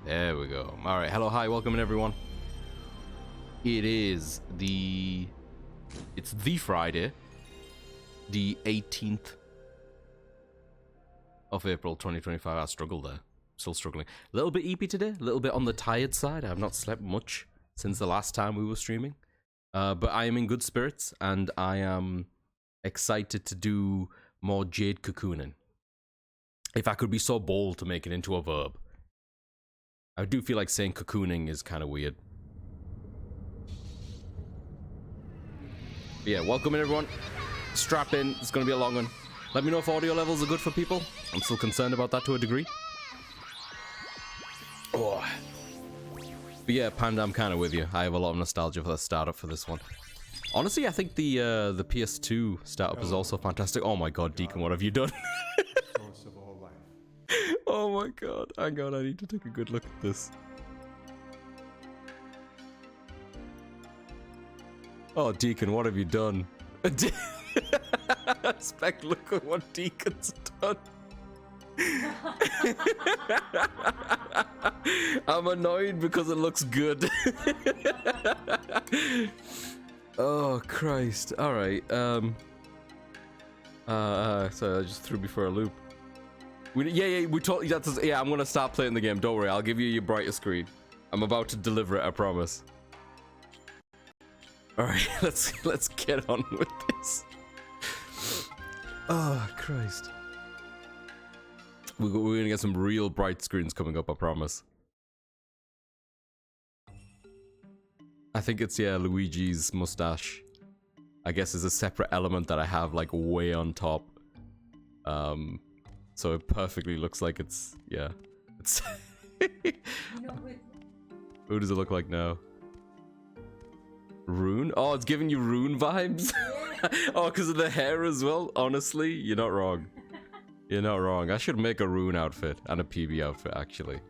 There we go. All right. Hello, hi, welcome in everyone. It's the Friday, the 18th of April 2025. I struggled there. Still struggling. A little bit eepy today, a little bit on the tired side. I have not slept much since the last time we were streaming. But I am in good spirits and I am excited to do more Jade Cocooning. If I could be so bold to make it into a verb. I do feel like saying cocooning is kind of weird. But yeah, welcome in everyone. Strap in, it's going to be a long one. Let me know if audio levels are good for people. I'm still concerned about that to a degree. Oh. But yeah, Panda, I'm kind of with you. I have a lot of nostalgia for the startup for this one. Honestly, I think the PS2 startup is also fantastic. Oh my god, Deacon, what have you done? Oh my god, hang on, I need to take a good look at this. Oh, Deacon, what have you done? Spec, look at what Deacon's done. I'm annoyed because it looks good. Oh, Christ. Alright, so I just threw me for a loop. We totally. Yeah, I'm gonna start playing the game. Don't worry, I'll give you your brighter screen. I'm about to deliver it. I promise. All right, let's get on with this. Oh Christ, we're gonna get some real bright screens coming up. I promise. I think it's Luigi's mustache. I guess is a separate element that I have like way on top. So it perfectly looks like it's, it's... Who does it look like now? Rune? Oh, it's giving you Rune vibes? Oh, because of the hair as well? Honestly, you're not wrong. You're not wrong. I should make a Rune outfit and a PB outfit, actually.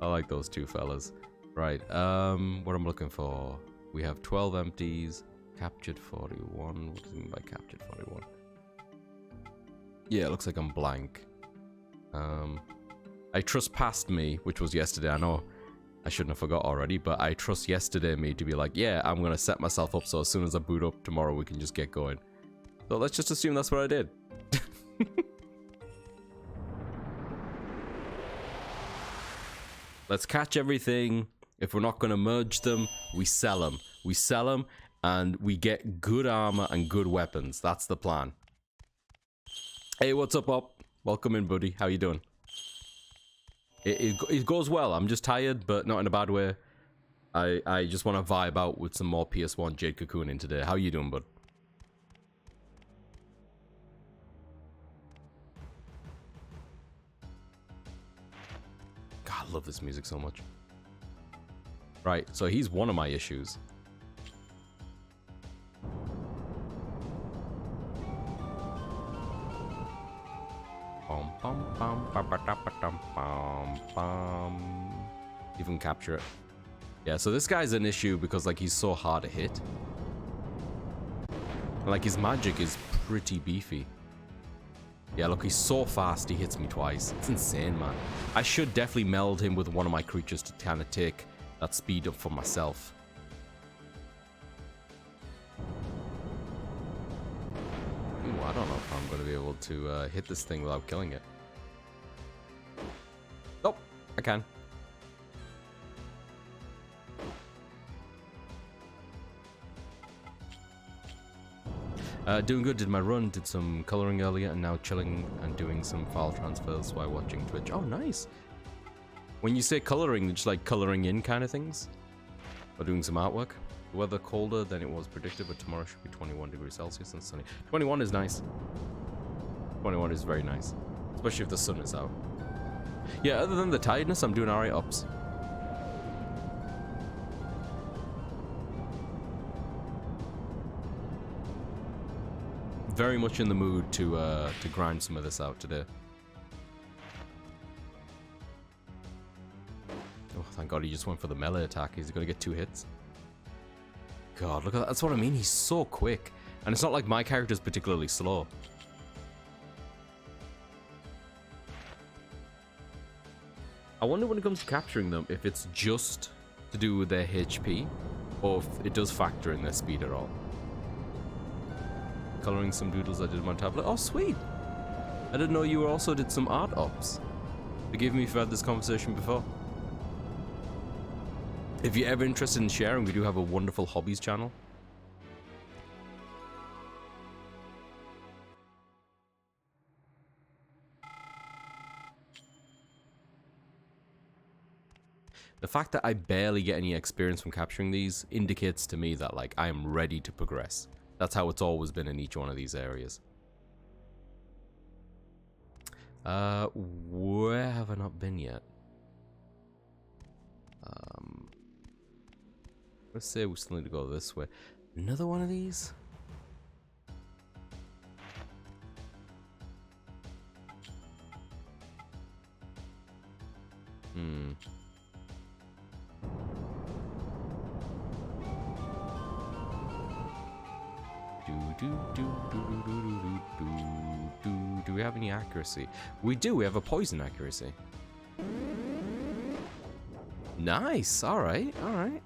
I like those two fellas. Right, what I'm looking for. We have 12 empties, captured 41. What do you mean by captured 41? Yeah, it looks like I'm blank. I trust past me, which was yesterday. I know I shouldn't have forgot already, but I trust yesterday me to be like, yeah, I'm gonna set myself up so as soon as I boot up tomorrow, we can just get going. So let's just assume that's what I did. Let's catch everything. If we're not gonna merge them, we sell them. We sell them, and we get good armor and good weapons. That's the plan. Hey, what's up, Bob? Welcome in, buddy. How you doing? It goes well. I'm just tired, but not in a bad way. I just want to vibe out with some more PS1 Jade Cocoon in today. How you doing, bud? God, I love this music so much. Right, so he's one of my issues. Even capture it. Yeah, so this guy's an issue because like he's so hard to hit. Like his magic is pretty beefy. Yeah, look, he's so fast he hits me twice. It's insane, man. I should definitely meld him with one of my creatures to kind of take that speed up for myself. Ooh, I don't know if I'm going to be able to hit this thing without killing it. Nope, I can. Doing good, did my run, did some coloring earlier, and now chilling and doing some file transfers while watching Twitch. Oh, nice. When you say coloring, just like coloring in kind of things? Or doing some artwork? The weather colder than it was predicted, but tomorrow should be 21 degrees Celsius and sunny. 21 is nice. 21 is very nice. Especially if the sun is out. Yeah, other than the tiredness, I'm doing alright ups. Very much in the mood to grind some of this out today. Oh, thank God he just went for the melee attack. He's gonna get 2 hits. God, look at that. That's what I mean. He's so quick. And it's not like my character's particularly slow. I wonder when it comes to capturing them, if it's just to do with their HP, or if it does factor in their speed at all. Coloring some doodles I did on my tablet. Oh, sweet! I didn't know you also did some art ops. Forgive me if I've had this conversation before. If you're ever interested in sharing, we do have a wonderful hobbies channel. The fact that I barely get any experience from capturing these indicates to me that, like, I am ready to progress. That's how it's always been in each one of these areas. Where have I not been yet? Let's say we still need to go this way. Another one of these? Do we have any accuracy? We do. We have a poison accuracy. Nice. All right. All right.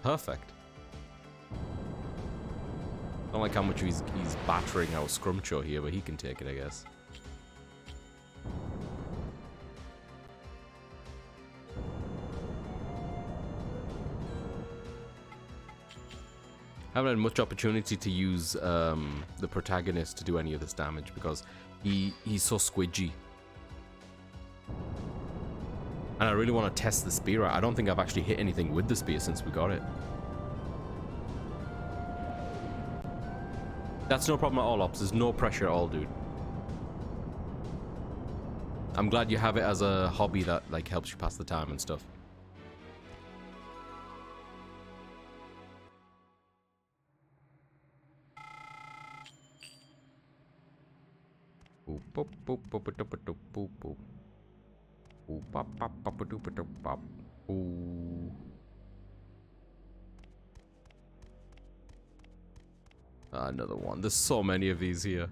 Perfect. I don't like how much he's battering our Scrumcho here, but he can take it, I guess. Haven't had much opportunity to use the protagonist to do any of this damage because he's so squidgy. And I really want to test the spear. I don't think I've actually hit anything with the spear since we got it. That's no problem at all, Ops. There's no pressure at all, dude. I'm glad you have it as a hobby that, like, helps you pass the time and stuff. Another one. There's so many of these here.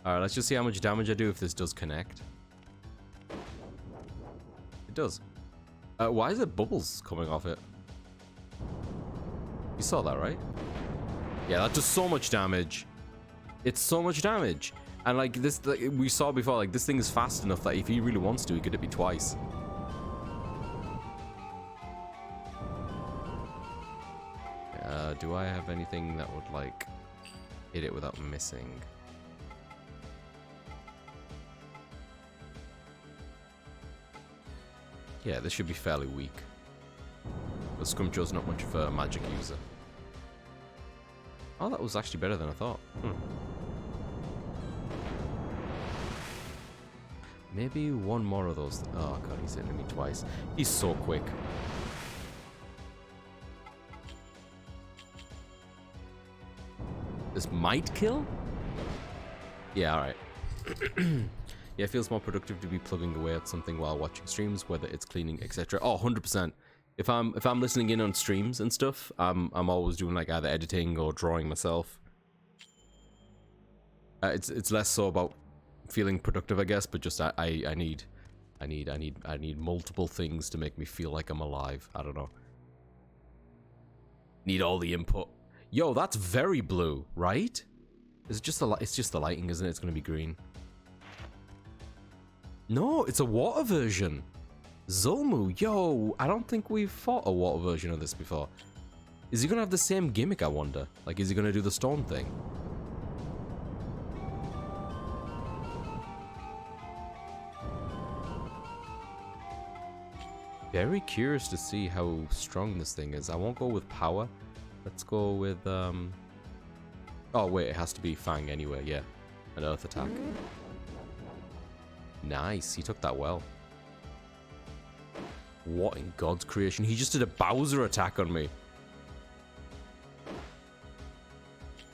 Alright, let's just see how much damage I do if this does connect. It does. Why is there bubbles coming off it? You saw that, right? Yeah, that does so much damage. It's so much damage. And like this, like, we saw before, like this thing is fast enough that if he really wants to, he could hit me twice. Do I have anything that would like hit it without missing? Yeah, this should be fairly weak. But Scrumjo's not much of a magic user. Oh, that was actually better than I thought. Maybe one more of those. Oh god, he's hitting me twice. He's so quick. This might kill? Yeah, alright. Yeah, it feels more productive to be plugging away at something while watching streams, whether it's cleaning, etc. Oh, 100%. If I'm listening in on streams and stuff, I'm always doing like either editing or drawing myself. It's less so about feeling productive, I guess, but just I need multiple things to make me feel like I'm alive. I don't know. Need all the input. Yo, that's very blue, right? It's just the lighting, isn't it? It's gonna be green. No, it's a water version. Zolmu, yo, I don't think we've fought a water version of this before. Is he gonna have the same gimmick, I wonder? Like, is he gonna do the storm thing? Very curious to see how strong this thing is. I won't go with power. Let's go with, oh wait, it has to be Fang anyway, yeah. An earth attack. Nice, he took that well. What in God's creation? He just did a Bowser attack on me.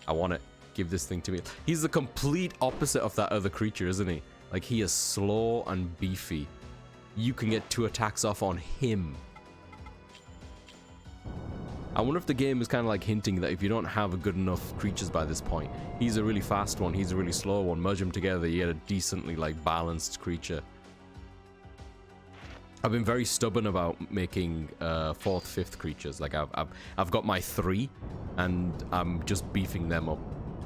I want it. Give this thing to me. He's the complete opposite of that other creature, isn't he? Like, he is slow and beefy. You can get 2 attacks off on him. I wonder if the game is kind of like hinting that if you don't have good enough creatures by this point, he's a really fast one, he's a really slow one, merge them together, you get a decently like balanced creature. I've been very stubborn about making 4th, 5th creatures. Like I've got my 3, and I'm just beefing them up.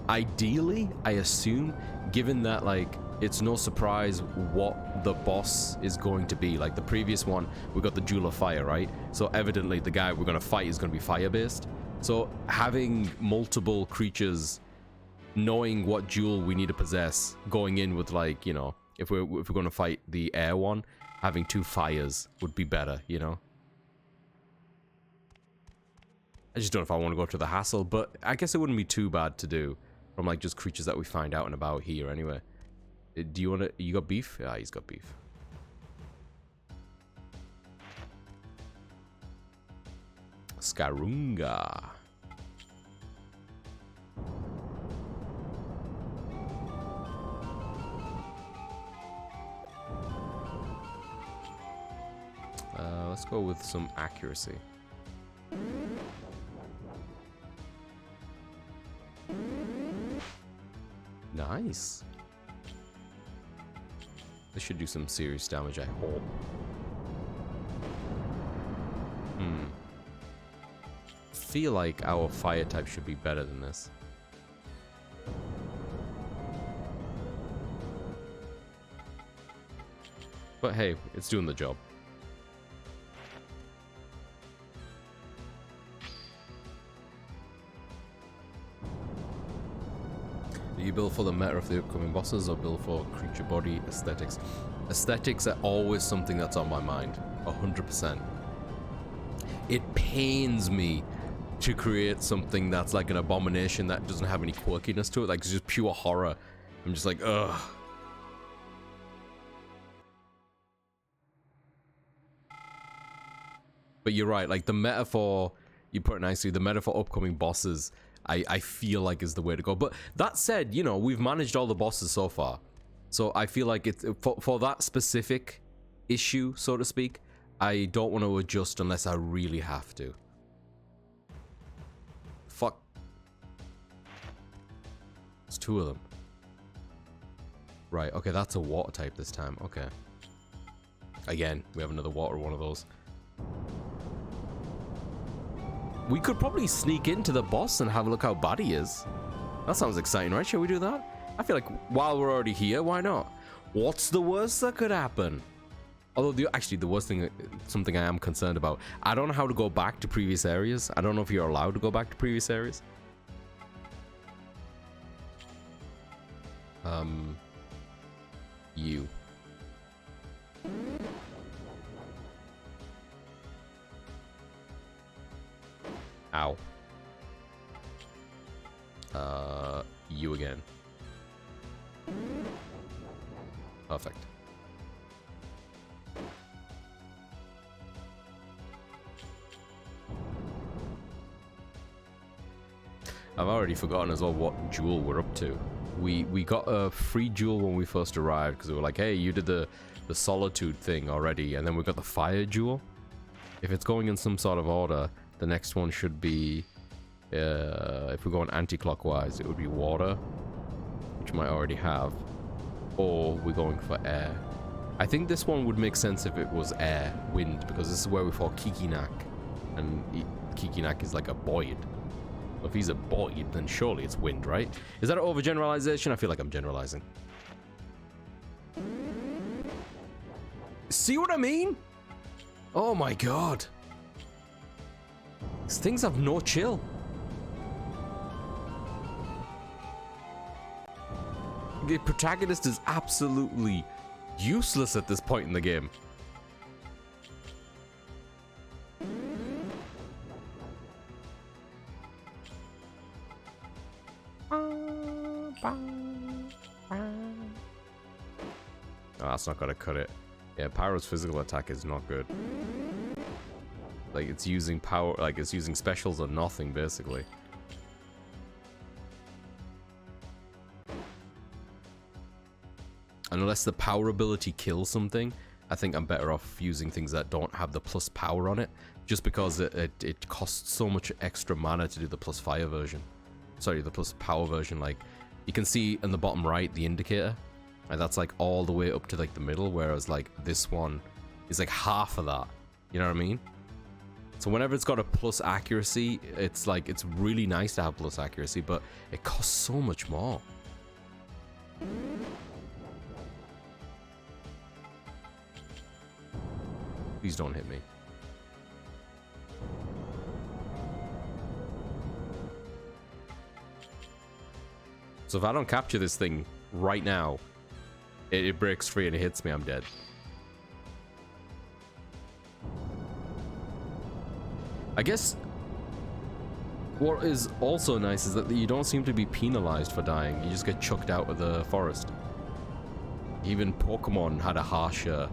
Ideally, I assume, given that like it's no surprise what the boss is going to be. Like the previous one, we got the Jewel of Fire, right? So evidently the guy we're gonna fight is gonna be fire-based. So having multiple creatures, knowing what jewel we need to possess, going in with like, you know, if we're gonna fight the air one, having 2 fires would be better, you know? I just don't know if I want to go to the hassle, but I guess it wouldn't be too bad to do from like just creatures that we find out and about here anyway. Do you want to... You got beef? Yeah, he's got beef. Skarunga. Let's go with some accuracy. Nice. This should do some serious damage, I hope. Feel like our fire type should be better than this. But hey, it's doing the job. Do you build for the meta of the upcoming bosses or build for creature body aesthetics? Aesthetics are always something that's on my mind. 100%. It pains me to create something that's like an abomination that doesn't have any quirkiness to it. Like, it's just pure horror. I'm just like, ugh. But you're right, like the metaphor, you put it nicely, the metaphor upcoming bosses, I feel like is the way to go. But that said, you know, we've managed all the bosses so far. So I feel like it's for that specific issue, so to speak, I don't want to adjust unless I really have to. Fuck. It's 2 of them. Right, okay, that's a water type this time. Okay. Again, we have another water one of those. We could probably sneak into the boss and have a look how bad he is. That sounds exciting, right? Shall we do that? I feel like while we're already here, why not? What's the worst that could happen? Although, actually, the worst thing, something I am concerned about, I don't know how to go back to previous areas. I don't know if you're allowed to go back to previous areas. You. Ow. You again. Perfect. I've already forgotten as well what jewel we're up to. We got a free jewel when we first arrived because we were like, hey, you did the solitude thing already, and then we got the fire jewel. If it's going in some sort of order, the next one should be, if we're going anti-clockwise, it would be water, which we might already have, or we're going for air. I think this one would make sense if it was air, wind, because this is where we fought Kikinak, and Kikinak is like a Boyd. If he's a Boyd, then surely it's wind, right? Is that an overgeneralization? I feel like I'm generalizing. See what I mean? Oh my god. These things have no chill. The protagonist is absolutely useless at this point in the game. Oh, that's not gonna cut it. Yeah, Pyro's physical attack is not good. Like, it's using power, like, it's using specials or nothing, basically. And unless the power ability kills something, I think I'm better off using things that don't have the plus power on it, just because it costs so much extra mana to do the plus fire version. Sorry, the plus power version. Like, you can see in the bottom right the indicator, and that's like all the way up to like the middle, whereas like this one is like half of that. You know what I mean? So whenever it's got a plus accuracy, it's like, it's really nice to have plus accuracy, but it costs so much more. Please don't hit me. So if I don't capture this thing right now, it breaks free and it hits me, I'm dead. I guess what is also nice is that you don't seem to be penalized for dying. You just get chucked out of the forest. Even Pokemon had a harsher...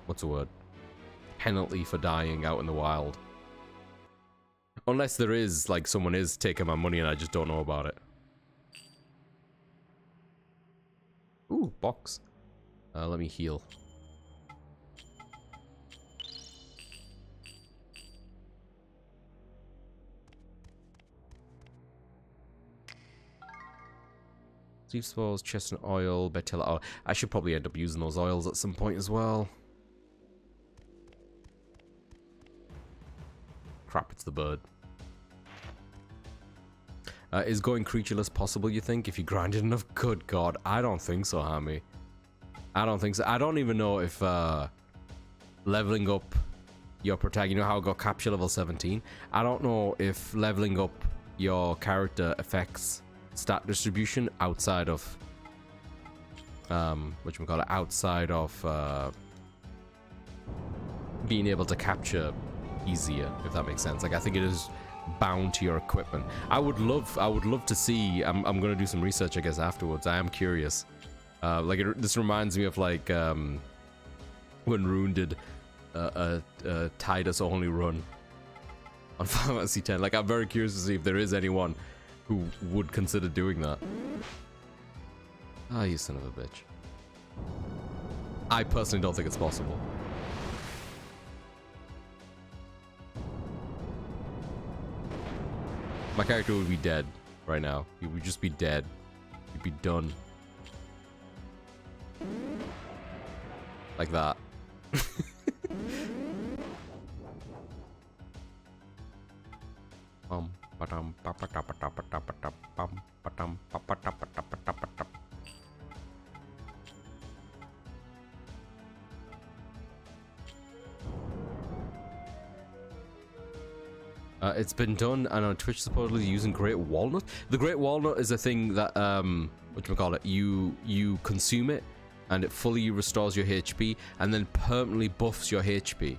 what's the word? Penalty for dying out in the wild. Unless there is, like, someone is taking my money and I just don't know about it. Ooh, box. Let me heal. Leaf spores, chestnut oil, betilla oil. I should probably end up using those oils at some point as well. Crap, it's the bird. Is going creatureless possible, you think, if you grinded enough? Good God, I don't think so, Hammy. I don't think so. I don't even know if leveling up your protagonist, you know how I got capture level 17? I don't know if leveling up your character affects stat distribution outside of whatchamacallit, outside of being able to capture easier, if that makes sense. Like, I think it is bound to your equipment. I would love to see. I'm gonna do some research, I guess, afterwards. I am curious. Like, this reminds me of like when Rune did a Tidus only run on Final Fantasy X. Like, I'm very curious to see if there is anyone who would consider doing that. Ah, you son of a bitch. I personally don't think it's possible. My character would be dead right now. He would just be dead. He'd be done. Like that. It's been done, and on Twitch supposedly using Great Walnut. The Great Walnut is a thing that whatchamacallit, you consume it, and it fully restores your HP, and then permanently buffs your HP.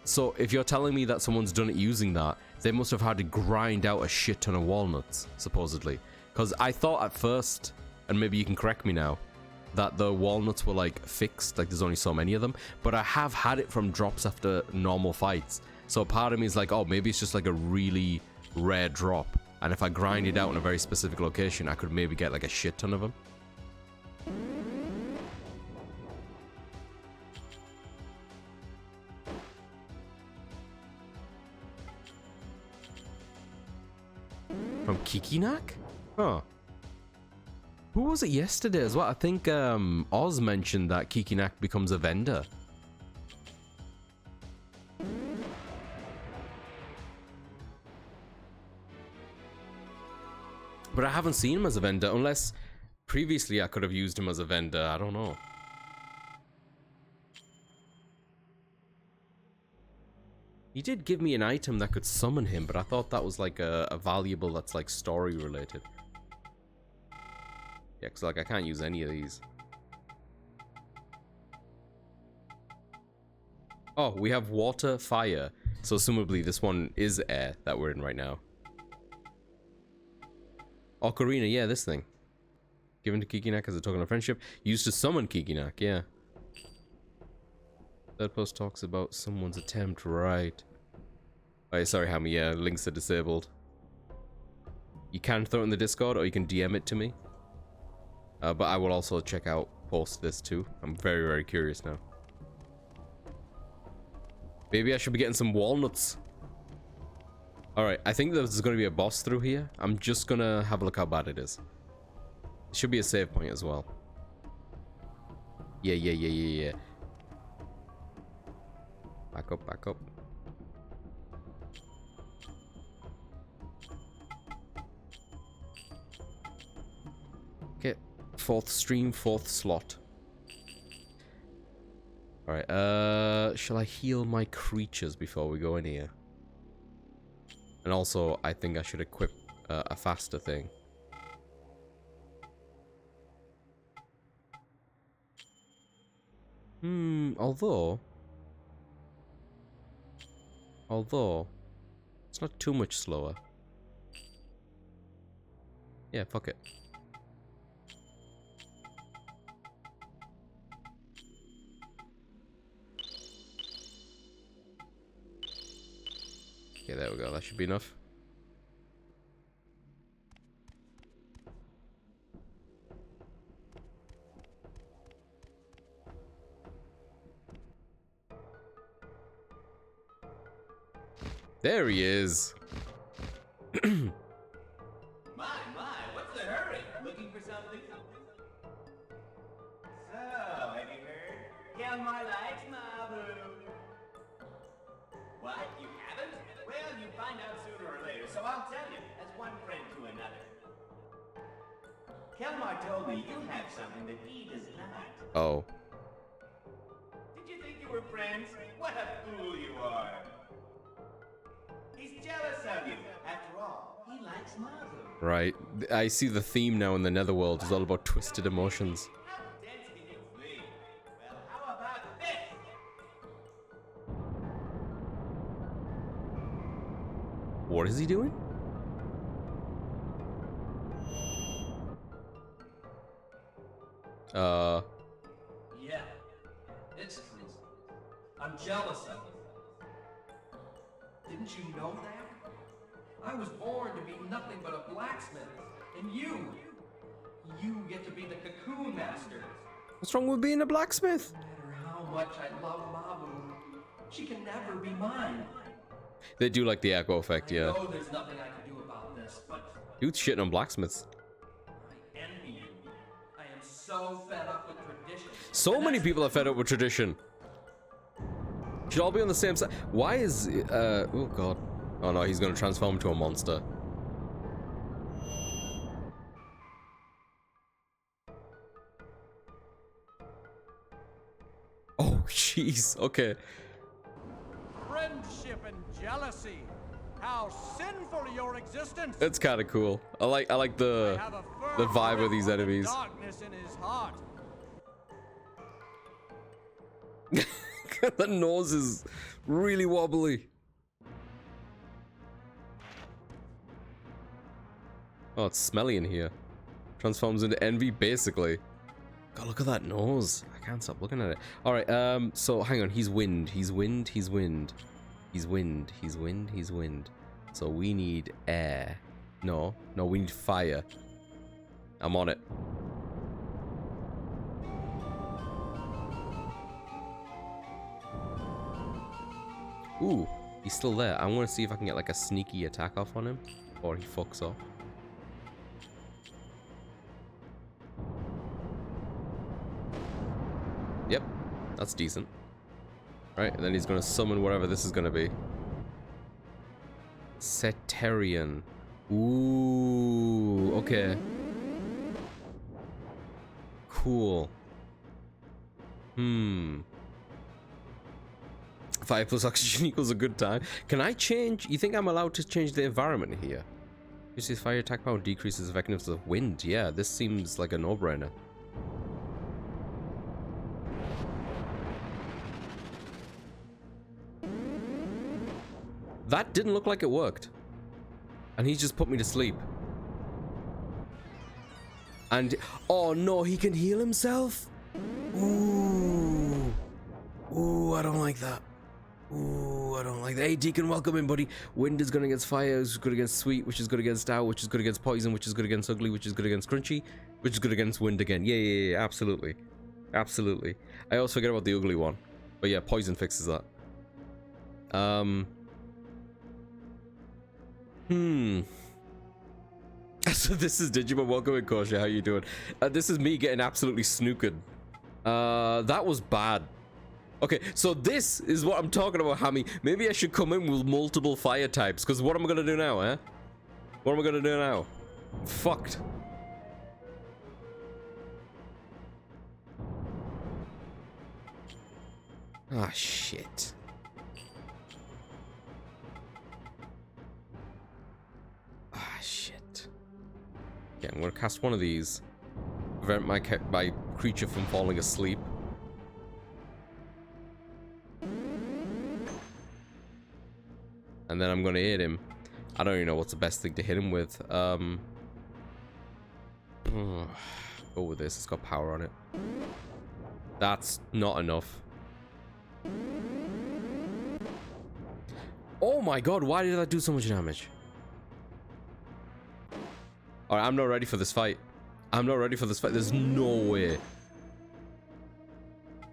So if you're telling me that someone's done it using that, they must have had to grind out a shit ton of walnuts, supposedly. Because I thought at first, and maybe you can correct me now, that the walnuts were like fixed, like there's only so many of them, but I have had it from drops after normal fights. So part of me is like, oh, maybe it's just like a really rare drop, and if I grind it out in a very specific location, I could maybe get like a shit ton of them. From Kikinak? Huh. Who was it yesterday as well? I think Oz mentioned that Kikinak becomes a vendor. But I haven't seen him as a vendor, unless previously I could have used him as a vendor. I don't know. He did give me an item that could summon him, but I thought that was like a valuable that's like story related. Yeah, because like I can't use any of these. Oh, we have water, fire. So assumably this one is air that we're in right now. Ocarina, yeah, this thing. Given to Kikinak as a token of friendship. Used to summon Kikinak, yeah. Third post talks about someone's attempt, right. Oh, sorry, Hammy, yeah, links are disabled. You can throw it in the Discord, or you can DM it to me. But I will also check out post this too. I'm very, very curious now. Maybe I should be getting some walnuts. Alright, I think there's going to be a boss through here. I'm just going to have a look how bad it is. It should be a save point as well. Yeah. Back up, back up. Okay, 4th stream, 4th slot. Alright, shall I heal my creatures before we go in here? And also, I think I should equip a faster thing. Although, it's not too much slower. Yeah, fuck it. Okay, there we go. That should be enough. There he is. My, what's the hurry? Looking for something? So, have you heard? Kelmar likes Mabu. What? You haven't? Well, you find out sooner or later, so I'll tell you, as one friend to another. Kelmar told me you have something that he does not. Oh. Did you think you were friends? What a fool you are. He's jealous of you. After all, he likes Mabu. Right. I see the theme now in the Netherworld. It's all about twisted emotions. How dense can you be? Well, how about this? What is he doing? Yeah, it's true. I'm jealous of you. Didn't you know that? I was born to be nothing but a blacksmith, and you get to be the cocoon master. What's wrong with being a blacksmith? No matter how much I love Mabu, she can never be mine. They do like the echo effect, yeah. I know there's nothing I can do about this, but Dude's shitting on blacksmiths. I envy you. I am so fed up with tradition. So many people are fed up with tradition. Should all be on the same side. Why is oh god. Oh no, he's gonna transform into a monster. Oh jeez, okay. Friendship and jealousy. How sinful your existence. It's kinda cool. I like the vibe of these enemies. Darkness in his heart. The nose is really wobbly. Oh, it's smelly in here. Transforms into envy, basically. God, look at that nose. I can't stop looking at it. Alright, so hang on. He's wind. He's wind. He's wind. He's wind. He's wind. He's wind. So we need air. No, we need fire. I'm on it. Ooh, he's still there. I want to see if I can get like a sneaky attack off on him before he fucks off. Yep, that's decent. Right, and then he's going to summon whatever this is going to be. Setarian. Ooh, okay. Cool. 5 plus oxygen equals a good time. Can I change? You think I'm allowed to change the environment here? Increases fire attack power, decreases effectiveness of wind. Yeah, this seems like a no-brainer. That didn't look like it worked. And he just put me to sleep. And, oh no, he can heal himself? Ooh. Ooh, I don't like that. Ooh, I don't like that. Hey, Deacon, welcome in, buddy. Wind is good against fire, which is good against sweet, which is good against stout, which is good against poison, which is good against ugly, which is good against crunchy, which is good against wind again. Yeah, absolutely. Absolutely. I always forget about the ugly one. But yeah, poison fixes that. So this is Digimon. Welcome in, Korsha. How you doing? This is me getting absolutely snookered. That was bad. Okay, so this is what I'm talking about, Hammy. Maybe I should come in with multiple fire types, because what am I going to do now, eh? What am I going to do now? I'm fucked. Ah, shit. Ah, shit. Okay, I'm going to cast one of these. Prevent my creature from falling asleep. And then I'm gonna hit him. I don't even know what's the best thing to hit him with. Go with this. It's got power on it. That's not enough. Oh my god, why did that do so much damage? Alright, I'm not ready for this fight. I'm not ready for this fight. There's no way.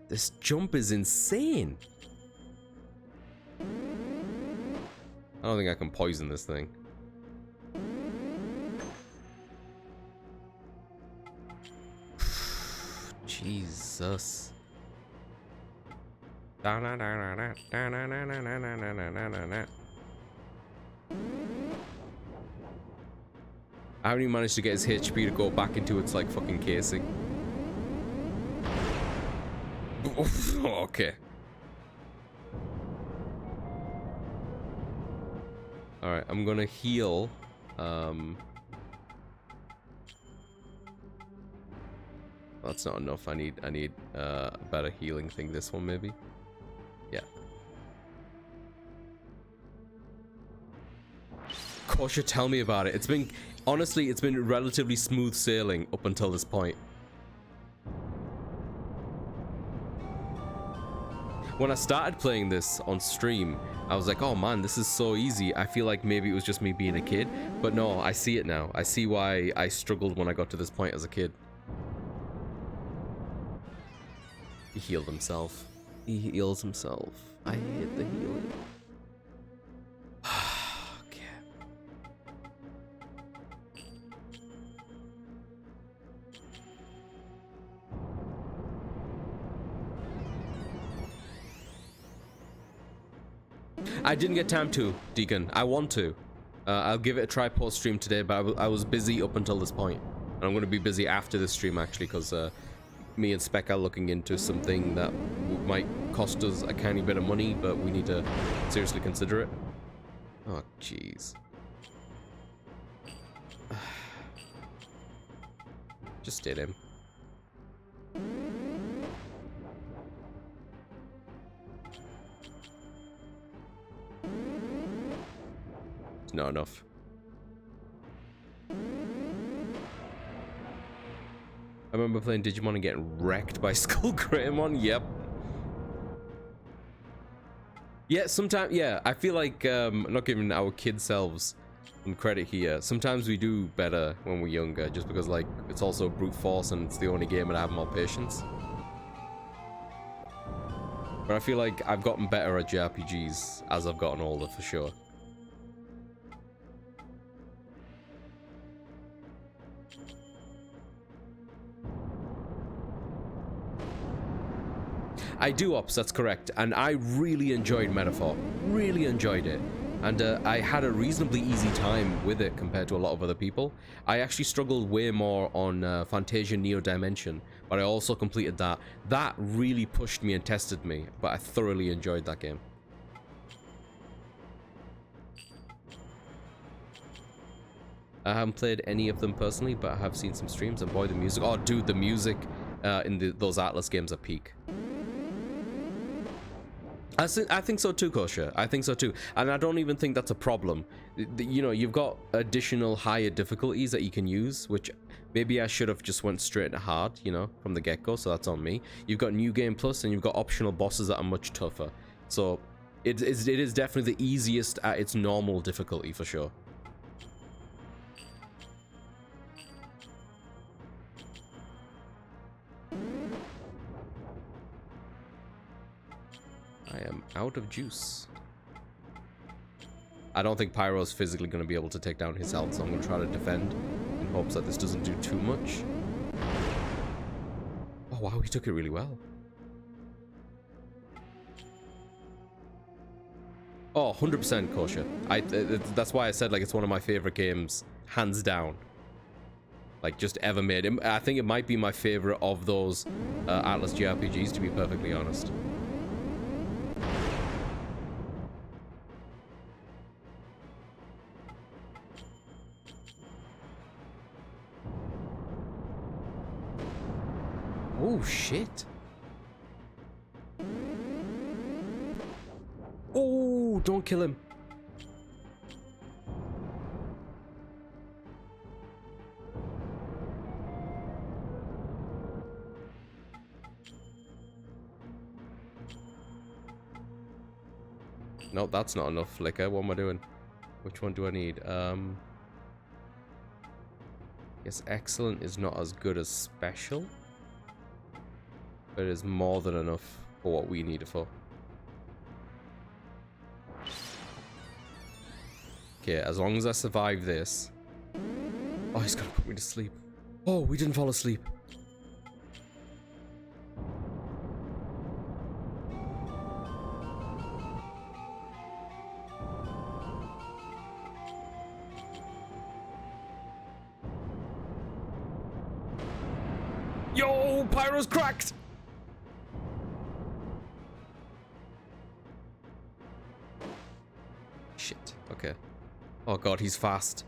This jump is insane. I don't think I can poison this thing. Jesus. I haven't even managed to get his HP to go back into its like fucking casing. Okay. Alright, I'm gonna heal. That's not enough. I need a better healing thing. This one maybe. Yeah. Korsha, tell me about it. It's been honestly, it's been relatively smooth sailing up until this point. When I started playing this on stream, I was like, oh man, this is so easy. I feel like maybe it was just me being a kid. But no, I see it now. I see why I struggled when I got to this point as a kid. He healed himself. He heals himself. I hate the healing. Okay. I didn't get time to, Deacon. I want to. I'll give it a try post stream today, but I was busy up until this point. And I'm going to be busy after this stream, actually, because me and Spec are looking into something that might cost us a tiny bit of money, but we need to seriously consider it. Oh, jeez. Just hit him. It's not enough. I remember playing Digimon and getting wrecked by Skull Greymon. Yep. Yeah, sometimes, yeah, I feel like not giving our kid selves some credit here. Sometimes we do better when we're younger, just because, like, it's also brute force and it's the only game that I have more patience. But I feel like I've gotten better at JRPGs as I've gotten older, for sure. I do, Ops, that's correct. And I really enjoyed Metaphor. Really enjoyed it. And I had a reasonably easy time with it compared to a lot of other people. I actually struggled way more on Fantasia Neo Dimension, but I also completed that. That really pushed me and tested me, but I thoroughly enjoyed that game. I haven't played any of them personally, but I have seen some streams, and boy, the music... Oh, dude, the music in those Atlas games are peak. I think so too, Korsha. I think so too. And I don't even think that's a problem. You know, you've got additional higher difficulties that you can use, which maybe I should have just went straight to hard, you know, from the get-go, so that's on me. You've got New Game Plus, and you've got optional bosses that are much tougher. So It is definitely the easiest at its normal difficulty for sure. I am out of juice. I don't think Pyro's physically going to be able to take down his health, so I'm going to try to defend in hopes that this doesn't do too much. Oh wow, he took it really well. Oh, 100% kosher. That's why I said, like, it's one of my favorite games, hands down. Like, just ever made. I think it might be my favorite of those Atlas JRPGs, to be perfectly honest. Oh, shit. Oh, don't kill him. No, that's not enough flicker. What am I doing? Which one do I need? Yes, excellent is not as good as special. But it is more than enough for what we need it for. Okay, as long as I survive this. Oh, he's gonna put me to sleep. Oh, we didn't fall asleep. Yo, Pyro's cracked! Shit, okay. Oh god, he's fast.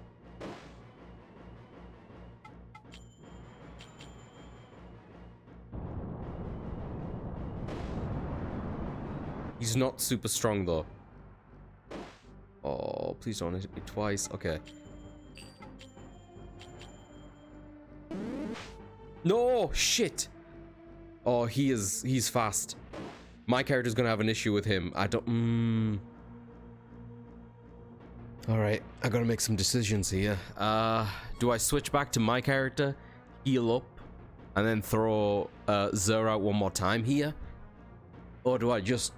He's not super strong though. Oh, please don't hit me twice. Okay. No, shit. Oh, he's fast. My character's gonna have an issue with him. I don't. Alright, I gotta make some decisions here. Do I switch back to my character, heal up, and then throw Zer out one more time here? Or do I just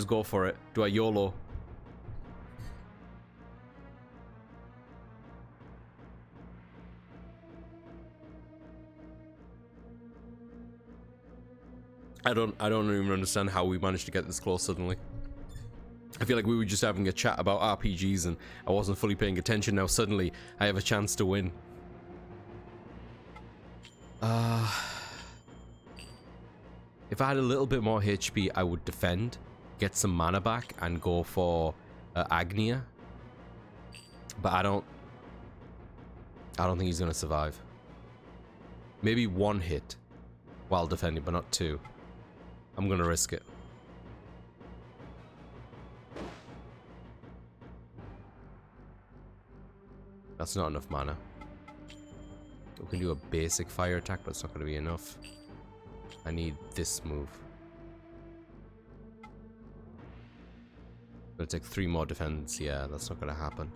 go for it? Do I YOLO? I don't even understand how we managed to get this close suddenly. I feel like we were just having a chat about RPGs and I wasn't fully paying attention. Now suddenly I have a chance to win. If I had a little bit more HP, I would defend, get some mana back, and go for Agnia. But I don't think he's gonna survive. Maybe one hit while defending, but not two. I'm gonna risk it. That's not enough mana. We can do a basic fire attack, but it's not going to be enough. I need this move. Gonna take 3 more defense. Yeah, that's not going to happen.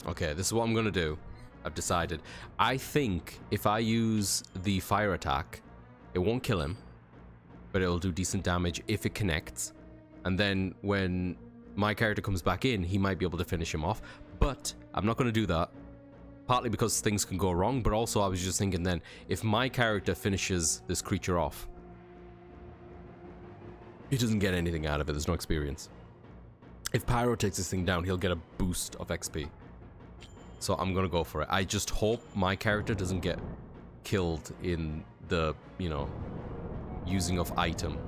Okay, this is what I'm going to do. I've decided. I think if I use the fire attack, it won't kill him, but it'll do decent damage if it connects. And then when my character comes back in, he might be able to finish him off. But I'm not going to do that. Partly because things can go wrong, but also I was just thinking then, if my character finishes this creature off, he doesn't get anything out of it. There's no experience. If Pyro takes this thing down, he'll get a boost of XP. So I'm gonna go for it. I just hope my character doesn't get killed in the, you know, using of item.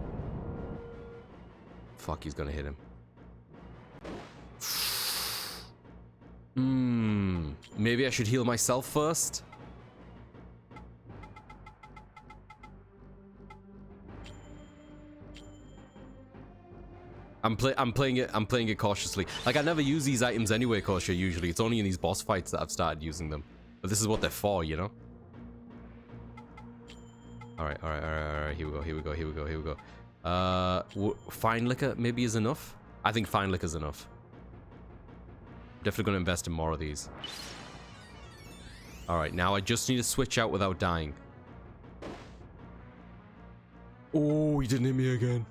Fuck, he's gonna hit him. Maybe I should heal myself first. I'm playing it cautiously. Like, I never use these items anyway, Kosha, usually. It's only in these boss fights that I've started using them. But this is what they're for, you know? Alright. Here we go. Fine liquor maybe is enough? I think fine liquor is enough. Definitely gonna invest in more of these. Alright, now I just need to switch out without dying. Oh, he didn't hit me again.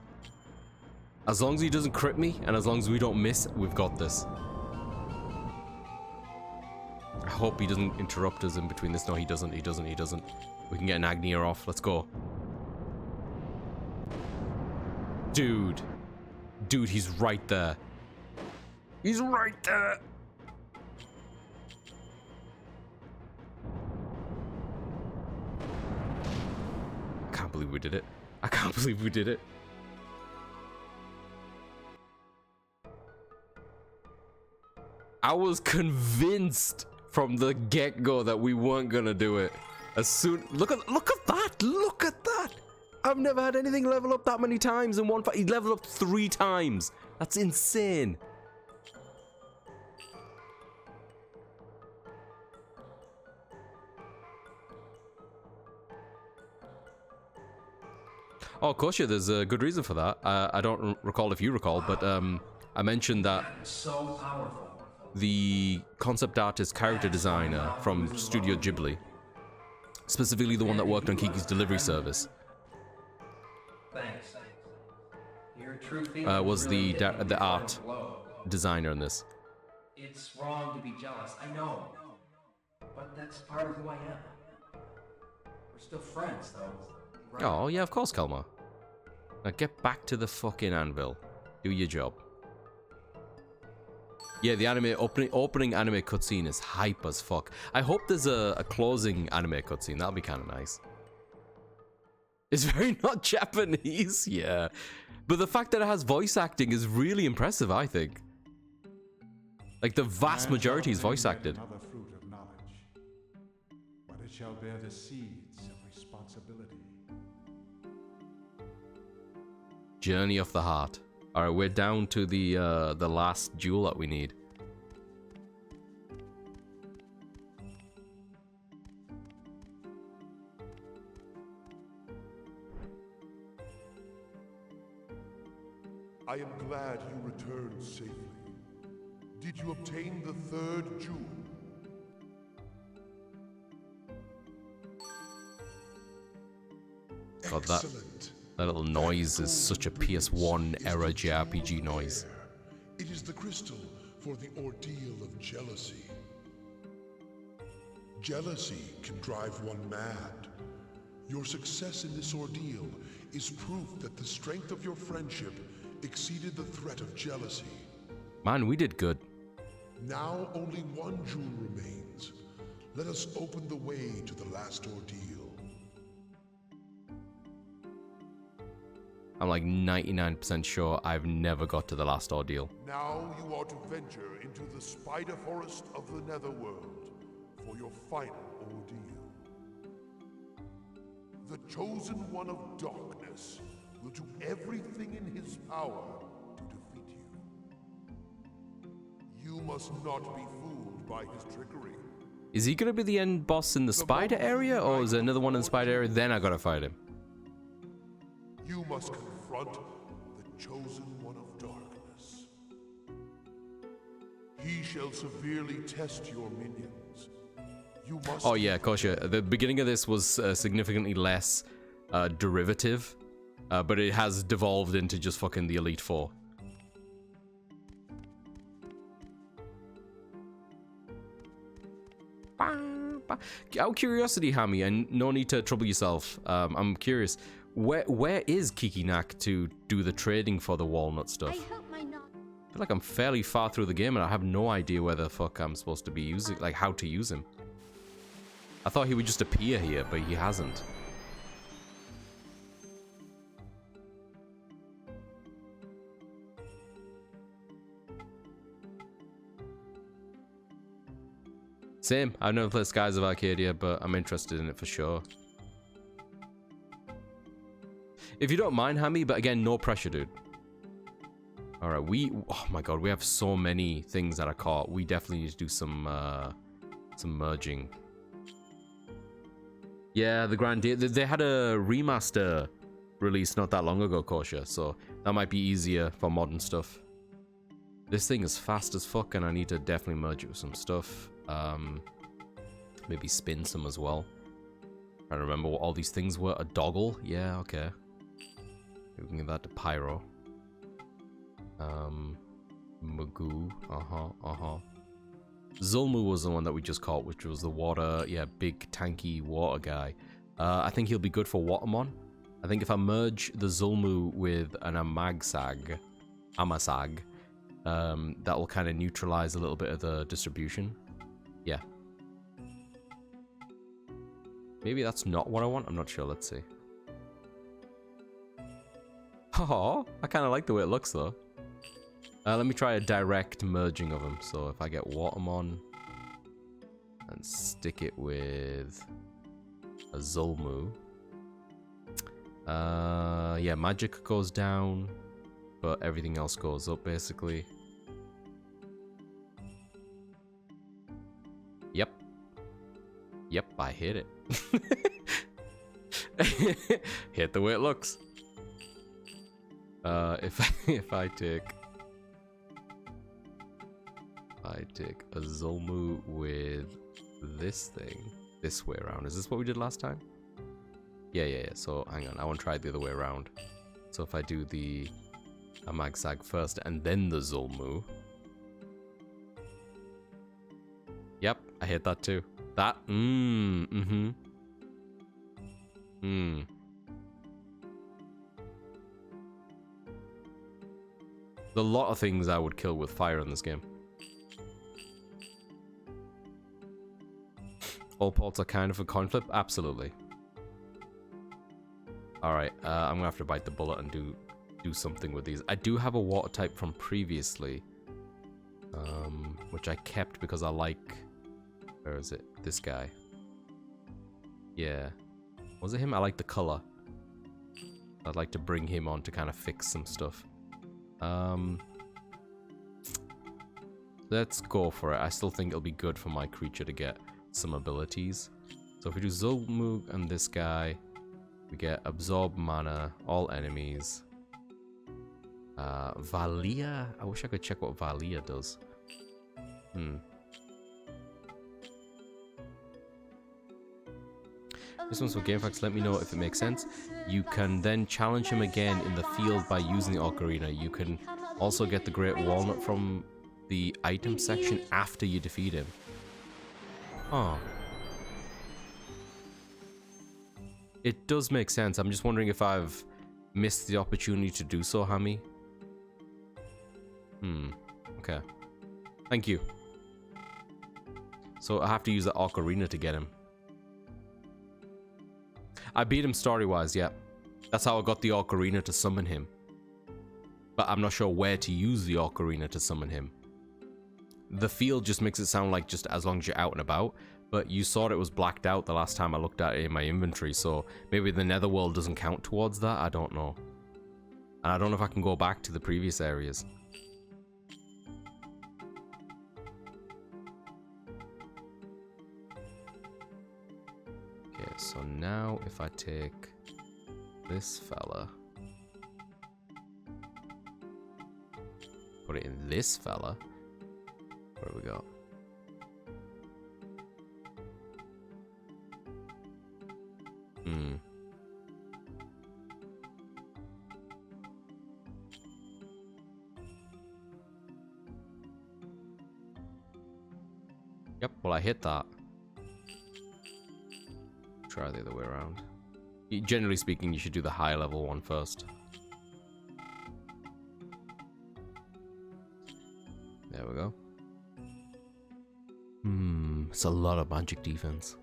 As long as he doesn't crit me, and as long as we don't miss, we've got this. I hope he doesn't interrupt us in between this. No, he doesn't. We can get an Agnia off. Let's go. Dude. Dude, he's right there. He's right there. I can't believe we did it. I can't believe we did it. I was convinced from the get-go that we weren't gonna do it. As soon look at that! Look at that! I've never had anything level up that many times in one fight. He leveled up 3 times. That's insane. Oh, of course, yeah, there's a good reason for that. I don't recall if you recall, but I mentioned that So powerful. the concept artist character designer from Studio Ghibli, specifically the one that worked on Kiki's Delivery Service, Thanks. You're a true female. was Really the hit me before art the blow. designer in this. It's wrong to be jealous, I know. But that's part of who I am. We're still friends, though. Right? Oh, yeah, of course, Kalmar. Now get back to the fucking anvil. Do your job. Yeah, the anime opening anime cutscene is hype as fuck. I hope there's a closing anime cutscene. That'll be kind of nice. It's very not Japanese, yeah. But the fact that it has voice acting is really impressive, I think. Like, the vast majority is voice acted. Another fruit of knowledge, but it shall bear the seeds of responsibility. Journey of the Heart. Alright, we're down to the last jewel that we need. I am glad you returned safely. Did you obtain the 3rd jewel? God, that little noise is such a PS1 era JRPG noise. It is the crystal for the ordeal of jealousy. Jealousy can drive one mad. Your success in this ordeal is proof that the strength of your friendship exceeded the threat of jealousy. Man, we did good. Now only one jewel remains. Let us open the way to the last ordeal. I'm like 99% sure I've never got to the last ordeal. Now you are to venture into the spider forest of the Netherworld for your final ordeal. The chosen one of darkness will do everything in his power to defeat you. You must not be fooled by his trickery. Is he gonna be the end boss in the spider area, or is there another one in the spider area? Then I gotta fight him. You must confront the chosen one of darkness. He shall severely test your minions. You must. Oh yeah, Kosha. The beginning of this was significantly less derivative, but it has devolved into just fucking the Elite Four. Out of curiosity, Hammy, and no need to trouble yourself. I'm curious. Where is Kikinak to do the trading for the walnut stuff? I feel like I'm fairly far through the game and I have no idea where the fuck I'm supposed to be using, like how to use him. I thought he would just appear here, but he hasn't. Same. I've never played Skies of Arcadia, but I'm interested in it for sure. If you don't mind, Hammy, but again, no pressure, dude. Alright, oh my god, we have so many things that are caught. We definitely need to do some merging. Yeah, the Grand they had a remaster release not that long ago, Kosha, so that might be easier for modern stuff. This thing is fast as fuck, and I need to definitely merge it with some stuff. Maybe spin some as well. I remember what all these things were. A doggle? Yeah, okay. Maybe we can give that to Pyro. Magoo. Zulmu was the one that we just caught, which was the water, yeah, big tanky water guy. I think he'll be good for Watermon. I think if I merge the Zulmu with an Amasag, that will kind of neutralize a little bit of the distribution. Yeah. Maybe that's not what I want. I'm not sure. Let's see. Oh, I kind of like the way it looks though. Let me try a direct merging of them. So if I get Watermon and stick it with a Zulmu. Yeah, magic goes down, but everything else goes up basically. Yep. Yep, I hit it. Hit the way it looks. If I take a Zulmu with this thing this way around. Is this what we did last time? Yeah. So hang on, I want to try it the other way around. So if I do the Amagsag first and then the Zulmu. Yep, I hit that too. That, There's a lot of things I would kill with fire in this game. All ports are kind of a coin flip? Absolutely. Alright, I'm gonna have to bite the bullet and do something with these. I do have a water type from previously, which I kept because I like... Where is it? This guy. Yeah. Was it him? I like the color. I'd like to bring him on to kind of fix some stuff. Let's go for it. I still think it'll be good for my creature to get some abilities. So if we do Zulmu and this guy, we get absorb mana, all enemies. Valia? I wish I could check what Valia does. This one's for GameFAQs, let me know if it makes sense. You can then challenge him again in the field by using the Ocarina. You can also get the Great Walnut from the item section after you defeat him. Oh. It does make sense. I'm just wondering if I've missed the opportunity to do so, Hammy. Okay. Thank you. So I have to use the Ocarina to get him. I beat him story-wise, yeah. That's how I got the Ocarina to summon him. But I'm not sure where to use the Ocarina to summon him. The field just makes it sound like just as long as you're out and about, but you saw it was blacked out the last time I looked at it in my inventory, so maybe the Netherworld doesn't count towards that, I don't know. And I don't know if I can go back to the previous areas. Okay, so now if I take this fella, put it in this fella, where do we go? Yep, well I hit that. Try the other way around. Generally speaking, you should do the high level one first. There we go. It's a lot of magic defense.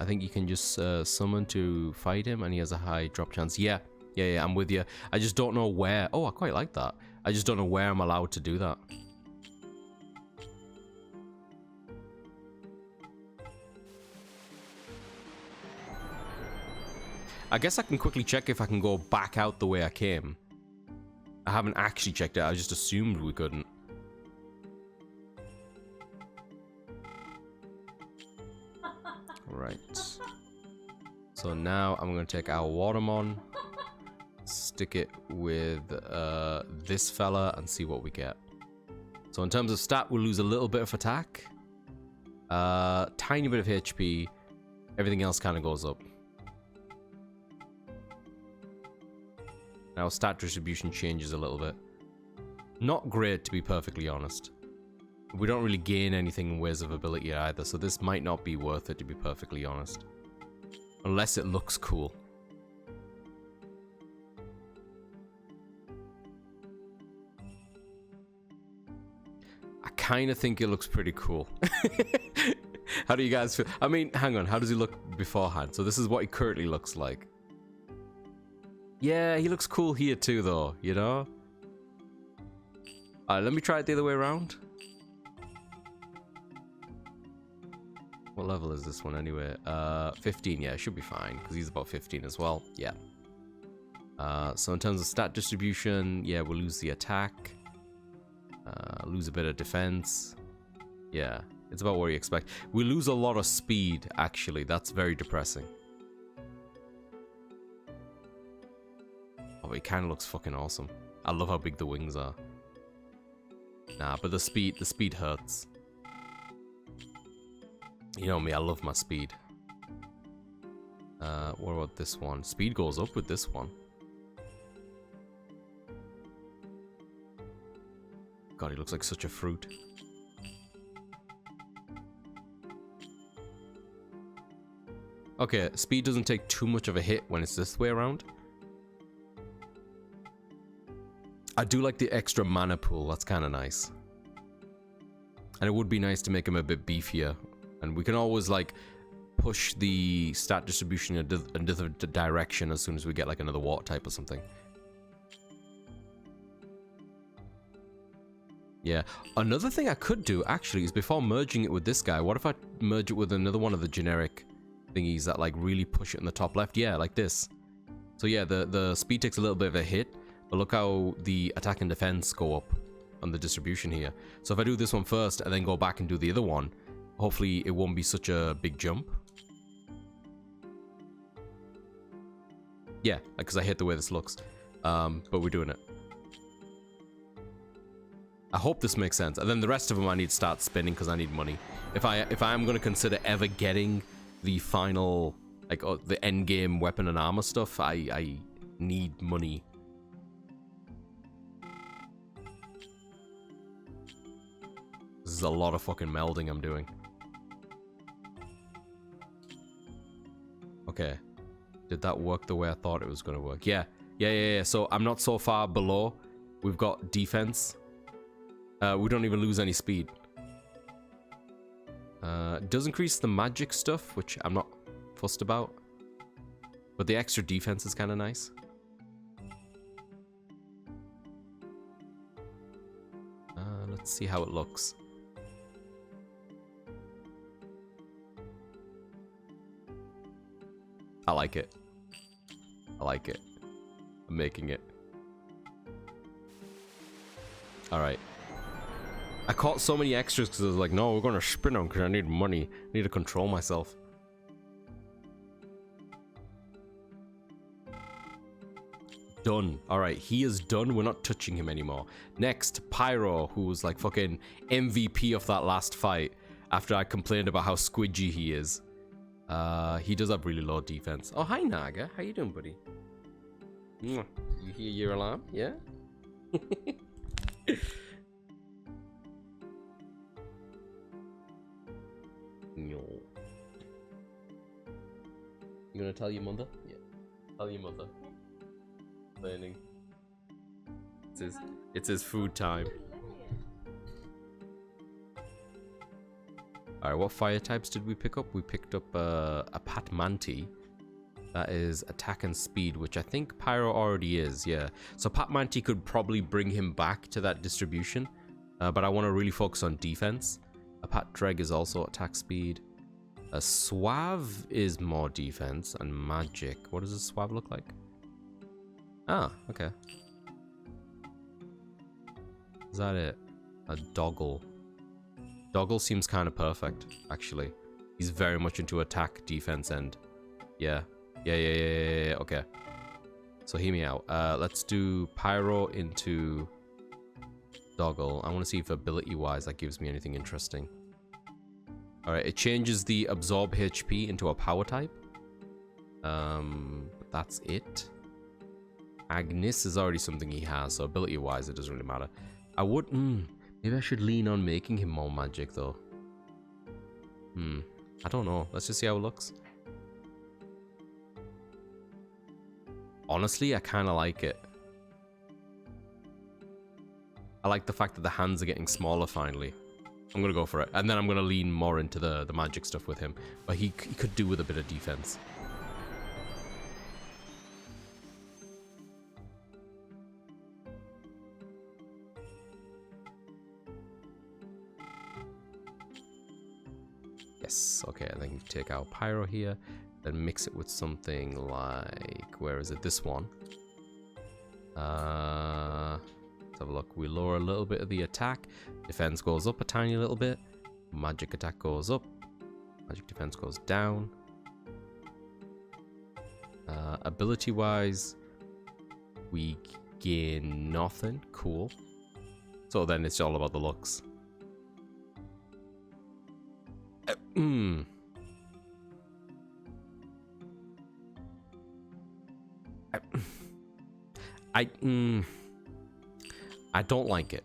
I think you can just summon to fight him and he has a high drop chance. Yeah, I'm with you. I just don't know where. Oh, I quite like that. I just don't know where I'm allowed to do that. I guess I can quickly check if I can go back out the way I came. I haven't actually checked it. I just assumed we couldn't. Right. So now I'm going to take our Watermon, stick it with this fella, and see what we get. So in terms of stat, we'll lose a little bit of attack. Tiny bit of HP. Everything else kind of goes up. Now stat distribution changes a little bit. Not great, to be perfectly honest. We don't really gain anything in ways of ability either, so this might not be worth it, to be perfectly honest. Unless it looks cool. I kind of think it looks pretty cool. How do you guys feel? I mean, hang on, how does he look beforehand? So this is what he currently looks like. Yeah, he looks cool here too, though, you know? Alright, let me try it the other way around. What level is this one anyway? 15, yeah, it should be fine, because he's about 15 as well. Yeah. So in terms of stat distribution, yeah, we'll lose the attack. Lose a bit of defense. Yeah, it's about what you expect. We lose a lot of speed, actually. That's very depressing. Oh, it kind of looks fucking awesome. I love how big the wings are. Nah, but the speed hurts. You know me, I love my speed. What about this one? Speed goes up with this one. God, he looks like such a fruit. Okay, speed doesn't take too much of a hit when it's this way around. I do like the extra mana pool, that's kind of nice. And it would be nice to make him a bit beefier. And we can always, like, push the stat distribution in a different direction as soon as we get, like, another water type or something. Yeah. Another thing I could do, actually, is before merging it with this guy, what if I merge it with another one of the generic thingies that, like, really push it in the top left? Yeah, like this. So, yeah, the speed takes a little bit of a hit, but look how the attack and defense go up on the distribution here. So if I do this one first and then go back and do the other one, hopefully it won't be such a big jump. Yeah, because I hate the way this looks. But we're doing it. I hope this makes sense. And then the rest of them I need to start spending because I need money. If I am going to consider ever getting the final, like, the end game weapon and armor stuff, I need money. This is a lot of fucking melding I'm doing. Okay. Did that work the way I thought it was going to work? Yeah. Yeah. So I'm not so far below. We've got defense. We don't even lose any speed. It does increase the magic stuff, which I'm not fussed about. But the extra defense is kind of nice. Let's see how it looks. I like it. I like it. I'm making it. Alright. I caught so many extras because I was like, no, we're going to spin them because I need money. I need to control myself. Done. Alright, he is done. We're not touching him anymore. Next, Pyro, who was like fucking MVP of that last fight after I complained about how squidgy he is. He does have really low defense. Oh, hi, Naga. How you doing, buddy? You hear your alarm? Yeah? You gonna tell your mother? Yeah. Tell your mother. Planning. It's his food time. Alright, what fire types did we pick up? We picked up a Patmanti. That is attack and speed, which I think Pyro already is, yeah. So Patmanti could probably bring him back to that distribution. But I want to really focus on defense. A Pat Dreg is also attack speed. A Suave is more defense and magic. What does a Suave look like? Ah, okay. Is that it? A Doggle. Doggle seems kind of perfect, actually. He's very much into attack, defense, end. Yeah. Yeah. Okay. So hear me out. Let's do Pyro into Doggle. I want to see if ability-wise that gives me anything interesting. Alright, it changes the absorb HP into a power type. But that's it. Agnes is already something he has, so ability-wise it doesn't really matter. I would, maybe I should lean on making him more magic though. I don't know. Let's just see how it looks. Honestly, I kind of like it. I like the fact that the hands are getting smaller finally. I'm going to go for it. And then I'm going to lean more into the magic stuff with him. But he could do with a bit of defense. Yes, okay, and then you take out Pyro here, then mix it with something like, where is it? This one. Let's have a look. We lower a little bit of the attack. Defense goes up a tiny little bit. Magic attack goes up. Magic defense goes down. Ability wise, we gain nothing. Cool. So then it's all about the looks. I don't like it.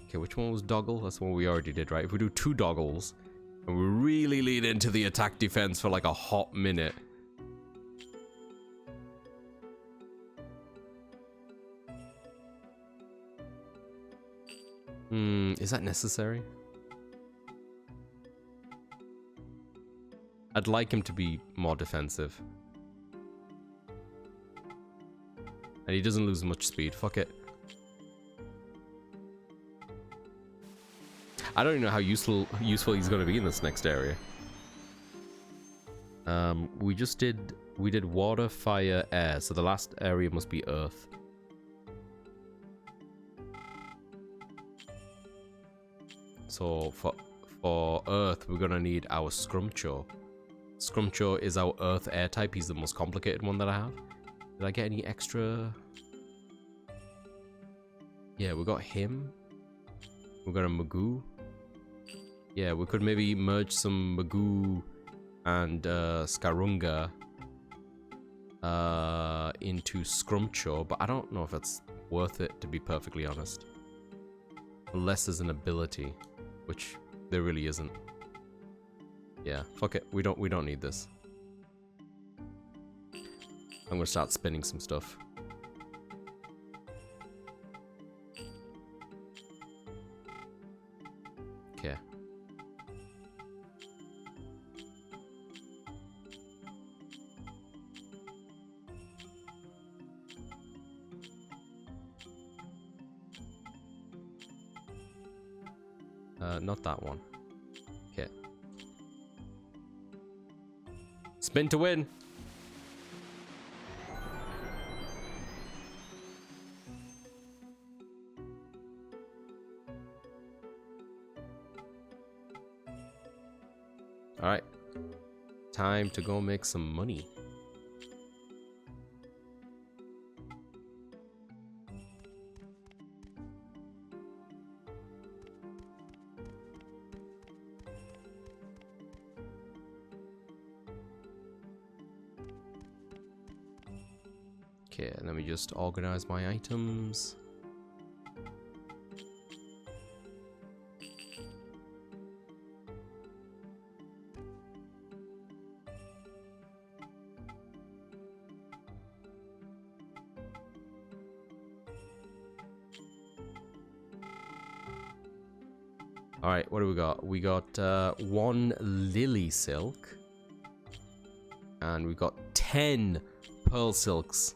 Okay, which one was Doggle? That's the one we already did, right? If we do 2 Doggles and we really lean into the attack defense for like a hot minute. Is that necessary? I'd like him to be more defensive. And he doesn't lose much speed. Fuck it. I don't even know how useful he's going to be in this next area. We did water, fire, air. So the last area must be earth. So for earth, we're going to need our Scrumcho. Scrumcho is our earth air type. He's the most complicated one that I have. Did I get any extra? Yeah, we got him. We got a Magoo. Yeah, we could maybe merge some Magoo and Skarunga into Scrumcho, but I don't know if it's worth it, to be perfectly honest. Unless there's an ability, which there really isn't. Yeah, fuck it. We don't need this. I'm gonna start spinning some stuff. Okay. Not that one. Okay. Spin to win. Alright. Time to go make some money. Okay, let me just organize my items. Alright, what do we got? We got 1 lily silk. And we got 10 pearl silks.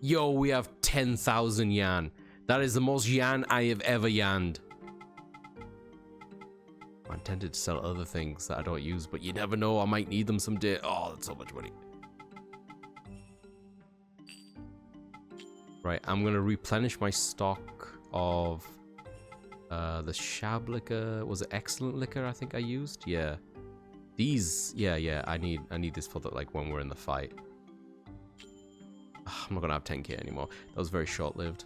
Yo, we have 10,000 yan. That is the most yan I have ever yanned. I intended to sell other things that I don't use, but you never know, I might need them someday. Oh, that's so much money. Right, I'm gonna replenish my stock of the Shab liquor. Was it excellent liquor I think I used? Yeah. These, yeah, I need this for the, like when we're in the fight. I'm not gonna have 10k anymore. That was very short-lived.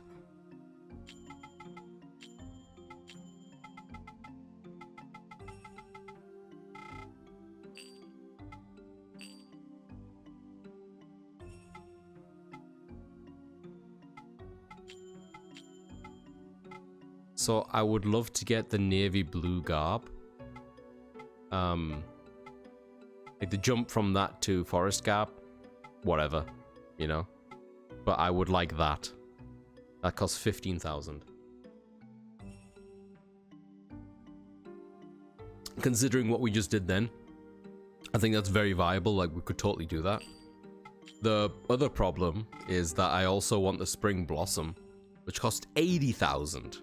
So I would love to get the navy blue garb. Like the jump from that to forest garb, whatever, you know. But I would like that. That costs 15,000. Considering what we just did then, I think that's very viable. Like we could totally do that. The other problem is that I also want the spring blossom, which costs 80,000.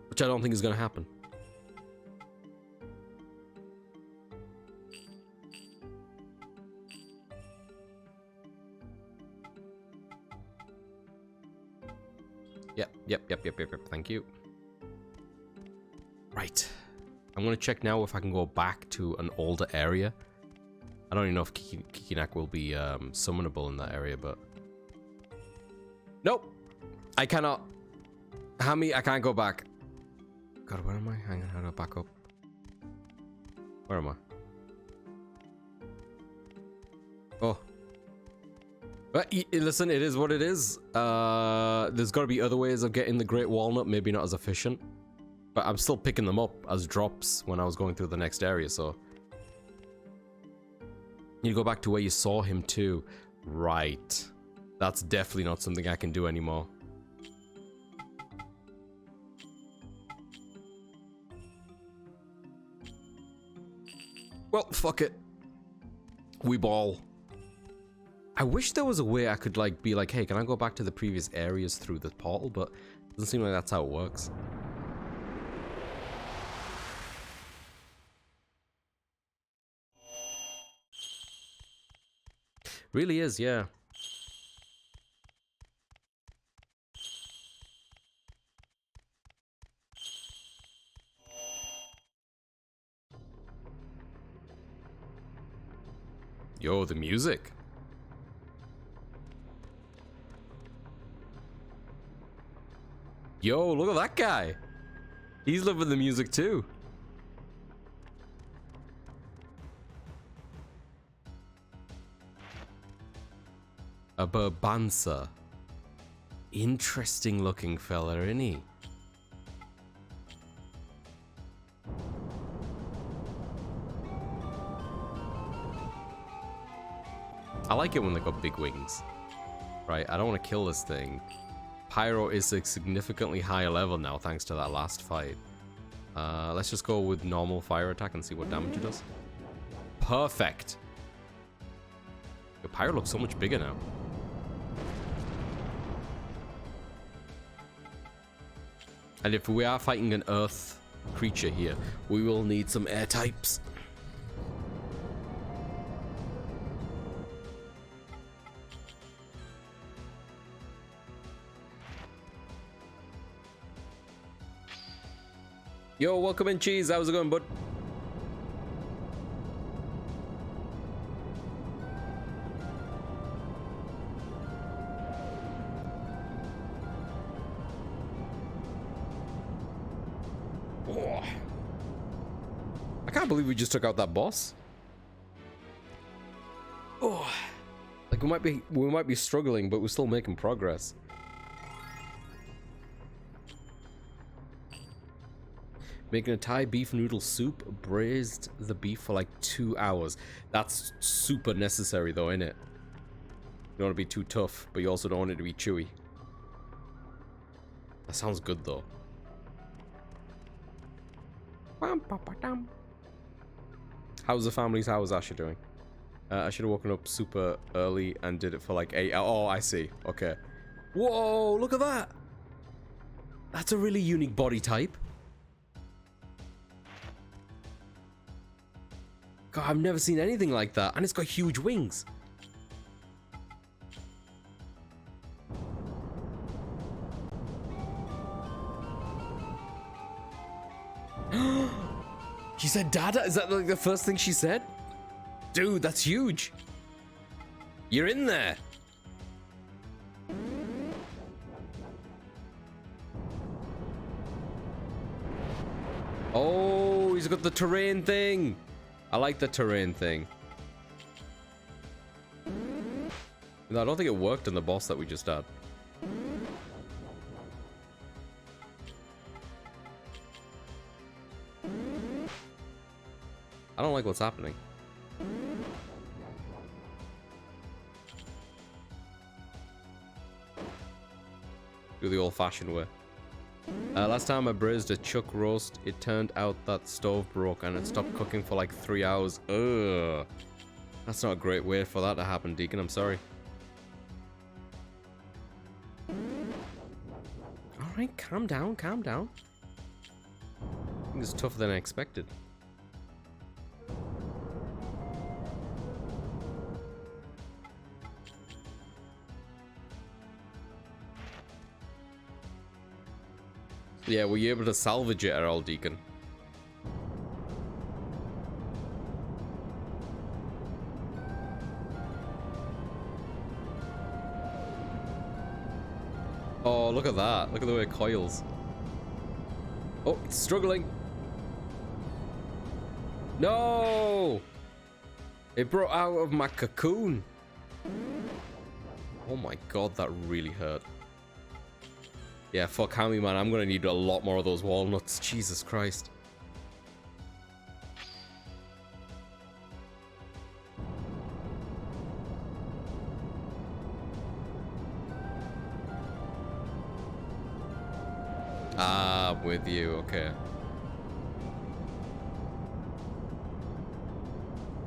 Which I don't think is going to happen. Yep. Thank you. Right. I'm going to check now if I can go back to an older area. I don't even know if Kikinak will be summonable in that area, but... Nope! I cannot. Hami, I can't go back. God, where am I? Hang on, how do I back up? Where am I? Oh. But listen, it is what it is. There's got to be other ways of getting the Great Walnut, maybe not as efficient. But I'm still picking them up as drops when I was going through the next area, so... You go back to where you saw him too. Right. That's definitely not something I can do anymore. Well, fuck it. We ball. I wish there was a way I could like be like, hey, can I go back to the previous areas through the portal? But it doesn't seem like that's how it works. Really is, yeah. Yo, the music. Yo, look at that guy. He's loving the music too. A Burbansa. Interesting looking fella, isn't he? I like it when they got big wings. Right, I don't want to kill this thing. Pyro is a significantly higher level now thanks to that last fight. Let's just go with normal fire attack and see what damage it does. Perfect. Your Pyro looks so much bigger now. And if we are fighting an earth creature here, we will need some air types. Yo, welcome in, Cheese. How's it going, bud? Oh. I can't believe we just took out that boss. Oh, like we might be struggling, but we're still making progress. Making a Thai beef noodle soup, braised the beef for like 2 hours. That's super necessary though, innit? You don't want to be too tough, but you also don't want it to be chewy. That sounds good though. How's the families? How is Asher doing? I should have woken up super early and did it for like 8 hours. Oh, I see. Okay. Whoa, look at that. That's a really unique body type. God, I've never seen anything like that. And it's got huge wings. She said Dada? Is that like the first thing she said? Dude, that's huge. You're in there. Oh, he's got the terrain thing. I like the terrain thing. No, I don't think it worked in the boss that we just had. I don't like what's happening. Do the old-fashioned way. Last time I braised a chuck roast, it turned out that the stove broke and it stopped cooking for like 3 hours. Ugh. That's not a great way for that to happen, Deacon. I'm sorry. Alright, calm down, calm down. I think it's tougher than I expected. Yeah, were you able to salvage it at all, Deacon? Oh, look at that. Look at the way it coils. Oh, it's struggling. No! It broke out of my cocoon. Oh my god, that really hurt. Yeah, fuck Hammy, man. I'm gonna need a lot more of those walnuts. Jesus Christ. Ah, I'm with you. Okay.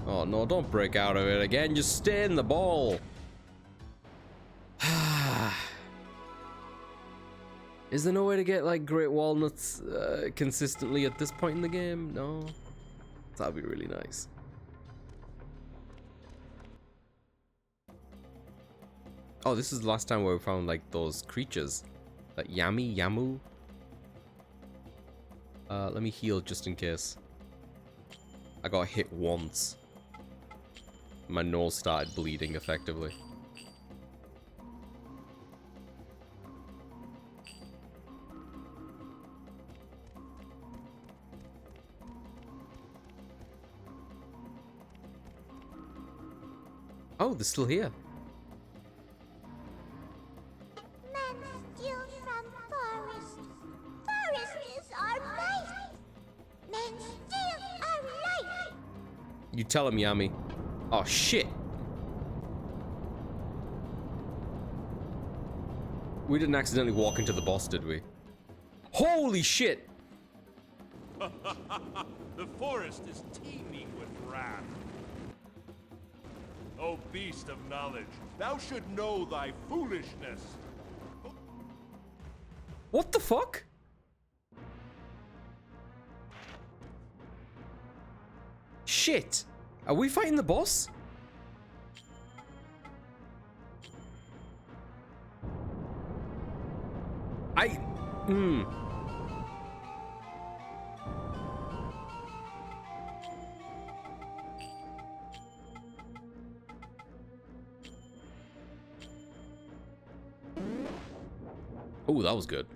Oh, no, don't break out of it again. Just stay in the ball. Is there no way to get like great walnuts consistently at this point in the game? No? That'd be really nice. Oh, this is the last time where we found like those creatures. Like Yami, Yamu. Let me heal just in case. I got hit once. My nose started bleeding effectively. Oh, they're still here. Men steal from forest. Forest is our life. Men steal our life. You tell him, Yami. Oh, shit. We didn't accidentally walk into the boss, did we? Holy shit! The forest is teeming with wrath. O beast of knowledge, thou should know thy foolishness. What the fuck? Shit! Are we fighting the boss? Oh, that was good.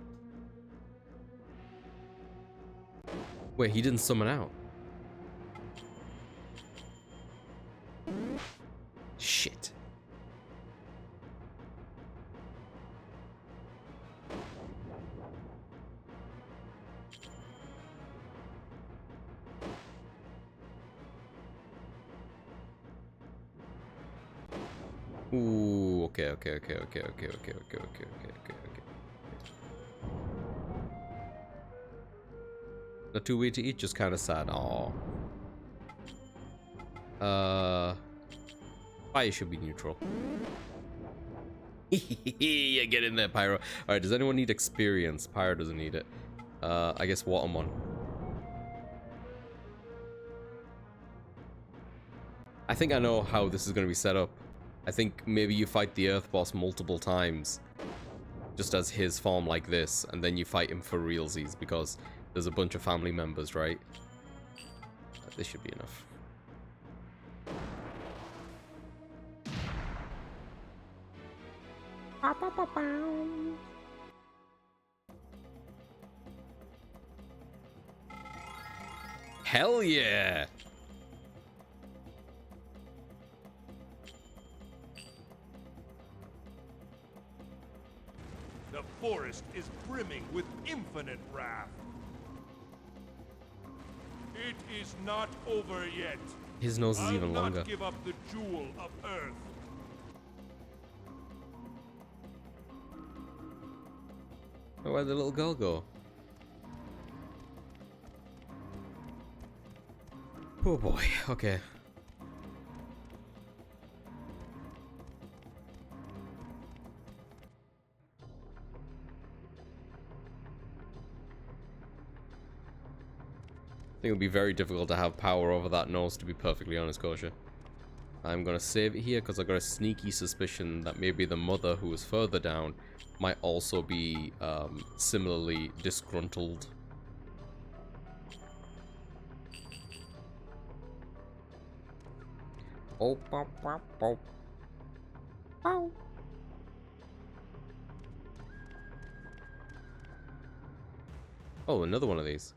Wait, he didn't summon out. Shit. Ooh, okay. Not too weird to eat, just kind of sad. Aww. Fire should be neutral. Yeah, get in there, Pyro. Alright, does anyone need experience? Pyro doesn't need it. I guess Watermon. I think I know how this is going to be set up. I think maybe you fight the Earth boss multiple times, just as his form like this, and then you fight him for realsies, because there's a bunch of family members, right? This should be enough. Hell yeah! The forest is brimming with infinite wrath. It is not over yet. His nose is even I'll longer. not give up the jewel of Earth. Oh, where'd the little girl go? Oh boy, okay. I think it would be very difficult to have power over that nose, to be perfectly honest, Kosha. I'm gonna save it here because I got a sneaky suspicion that maybe the mother who is further down might also be similarly disgruntled. Oh, pop, pop, pop. Ow. Oh, another one of these.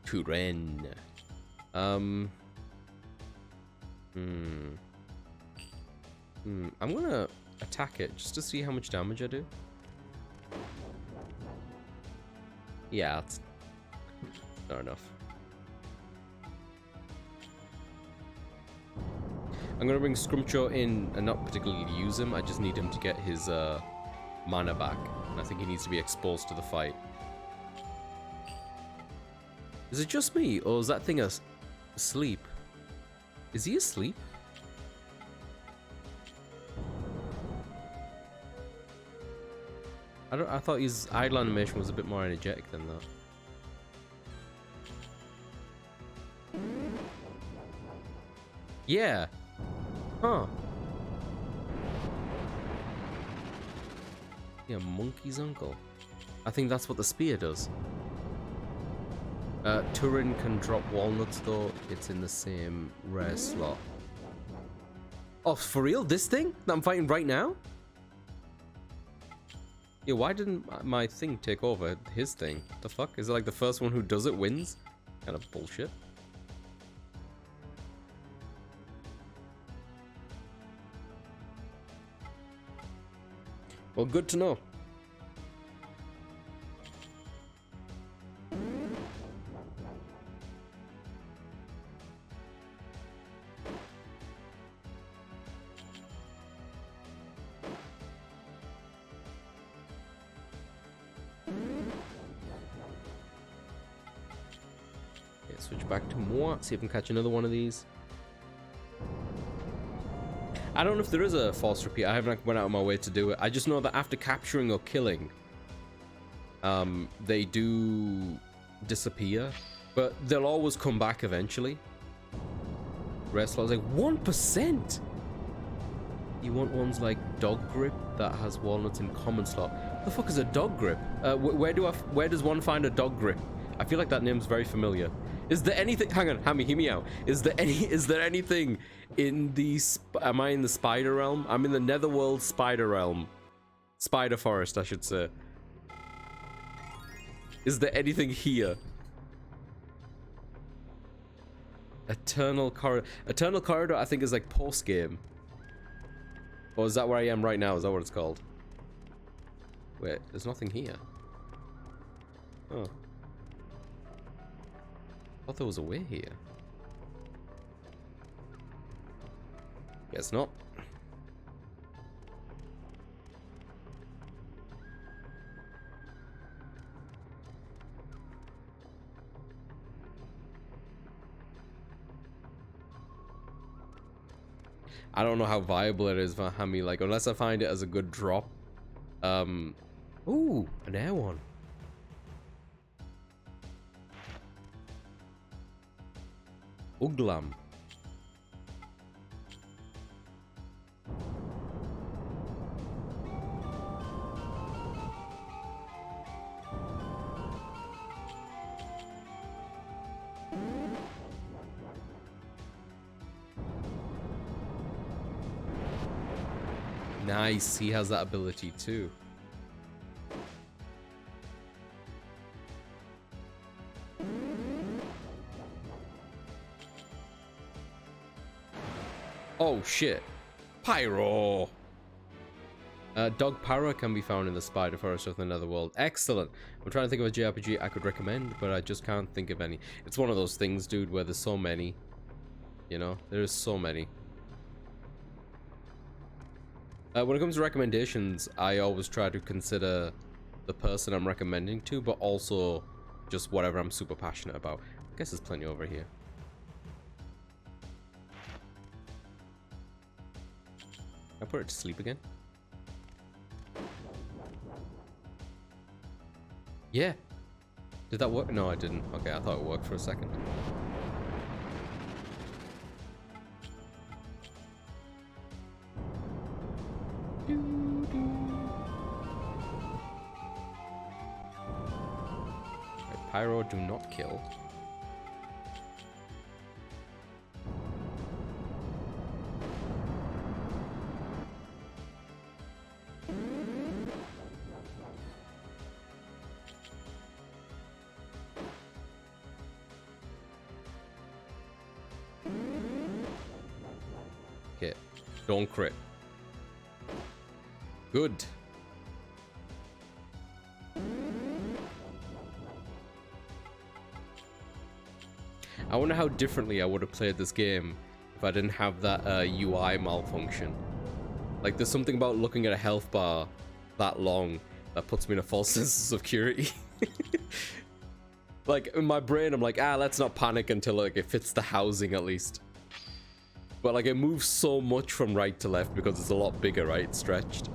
Turen. I'm gonna attack it just to see how much damage I do. Yeah, it's not enough. I'm gonna bring Scrumcho in and not particularly use him. I just need him to get his mana back. And I think he needs to be exposed to the fight. Is it just me, or is that thing asleep? Is he asleep? I thought his idle animation was a bit more energetic than that. Yeah. Huh. Yeah, monkey's uncle. I think that's what the spear does. Turin can drop walnuts though. It's in the same rare slot. Oh, for real? This thing that I'm fighting right now? Yeah, why didn't my thing take over his thing? The fuck? Is it like the first one who does it wins? Kind of bullshit. Well, good to know. Switch back to more. See if I can catch another one of these. I don't know if there is a false repeat. I haven't went out of my way to do it. I just know that after capturing or killing, they do disappear, but they'll always come back eventually. Rare slots like 1%. You want ones like Dog Grip that has walnuts in common slot. What the fuck is a Dog Grip? Where does one find a Dog Grip? I feel like that name's very familiar. Is there anything? Hang on, Hammy, hear me out. Is there anything in the? Am I in the spider realm? I'm in the Netherworld spider realm, spider forest, I should say. Is there anything here? Eternal Corridor. Eternal Corridor, I think, is like post game. Or is that where I am right now? Is that what it's called? Wait, there's nothing here. Oh. I thought there was a way here. Guess not. I don't know how viable it is for Hammy, like, unless I find it as a good drop. Ooh, an air one. Uglam. Nice, he has that ability too. Oh shit. Pyro! Dog Para can be found in the Spider Forest of the Netherworld. Excellent. I'm trying to think of a JRPG I could recommend, but I just can't think of any. It's one of those things, dude, where there's so many. You know, there's so many. When it comes to recommendations, I always try to consider the person I'm recommending to, but also just whatever I'm super passionate about. I guess there's plenty over here. I put it to sleep again. Yeah. Did that work? No, I didn't. Okay, I thought it worked for a second. Pyro, do not kill. Okay, don't crit. Good. I wonder how differently I would have played this game if I didn't have that UI malfunction. Like, there's something about looking at a health bar that long that puts me in a false sense of security. Like, in my brain, I'm like, let's not panic until like it fits the housing at least. But like, it moves so much from right to left because it's a lot bigger, right? It's stretched.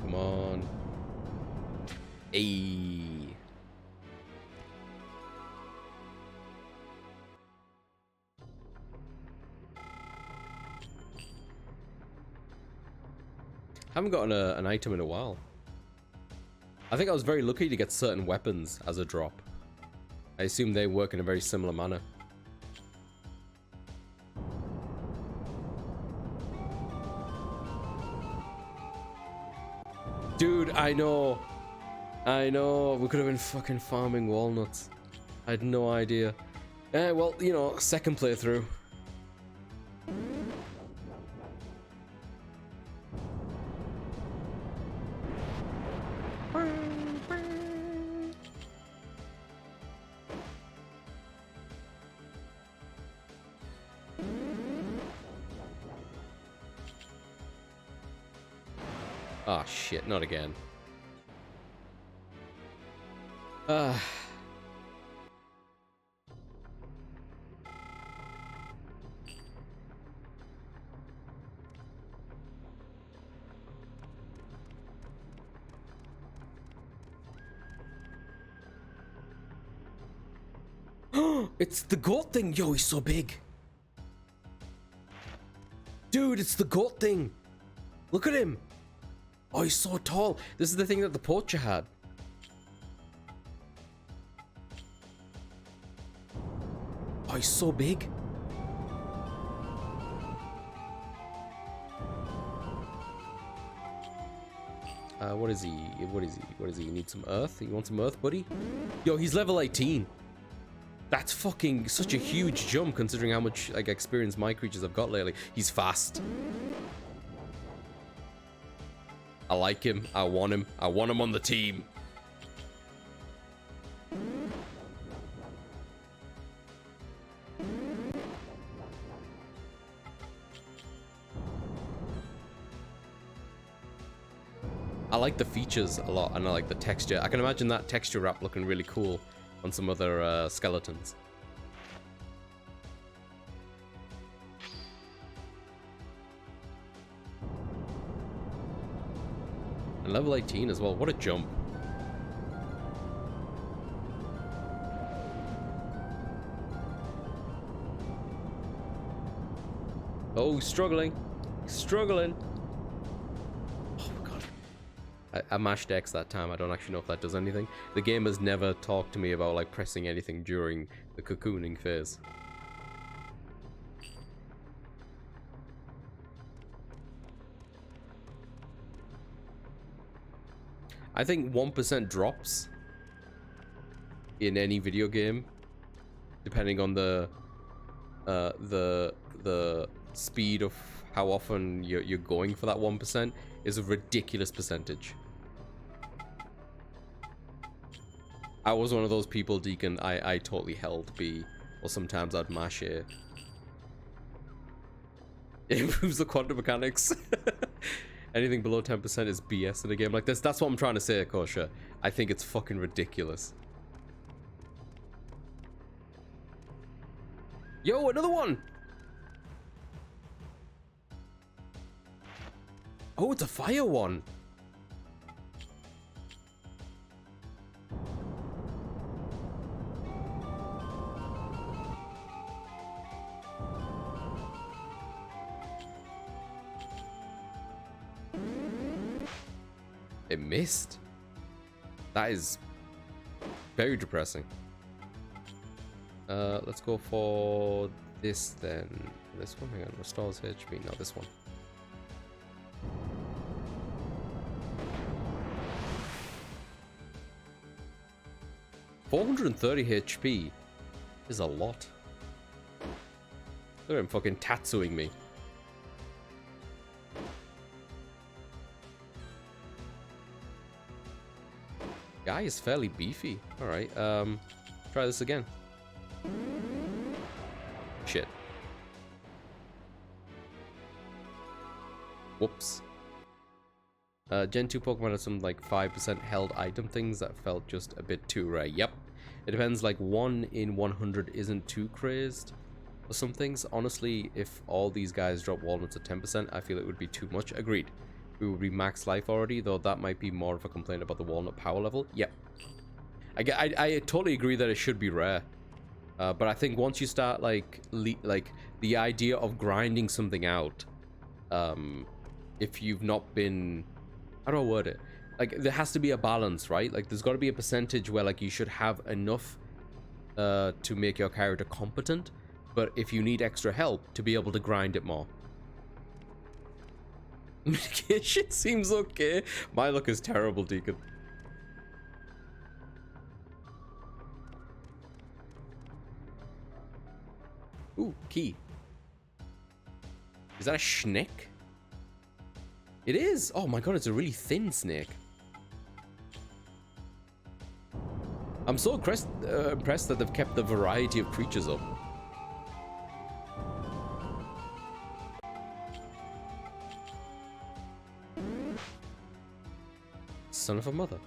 Come on. Ayy. Haven't gotten an item in a while. I think I was very lucky to get certain weapons as a drop. I assume they work in a very similar manner. Dude, I know. I know. We could have been fucking farming walnuts. I had no idea. Well, you know, second playthrough. Ah, shit, not again. It's the goat thing! Yo, he's so big! Dude, it's the goat thing! Look at him! Oh, he's so tall! This is the thing that the poacher had. Oh, he's so big! What is he? What is he? What is he? You need some earth? You want some earth, buddy? Yo, he's level 18! That's fucking such a huge jump considering how much like experience my creatures have got lately. He's fast. I like him. I want him. I want him on the team. I like the features a lot, and I like the texture. I can imagine that texture wrap looking really cool on some other skeletons. And level 18 as well. What a jump. Oh, struggling. Struggling. Oh my god. I mashed X that time. I don't actually know if that does anything. The game has never talked to me about like pressing anything during the cocooning phase. I think 1% drops in any video game, depending on the speed of how often you're going for that 1%, is a ridiculous percentage. I was one of those people, Deacon. I totally held B, or sometimes I'd mash A. It improves the quantum mechanics. Anything below 10% is BS in a game like this. That's what I'm trying to say, Kosha. I think it's fucking ridiculous. Yo, another one! Oh, it's a fire one. It missed. That is very depressing. Let's go for this then. This one, hang on, restores HP. No, this one. $430 HP is a lot. Look at him fucking tattooing me. Guy is fairly beefy. Alright, try this again. Shit. Whoops. Gen 2 Pokemon had some like 5% held item things that felt just a bit too rare. Yep. It depends, like 1 in 100 isn't too crazed for some things. Honestly, if all these guys drop walnuts at 10%, I feel it would be too much. Agreed. We would be max life already, though that might be more of a complaint about the walnut power level. Yep. I totally agree that it should be rare. But I think once you start like the idea of grinding something out, if you've not been, how do I word it? Like there has to be a balance, right? Like there's got to be a percentage where like you should have enough to make your character competent, but if you need extra help, to be able to grind it more. Mitigation seems okay. My luck is terrible, Deacon. Ooh, key. Is that a snake? It is! Oh my god, it's a really thin snake. I'm so impressed that they've kept the variety of creatures up. Son of a mother.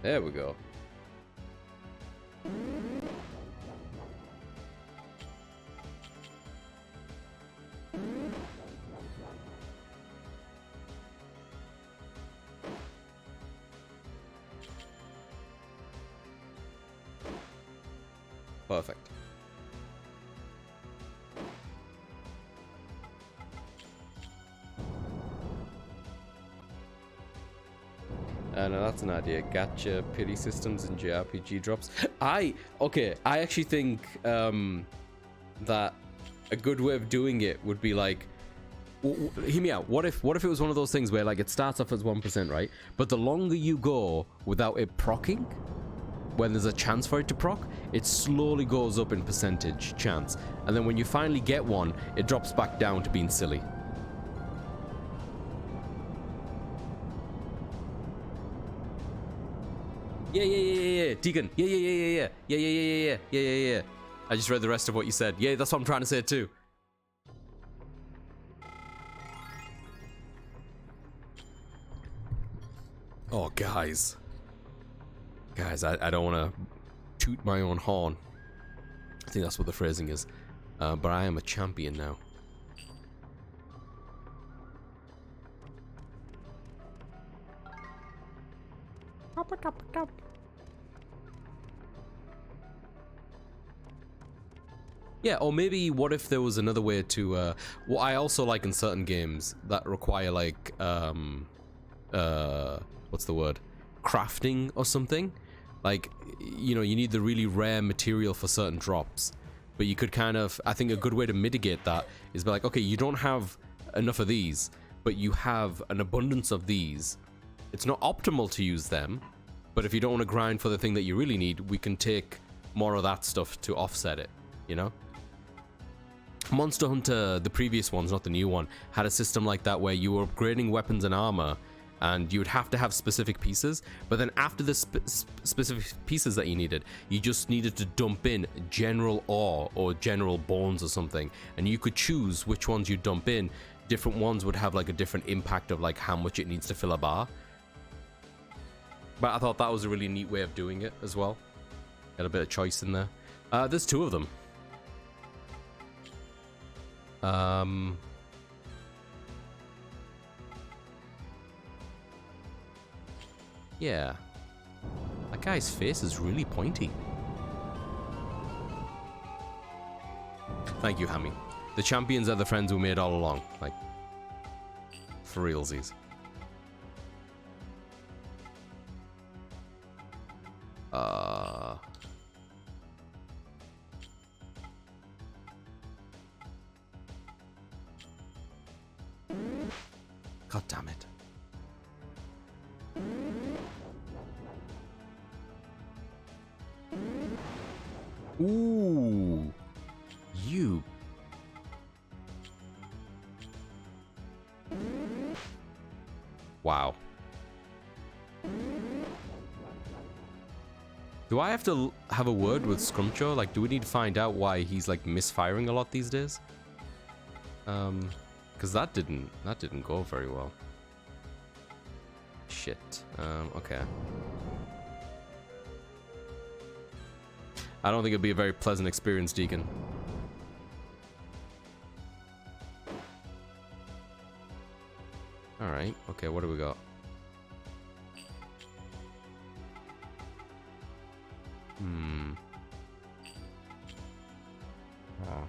There we go. Perfect. No, that's an idea. Gacha pity systems and JRPG drops. I actually think that a good way of doing it would be like, hear me out. What if it was one of those things where like it starts off as 1%, right? But the longer you go without it proccing, when there's a chance for it to proc, it slowly goes up in percentage chance, and then when you finally get one, it drops back down to being silly. Yeah, Deacon. Yeah. I just read the rest of what you said. Yeah, that's what I'm trying to say too. Oh, guys. Guys, I don't want to toot my own horn. I think that's what the phrasing is. But I am a champion now. Yeah, or maybe what if there was another way to, what I also like in certain games that require like, what's the word? Crafting or something? Like, you know, you need the really rare material for certain drops. But you could kind of, I think a good way to mitigate that is be like, okay, you don't have enough of these, but you have an abundance of these. It's not optimal to use them, but if you don't want to grind for the thing that you really need, we can take more of that stuff to offset it, you know? Monster Hunter, the previous ones, not the new one, had a system like that where you were upgrading weapons and armor, and you would have to have specific pieces, but then after the specific pieces that you needed, you just needed to dump in general ore or general bones or something, and you could choose which ones you dump in. Different ones would have like a different impact of like how much it needs to fill a bar. But I thought that was a really neat way of doing it as well. Got a bit of choice in there. There's two of them. Yeah. That guy's face is really pointy. Thank you, Hammy. The champions are the friends we made all along. Like, for realsies. God damn it. Ooh. You. Wow. Do I have to have a word with Scrumcho? Like, do we need to find out why he's like misfiring a lot these days? Because that didn't go very well. Shit. Okay. I don't think it'd be a very pleasant experience, Deacon. Alright, okay, what do we got? Oh.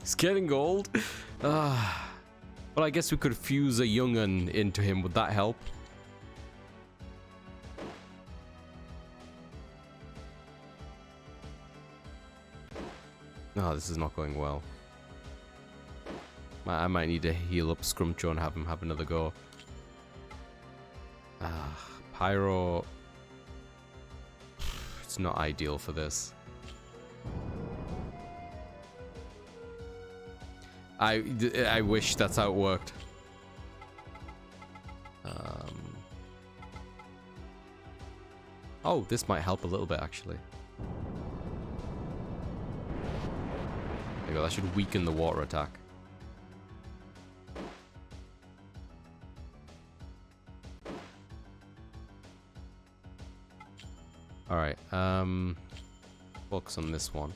He's getting old. Well, I guess we could fuse a young'un into him. Would that help? No, this is not going well. I might need to heal up Scrumcho and have him have another go. Pyro. It's not ideal for this. I wish that's how it worked. Oh, this might help a little bit actually. There you go, that should weaken the water attack. Alright, focus on this one.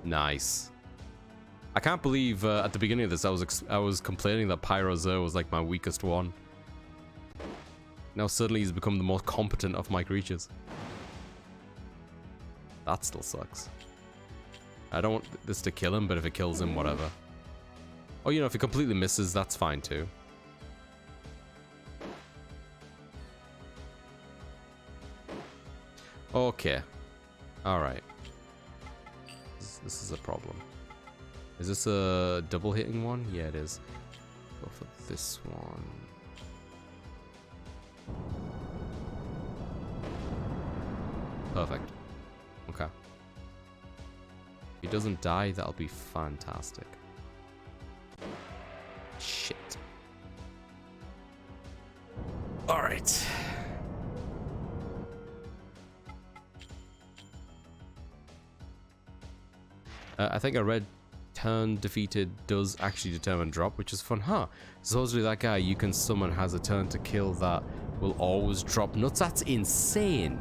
Nice. I can't believe at the beginning of this I was complaining that Pyrozer was like my weakest one. Now suddenly he's become the most competent of my creatures. That still sucks. I don't want this to kill him, but if it kills him, whatever. Oh, you know, if it completely misses, that's fine too. Okay. Alright. This is a problem. Is this a double hitting one? Yeah, it is. Go for this one. Perfect. Okay. doesn't die, that'll be fantastic. Shit. Alright. I think I read turn defeated does actually determine drop, which is fun, huh? Supposedly that guy you can summon has a turn to kill that will always drop nuts. That's insane.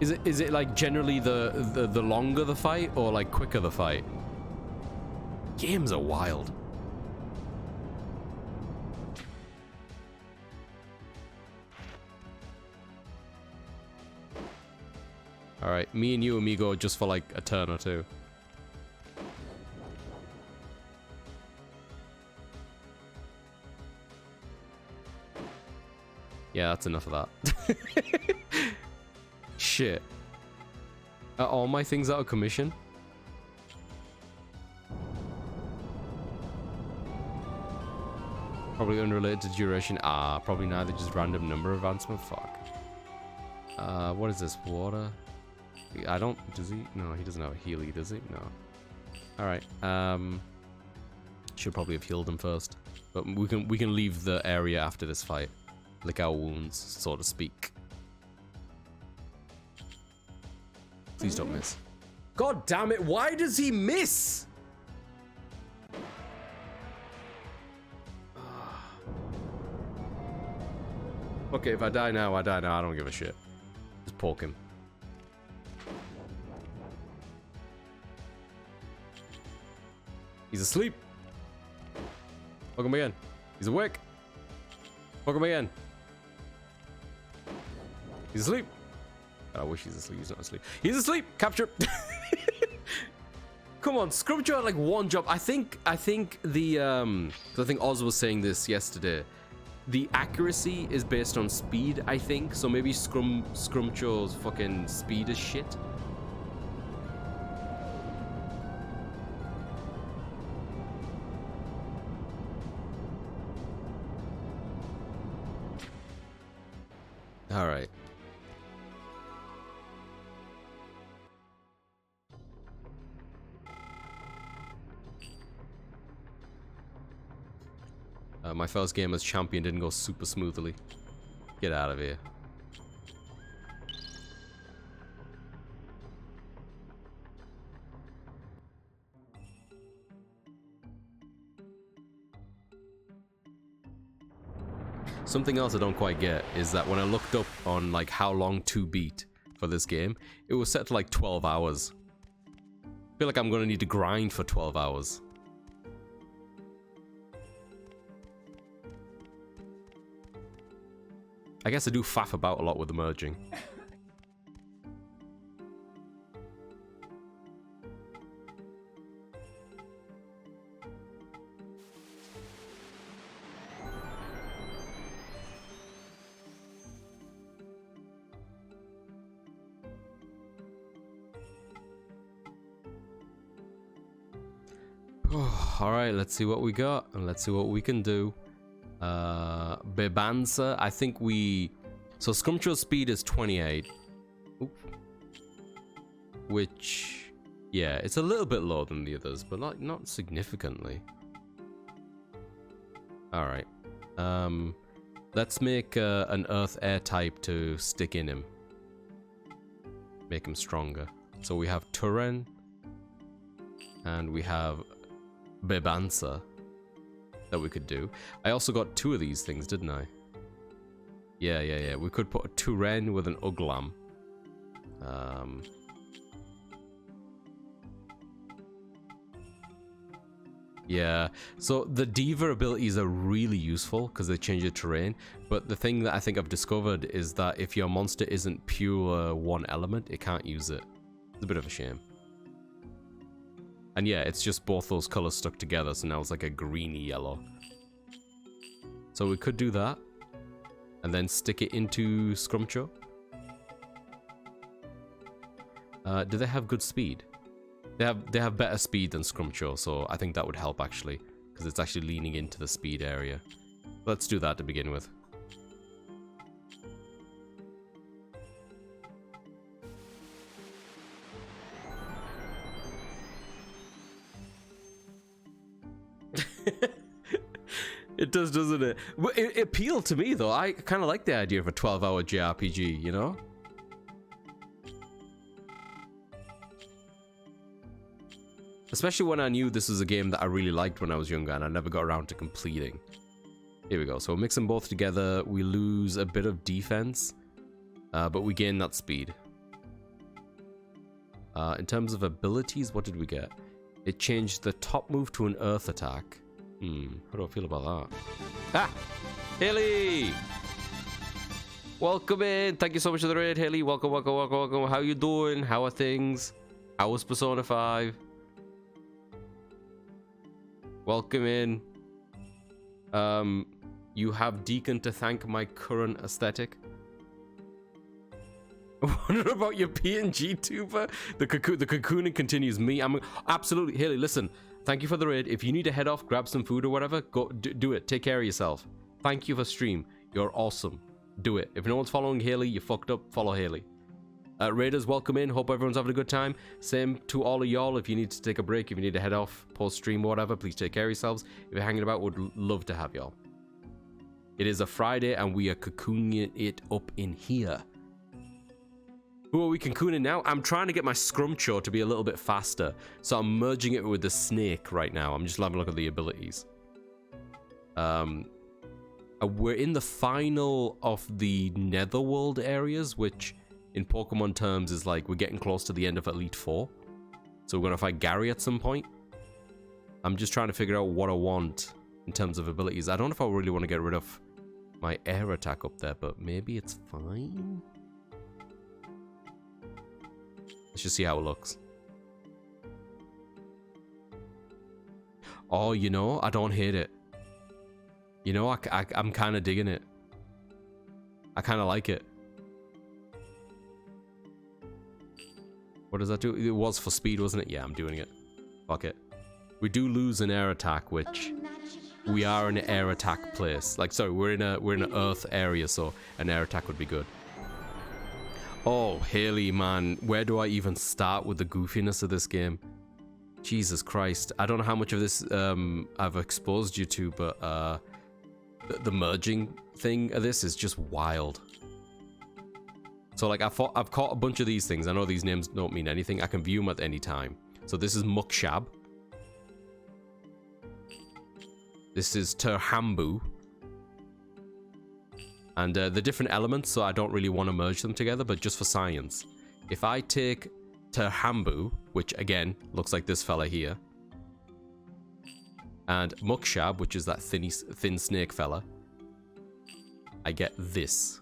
Is it like generally the longer the fight or like quicker the fight? Games are wild. Alright, me and you, amigo, just for like a turn or two. Yeah, that's enough of that. Shit. Are all my things out of commission? Probably unrelated to duration. Ah, probably neither, just random number advancement. Fuck. What is this? Water? I don't... Does he? No, he doesn't have a Healy, does he? No. Alright. Should probably have healed him first. But we can leave the area after this fight. Lick our wounds, so to speak. Please don't miss. God damn it, why does he miss? Okay, if I die now, I die now. I don't give a shit. Just poke him. He's asleep. Poke him again. He's awake. Poke him again. He's asleep. I wish he's asleep. He's not asleep. He's asleep. Capture. Come on, Scrumjaw had like one job. I think the 'cause I think Oz was saying this yesterday. The accuracy is based on speed, I think. So maybe Scrumjaw's fucking speed is shit. All right. My first game as champion didn't go super smoothly. Get out of here. Something else I don't quite get is that when I looked up on like how long to beat for this game, it was set to like 12 hours. I feel like I'm gonna need to grind for 12 hours. I guess I do faff about a lot with the merging. Alright, let's see what we got, and let's see what we can do. Bebanza, I think we... So Scrumjaw's speed is 28. Oop. Which... Yeah, it's a little bit lower than the others, but not significantly. Alright. Let's make an Earth-Air type to stick in him. Make him stronger. So we have Turen. And we have Bebanza that we could do. I also got two of these things, didn't I? Yeah. We could put a Turen with an Uglam. Yeah, so the Diva abilities are really useful because they change the terrain, but the thing that I think I've discovered is that if your monster isn't pure one element, it can't use it. It's a bit of a shame. And yeah, it's just both those colors stuck together, so now it's like a greeny yellow. So we could do that, and then stick it into Scrumjaw. Do they have good speed? They have better speed than Scrumjaw, so I think that would help actually, because it's actually leaning into the speed area. Let's do that to begin with. does, doesn't it? Well, it appealed to me, though. I kind of like the idea of a 12-hour JRPG, you know? Especially when I knew this was a game that I really liked when I was younger and I never got around to completing. Here we go. So we'll mix them both together. We lose a bit of defense, but we gain that speed. In terms of abilities, what did we get? It changed the top move to an earth attack. How do I feel about that? Ah! Haley! Welcome in! Thank you so much for the raid, Haley. Welcome, welcome, welcome, welcome. How you doing? How are things? How was Persona 5? Welcome in. You have Deacon to thank my current aesthetic. What about your PNG tuber? The cocooning continues. I'm absolutely. Haley, listen. Thank you for the raid. If you need to head off, grab some food or whatever, go do it. Take care of yourself. Thank you for stream. You're awesome. Do it. If no one's following Haley, you fucked up. Follow Haley. Raiders, welcome in. Hope everyone's having a good time. Same to all of y'all. If you need to take a break, if you need to head off, post stream or whatever, please take care of yourselves. If you're hanging about, would love to have y'all. It is a Friday and we are cocooning it up in here. Who are we cocooning now? I'm trying to get my Scrumcho to be a little bit faster, so I'm merging it with the snake right now. I'm just having a look at the abilities. We're in the final of the Netherworld areas, which in Pokemon terms is like we're getting close to the end of Elite 4. So we're going to fight Gary at some point. I'm just trying to figure out what I want in terms of abilities. I don't know if I really want to get rid of my air attack up there, but maybe it's fine. Let's just see how it looks. Oh, you know, I don't hate it. You know, I'm kind of digging it. I kind of like it. What does that do? It was for speed, wasn't it? Yeah, I'm doing it. Fuck it. We do lose an air attack, which we are in an air attack place. Like, sorry, we're in an earth area, so an air attack would be good. Oh, Haley, man, where do I even start with the goofiness of this game? Jesus Christ. I don't know how much of this I've exposed you to, but the merging thing of this is just wild. So, like, I've caught a bunch of these things. I know these names don't mean anything. I can view them at any time. So this is Mukshab. This is Terhambu. And the different elements, so I don't really want to merge them together, but just for science. If I take Terhambu, which again looks like this fella here, and Mukshab, which is that thin snake fella, I get this.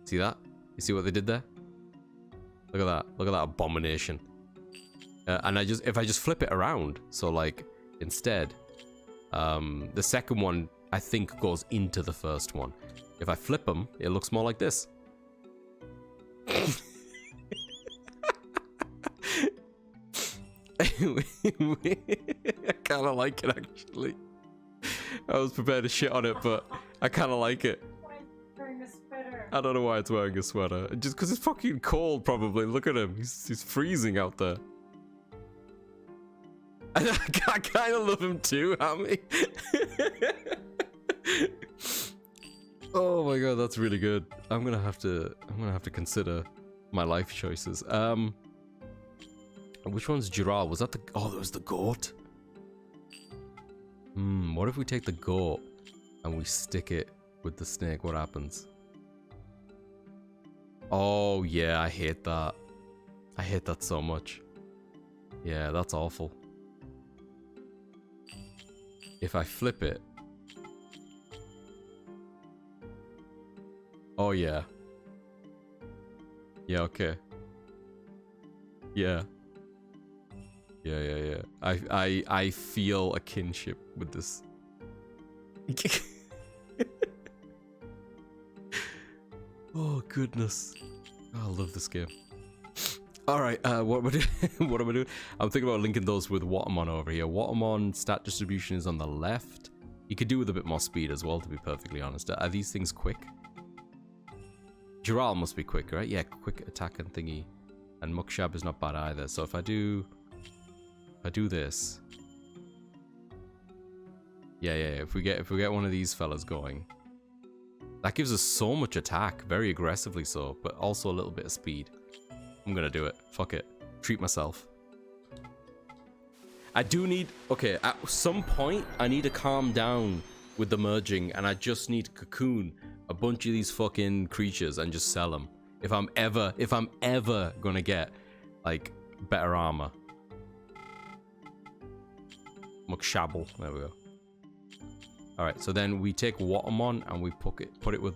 See that? You see what they did there? Look at that. Look at that abomination. And if I just flip it around, so like instead, the second one I think goes into the first one. If I flip them, it looks more like this. I kind of like it, actually. I was prepared to shit on it, but I kind of like it. I don't know why it's wearing a sweater. Just because it's fucking cold, probably. Look at him. He's freezing out there. I kind of love him too, Hammy. Oh my god, that's really good. I'm gonna have to consider my life choices. Which one's Giral? Was that the? Oh, that was the goat. What if we take the goat and we stick it with the snake? What happens? Oh yeah, I hate that. I hate that so much. Yeah, that's awful. If I flip it. Oh yeah. Yeah, okay. Yeah. Yeah. I feel a kinship with this. Oh goodness. Oh, I love this game. Alright, what am I doing? I'm thinking about linking those with Watermon over here. Watermon stat distribution is on the left. You could do with a bit more speed as well, to be perfectly honest. Are these things quick? Giral must be quick, right? Yeah, quick attack and thingy. And Mukshab is not bad either. So if I do this. Yeah. If we get one of these fellas going, that gives us so much attack, very aggressively so, but also a little bit of speed. I'm gonna do it. Fuck it. Treat myself. I do need... Okay, at some point, I need to calm down with the merging, and I just need to cocoon a bunch of these fucking creatures and just sell them. If I'm ever gonna get, like, better armor. Mukshabel. There we go. Alright, so then we take Watermon and we put it with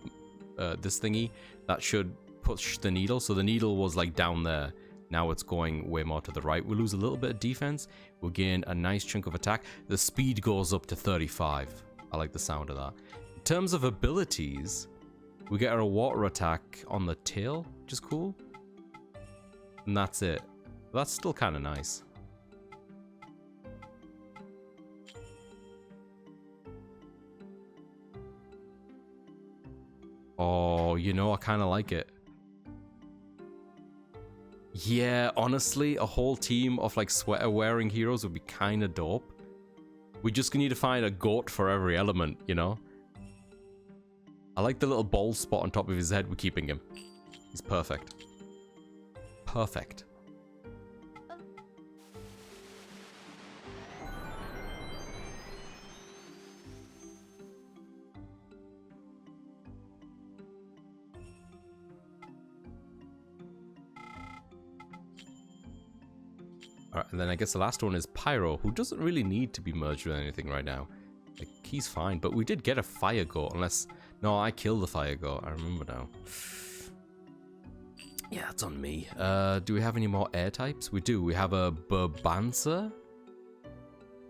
this thingy. That should push the needle. So the needle was, like, down there. Now it's going way more to the right. We'll lose a little bit of defense. We'll gain a nice chunk of attack. The speed goes up to 35. I like the sound of that. In terms of abilities, we get our water attack on the tail, which is cool. And that's it. That's still kind of nice. Oh, you know, I kind of like it. Yeah, honestly, a whole team of like sweater-wearing heroes would be kind of dope. We just need to find a goat for every element, you know? I like the little bald spot on top of his head. We're keeping him. He's perfect. Perfect. Alright, and then I guess the last one is Pyro, who doesn't really need to be merged with anything right now. Like, he's fine, but we did get a fire goat, unless... No, I killed the fire goat, I remember now. Yeah, that's on me. Do we have any more air types? We do, we have a Burbancer.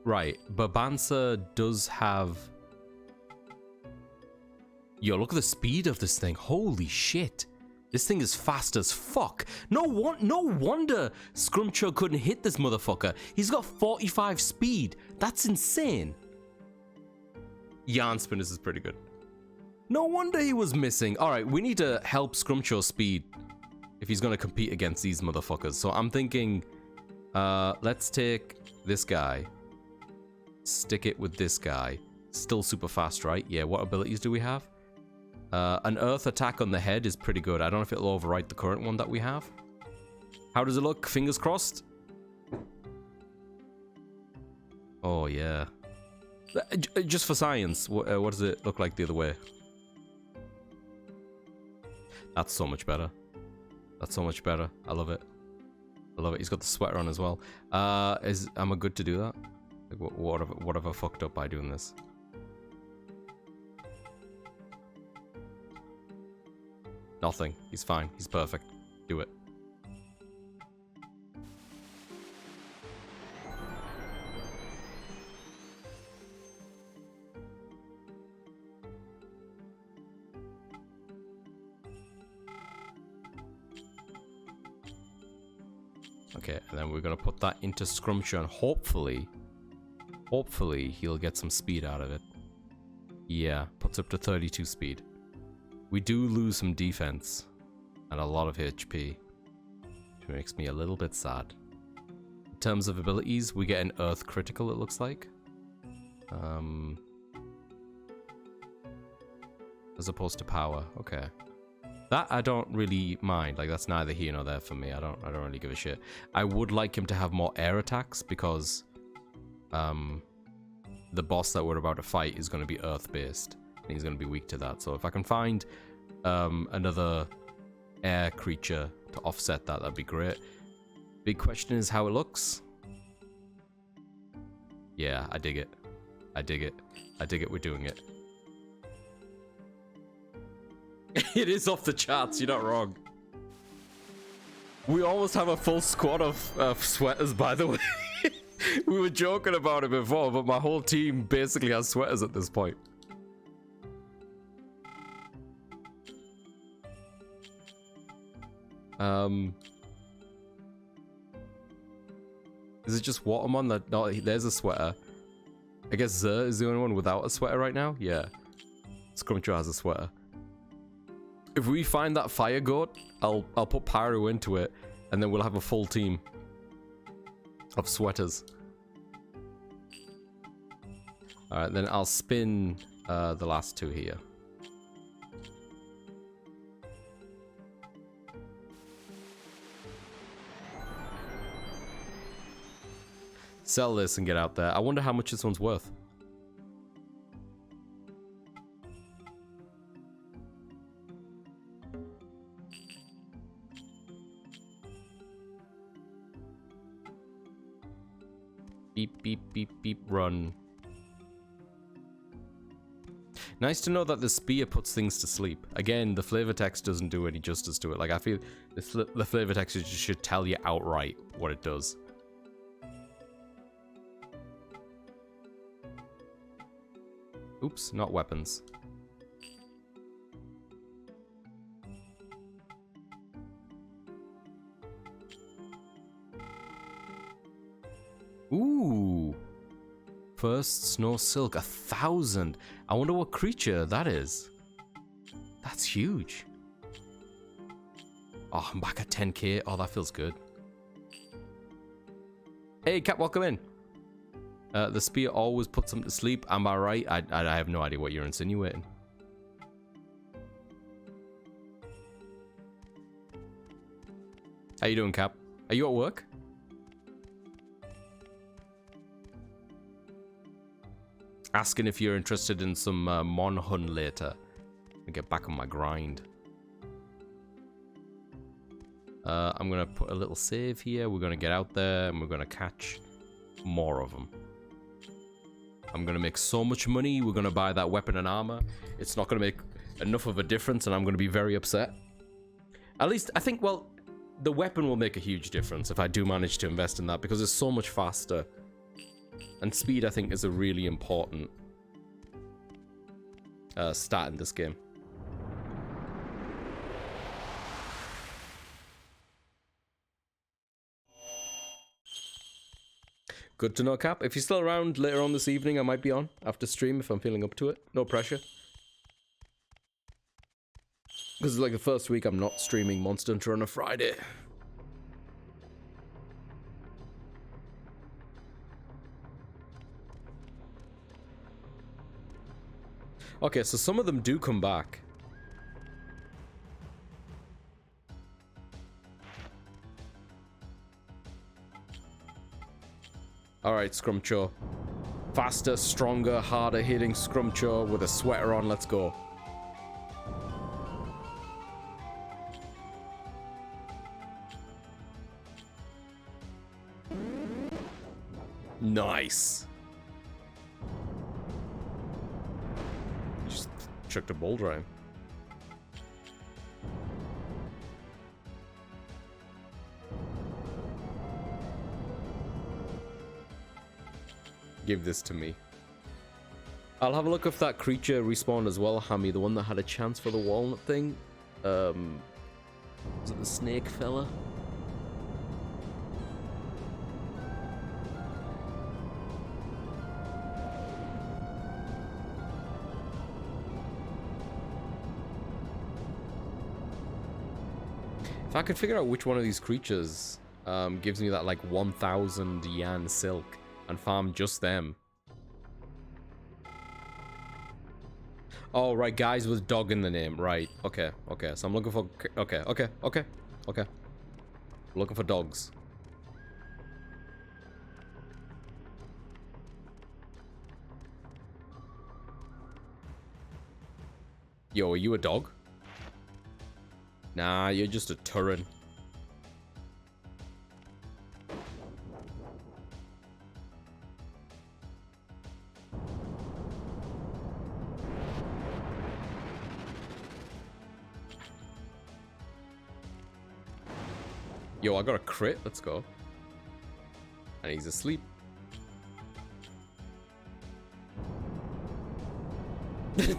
Right, Burbancer does have... Yo, look at the speed of this thing, holy shit. This thing is fast as fuck. No wonder Scrumcho couldn't hit this motherfucker. He's got 45 speed. That's insane. Yarn Spinners is pretty good. No wonder he was missing. Alright, we need to help Scrumcho's speed if he's going to compete against these motherfuckers. So I'm thinking, let's take this guy. Stick it with this guy. Still super fast, right? Yeah, what abilities do we have? An earth attack on the head is pretty good. I don't know if it'll overwrite the current one that we have. How does it look? Fingers crossed. Oh, yeah. Just for science, what does it look like the other way? That's so much better. That's so much better. I love it. I love it. He's got the sweater on as well. Am I good to do that? Like, what have I fucked up by doing this? Nothing. He's fine. He's perfect. Do it. Okay, and then we're gonna put that into Scrumcho, and hopefully he'll get some speed out of it. Yeah, puts up to 32 speed. We do lose some defense and a lot of HP, which makes me a little bit sad. In terms of abilities, we get an earth critical, it looks like. As opposed to power, okay. That I don't really mind, like that's neither here nor there for me. I don't really give a shit. I would like him to have more air attacks because the boss that we're about to fight is going to be earth based. He's going to be weak to that. So if I can find another air creature to offset that, that'd be great. Big question is how it looks. Yeah, I dig it. I dig it. I dig it. We're doing it. It is off the charts. You're not wrong. We almost have a full squad of sweaters, by the way. We were joking about it before, but my whole team basically has sweaters at this point. Is it just Watermon that... No, there's a sweater. I guess Zer is the only one without a sweater right now? Yeah. Scrumcho has a sweater. If we find that fire goat, I'll put Pyro into it, and then we'll have a full team of sweaters. Alright, then I'll spin the last two here. Sell this and get out there. I wonder how much this one's worth. Beep, beep, beep, beep, run. Nice to know that the spear puts things to sleep. Again, the flavor text doesn't do any justice to it. Like, I feel the flavor text just should tell you outright what it does. Oops, not weapons. Ooh. First snow silk, 1,000. I wonder what creature that is. That's huge. Oh, I'm back at 10k. Oh, that feels good. Hey, Cap, welcome in. The spear always puts them to sleep. Am I right? I have no idea what you're insinuating. How you doing, Cap? Are you at work? Asking if you're interested in some Mon Hun later. I get back on my grind. I'm gonna put a little save here. We're gonna get out there and we're gonna catch more of them. I'm gonna make so much money. We're gonna buy that weapon and armor. It's not gonna make enough of a difference, and I'm gonna be very upset. At least I think. Well, the weapon will make a huge difference if I do manage to invest in that, because it's so much faster. And speed, I think, is a really important stat in this game. Good to know, Cap. If you're still around later on this evening, I might be on after stream if I'm feeling up to it. No pressure. Because it's like the first week I'm not streaming Monster Hunter on a Friday. Okay, so some of them do come back. Alright, Scrumcho. Faster, stronger, harder hitting Scrumcho with a sweater on. Let's go. Nice. Just chucked a boulder at him. Give this to me. I'll have a look if that creature respawned as well, Hammy, the one that had a chance for the walnut thing. Was it the snake fella? If I could figure out which one of these creatures gives me that like 1,000 yan silk and farm just them. Oh, right, guys with dog in the name. Right, okay, okay. So I'm looking for... Okay. Looking for dogs. Yo, are you a dog? Nah, you're just a Turin. Yo, I got a crit. Let's go. And he's asleep.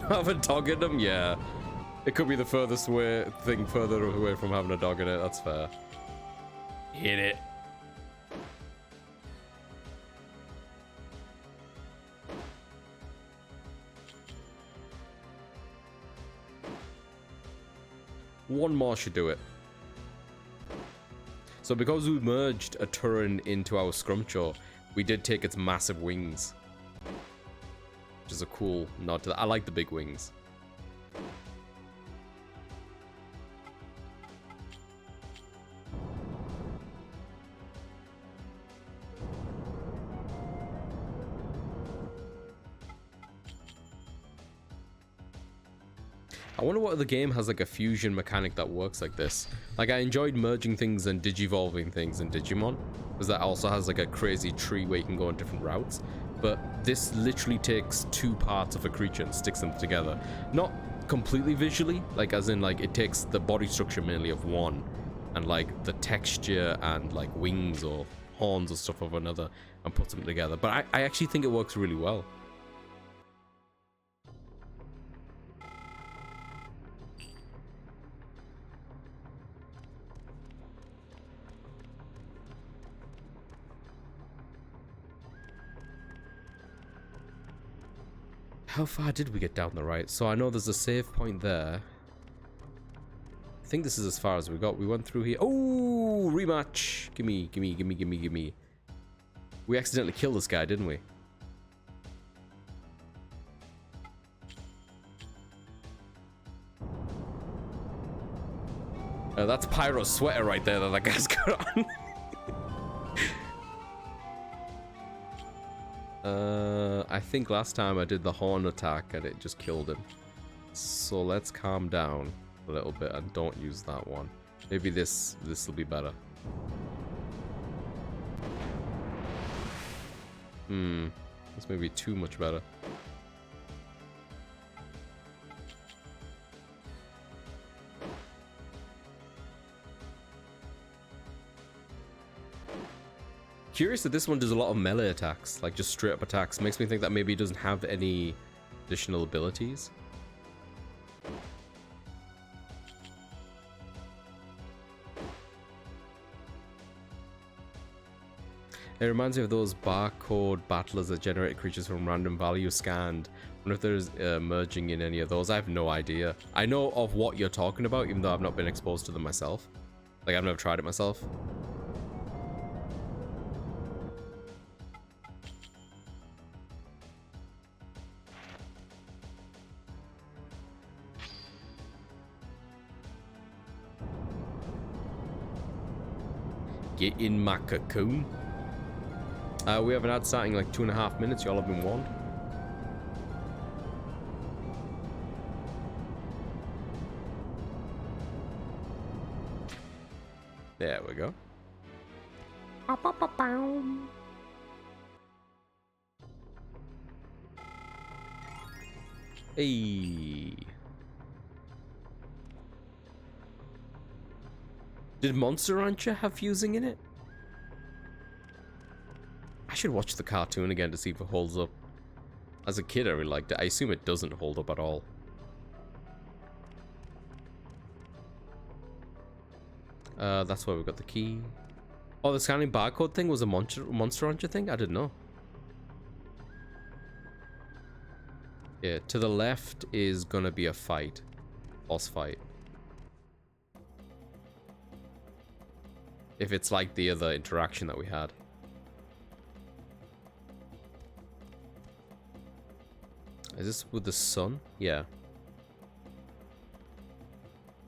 Have a dog in him? Yeah. It could be the furthest thing further away from having a dog in it. That's fair. Hit it. One more should do it. So because we merged a Turin into our Scrumcho, we did take its massive wings. which is a cool nod to that. I like the big wings. I wonder what other game has like a fusion mechanic that works like this. Like I enjoyed merging things and digivolving things in Digimon, because that also has like a crazy tree where you can go on different routes. But this literally takes two parts of a creature and sticks them together. Not completely visually, like as in like it takes the body structure mainly of one and like the texture and like wings or horns or stuff of another and puts them together. But I actually think it works really well. How far did we get down the right? So I know there's a save point there. I think this is as far as we got. We went through here. Oh, rematch. Gimme, gimme, gimme, gimme, gimme. We accidentally killed this guy, didn't we? That's Pyro's sweater right there that guy's got on. I think last time I did the horn attack and it just killed him. So let's calm down a little bit and don't use that one. Maybe this will be better. This may be too much better. Curious that this one does a lot of melee attacks, like just straight up attacks. Makes me think that maybe it doesn't have any additional abilities. It reminds me of those barcode battlers that generate creatures from random value scanned. I wonder if there's merging in any of those. I have no idea. I know of what you're talking about, even though I've not been exposed to them myself. Like, I've never tried it myself. Get in my cocoon. We have an ad starting like 2.5 minutes. Y'all have been warned. There we go. Hey. Did Monster Rancher have fusing in it? I should watch the cartoon again to see if it holds up. As a kid, I really liked it. I assume it doesn't hold up at all. That's why we got the key. Oh, the scanning barcode thing was a Monster Rancher thing? I didn't know. Yeah, to the left is gonna be a fight. Boss fight. If it's like the other interaction that we had. Is this with the sun? Yeah.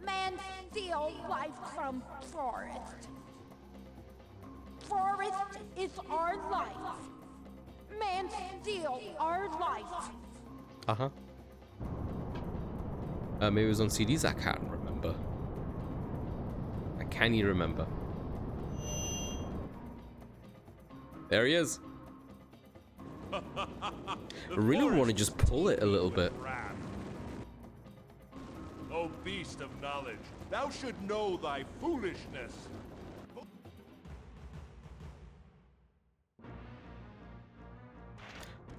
Man steal life from forest. Forest is our life. Man steal our life. Uh-huh. Maybe it was on CDs? I can't remember. Can you remember? There he is. I really want to just pull it a little bit. O beast of knowledge, thou should know thy foolishness.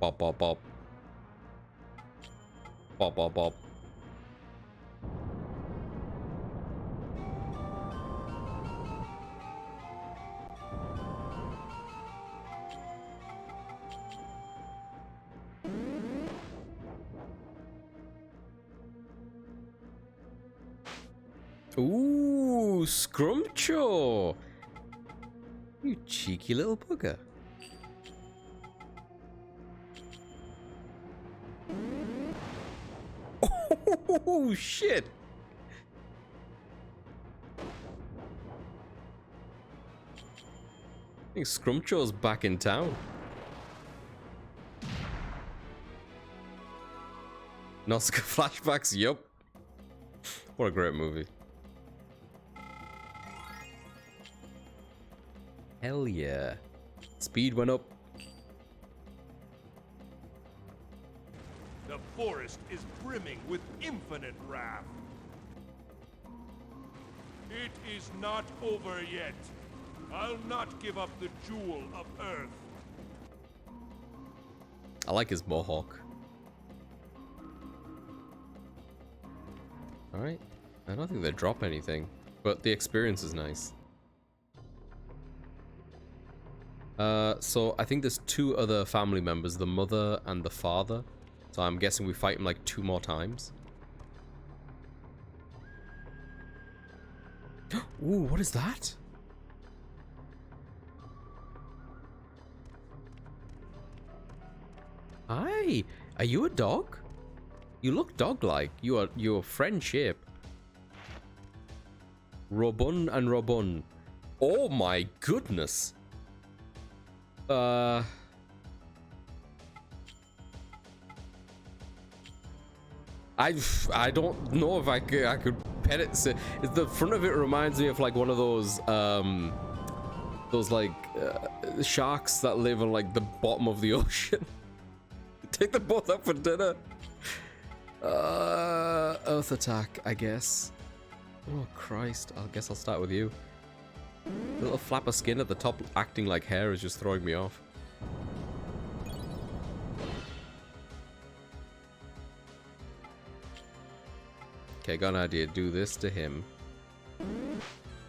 Bop, bop, bop. Bop, bop, bop. Ooh, Scrumcho! You cheeky little bugger. Oh, shit. I think Scrumchow's back in town. Nausicaa flashbacks, yup. What a great movie. Hell yeah. Speed went up. The forest is brimming with infinite wrath. It is not over yet. I'll not give up the jewel of Earth. I like his mohawk. Alright. I don't think they drop anything, but the experience is nice. So I think there's two other family members, the mother and the father. So I'm guessing we fight him like 2 more times. Ooh, what is that? Hi, are you a dog? You look dog-like. You're friendship. Robun and Robun. Oh my goodness. I don't know if I could pet it. So, the front of it reminds me of like one of those like sharks that live on like the bottom of the ocean. Take them both up for dinner. Earth attack, I guess. Oh Christ! I guess I'll start with you. The little flap of skin at the top acting like hair is just throwing me off. Okay, got an idea. Do this to him.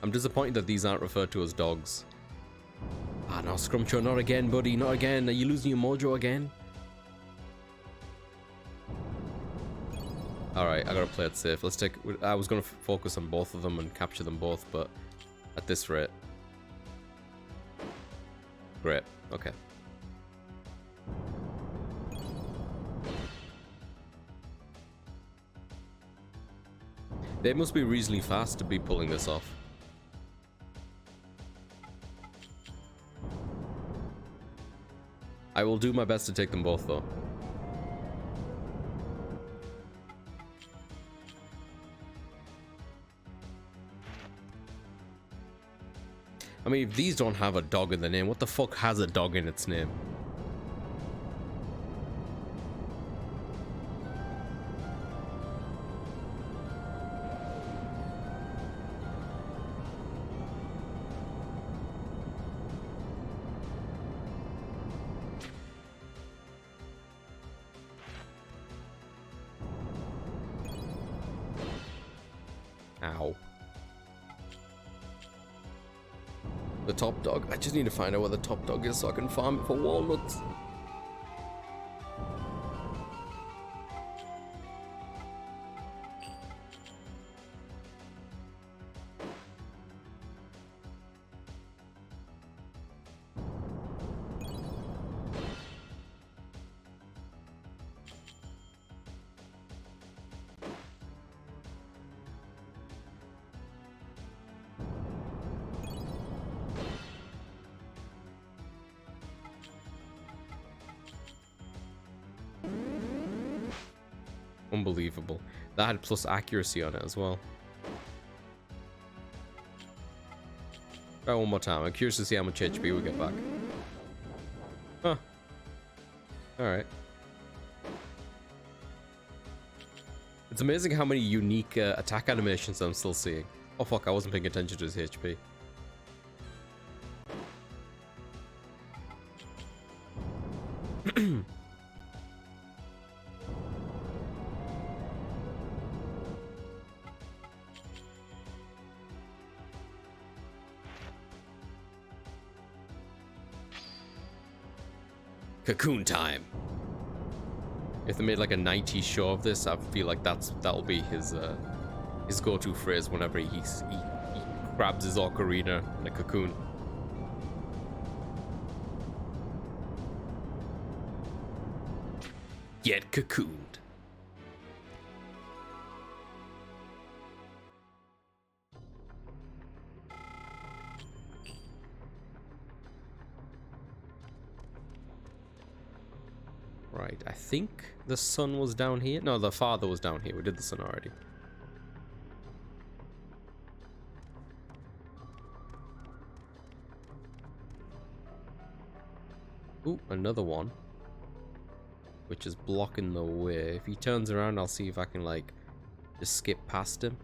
I'm disappointed that these aren't referred to as dogs. Ah, no, Scrumchow, not again, buddy, not again. Are you losing your mojo again? Alright, I gotta play it safe. Let's take... I was gonna focus on both of them and capture them both, but at this rate. Great, okay. They must be reasonably fast to be pulling this off. I will do my best to take them both, though. I mean, if these don't have a dog in the name, what the fuck has a dog in its name? Ow. The top dog. I just need to find out where the top dog is so I can farm it for walnuts. Unbelievable. That had plus accuracy on it as well. Try one more time. I'm curious to see how much HP we get back. Huh. Alright. It's amazing how many unique attack animations I'm still seeing. Oh fuck, I wasn't paying attention to his HP. Cocoon time. If they made like a 90s show of this, I feel like that'll be his go-to phrase whenever he grabs his ocarina in a cocoon. Get cocooned. Right, I think the son was down here. No, the father was down here. We did the son already. Ooh, another one. Which is blocking the way. If he turns around, I'll see if I can, like, just skip past him.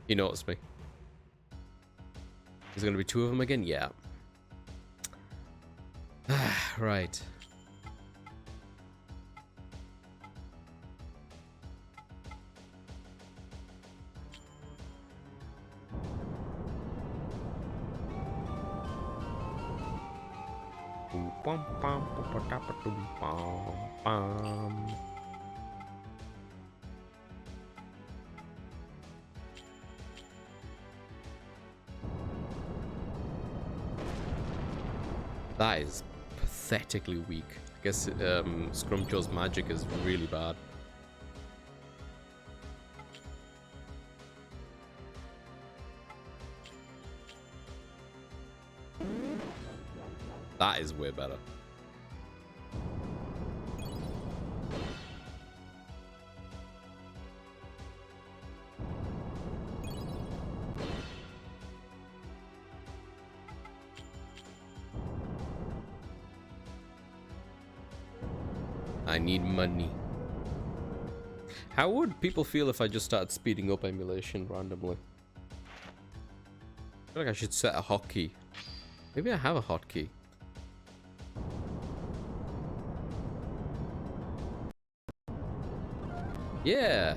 He noticed me. Is there gonna be two of them again? Yeah. Right. That is pathetically weak. I guess Scrumjoe's magic is really bad. That is way better. I need money. How would people feel if I just started speeding up emulation randomly? I feel like I should set a hotkey. Maybe I have a hotkey. Yeah,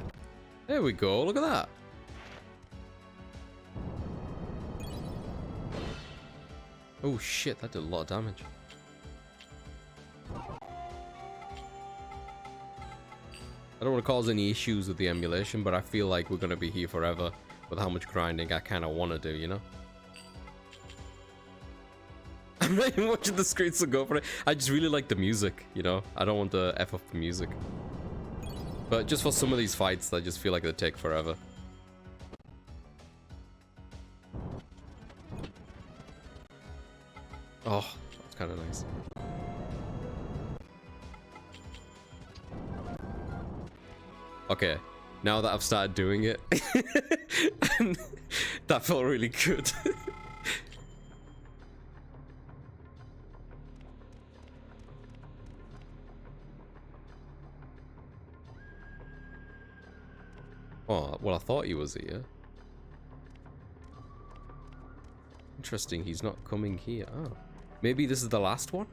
there we go. Look at that. Oh shit, that did a lot of damage. I don't want to cause any issues with the emulation, but I feel like we're going to be here forever with how much grinding I kind of want to do, you know? I'm not even watching the screen, so go for it. I just really like the music, you know? I don't want to F off the music. But just for some of these fights, I just feel like they take forever. Oh, that's kind of nice. Okay, now that I've started doing it, that felt really good. Oh, well, I thought he was here. Interesting, he's not coming here. Oh, maybe this is the last one?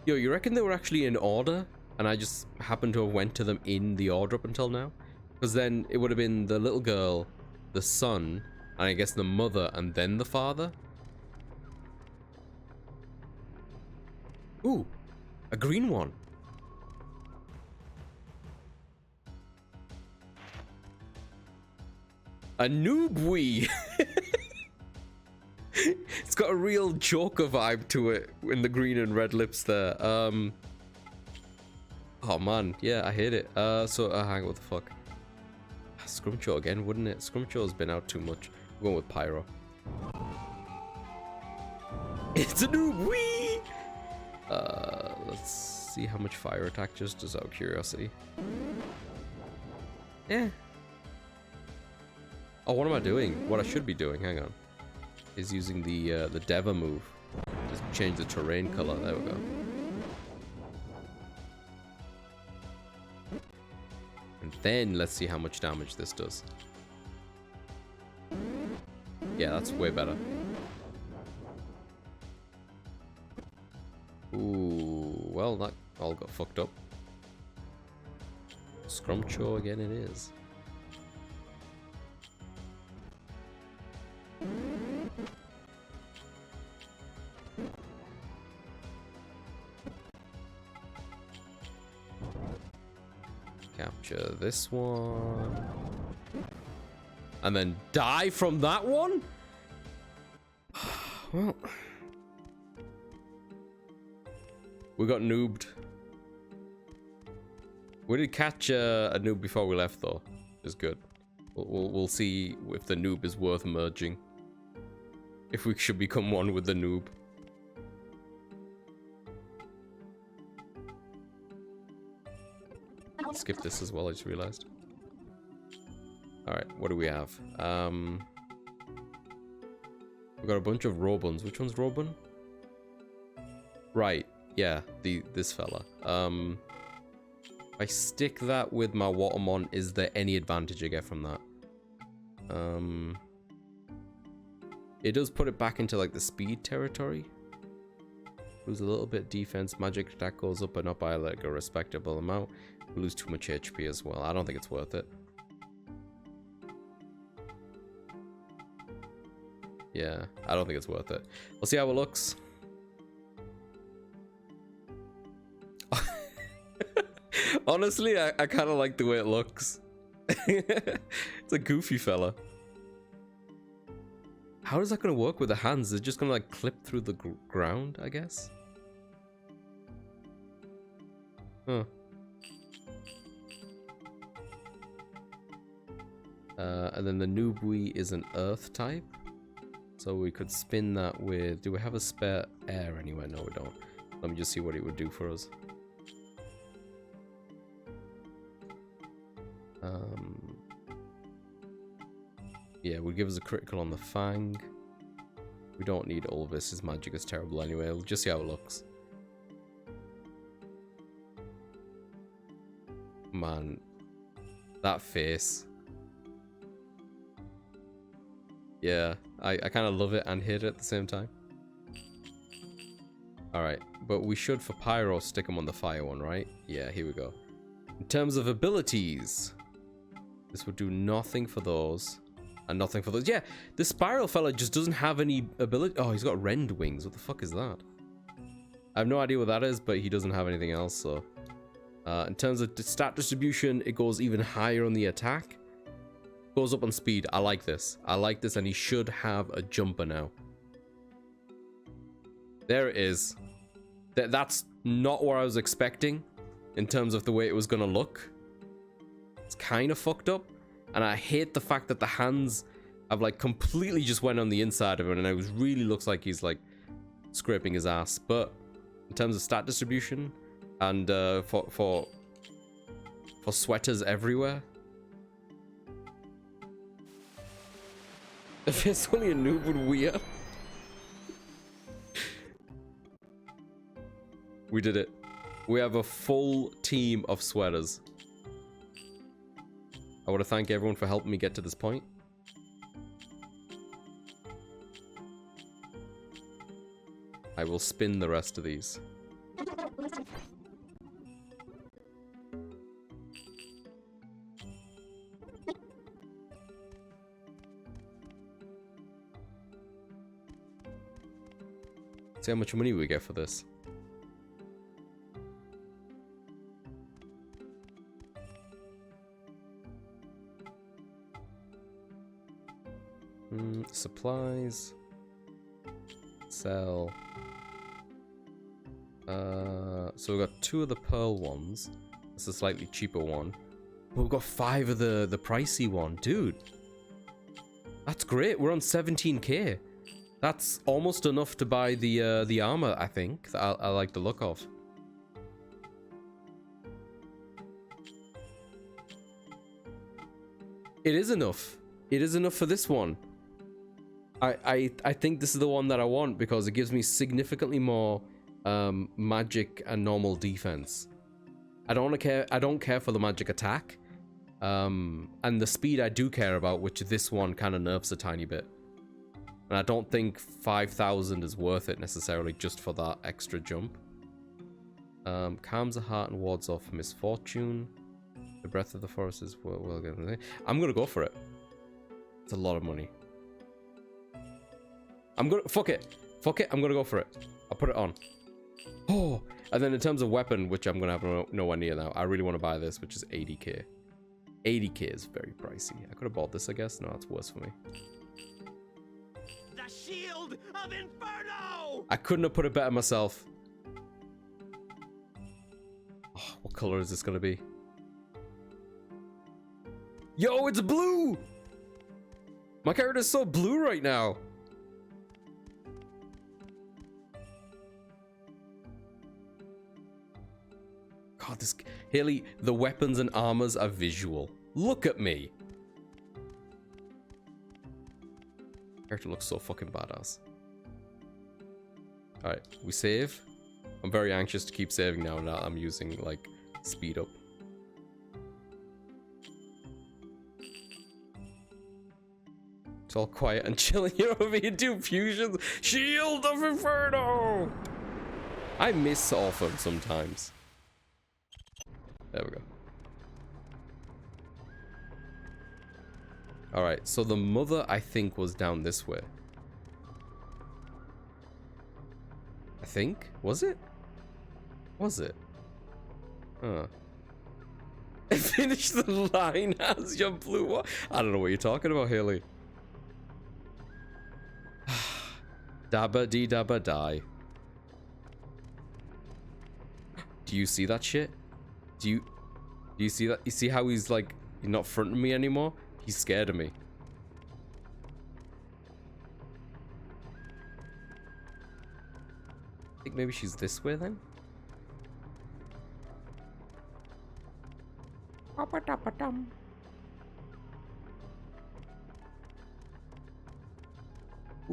Yo, you reckon they were actually in order? And I just happened to have went to them in the order up until now? Because then it would have been the little girl, the son, and I guess the mother, and then the father? Ooh, a green one. A noobwee. It's got a real Joker vibe to it in the green and red lips there. Oh man, yeah, I hate it. Hang on, what the fuck? Scrumjoe again, wouldn't it? Scrumjoe's been out too much. I'm going with Pyro. It's a noobwee. Let's see how much fire attack just does out of curiosity. Yeah. Oh, what am I doing? What I should be doing, hang on, is using the Deva move. Just change the terrain color. There we go. And then let's see how much damage this does. Yeah, that's way better. Ooh, well, that all got fucked up. Scrumjoe again it is. Capture this one. And then die from that one? Well, we got noobed. We did catch a noob before we left, though. It's good. We'll see if the noob is worth merging. If we should become one with the noob. Skip this as well, I just realized. Alright, what do we have? We've got a bunch of Robuns. Which one's Robun? Right, yeah, this fella. If I stick that with my Watermon, is there any advantage I get from that? It does put it back into like the speed territory. Lose a little bit defense. Magic attack goes up and up by like a respectable amount. We lose too much HP as well. I don't think it's worth it. Yeah, I don't think it's worth it. We'll see how it looks. Honestly, I kind of like the way it looks. It's a goofy fella. How is that going to work with the hands? Is it just going to like clip through the ground, I guess? Huh. And then the Nubui is an earth type. So we could spin that with... Do we have a spare air anywhere? No, we don't. Let me just see what it would do for us. Yeah, it would give us a critical on the Fang. We don't need all of this. His magic is terrible anyway. We'll just see how it looks. Man, that face. Yeah, I kind of love it and hate it at the same time. Alright, but we should, for Pyro, stick him on the fire one, right? Yeah, here we go. In terms of abilities, this would do nothing for those, and nothing for those. Yeah, the Spiral fella just doesn't have any ability. Oh, he's got Rend Wings. What the fuck is that? I have no idea what that is, but he doesn't have anything else, so... in terms of stat distribution, it goes even higher on the attack. Goes up on speed. I like this. I like this, and he should have a jumper now. There it is. That's not what I was expecting in terms of the way it was going to look. It's kind of fucked up, and I hate the fact that the hands have like completely just went on the inside of it, and it really looks like he's like scraping his ass. But in terms of stat distribution and for sweaters everywhere, if it's only a noob would wear. We did it. We have a full team of sweaters. I want to thank everyone for helping me get to this point. I will spin the rest of these. See how much money we get for this. Supplies. Sell. So we've got 2 of the pearl ones. That's a slightly cheaper one. But we've got 5 of the pricey one. Dude. That's great. We're on 17k. That's almost enough to buy the armor, I think, that I like the look of. It is enough. It is enough for this one. I think this is the one that I want because it gives me significantly more magic and normal defense. I don't care for the magic attack. And the speed I do care about, which this one kind of nerfs a tiny bit. And I don't think 5,000 is worth it necessarily just for that extra jump. Calms the heart and wards off misfortune. The breath of the forest is well given. I'm gonna go for it. It's a lot of money. Fuck it. I'm gonna go for it. I'll put it on. Oh, and then in terms of weapon, which I'm gonna have nowhere near now, I really want to buy this, which is 80k. 80k is very pricey. I could have bought this, I guess. No, it's worse for me. The Shield of Inferno! I couldn't have put it better myself. Oh, what color is this gonna be? Yo, it's blue! My character's so blue right now. God, this Haley, the weapons and armors are visual. Look at me. Character looks so fucking badass. All right, we save. I'm very anxious to keep saving now. Now I'm using like speed up. It's all quiet and chilling. You know what I mean? Do fusions. Shield of Inferno. I miss Orphan sometimes. There we go. Alright, so the mother, I think, was down this way. I think? Was it? Was it? Huh. Finish the line as your blue one. I don't know what you're talking about, Haley. Dabba dee dabba die. Do you see that shit? Do you see that? You see how he's like, he's not fronting me anymore? He's scared of me. I think maybe she's this way then? Ooh,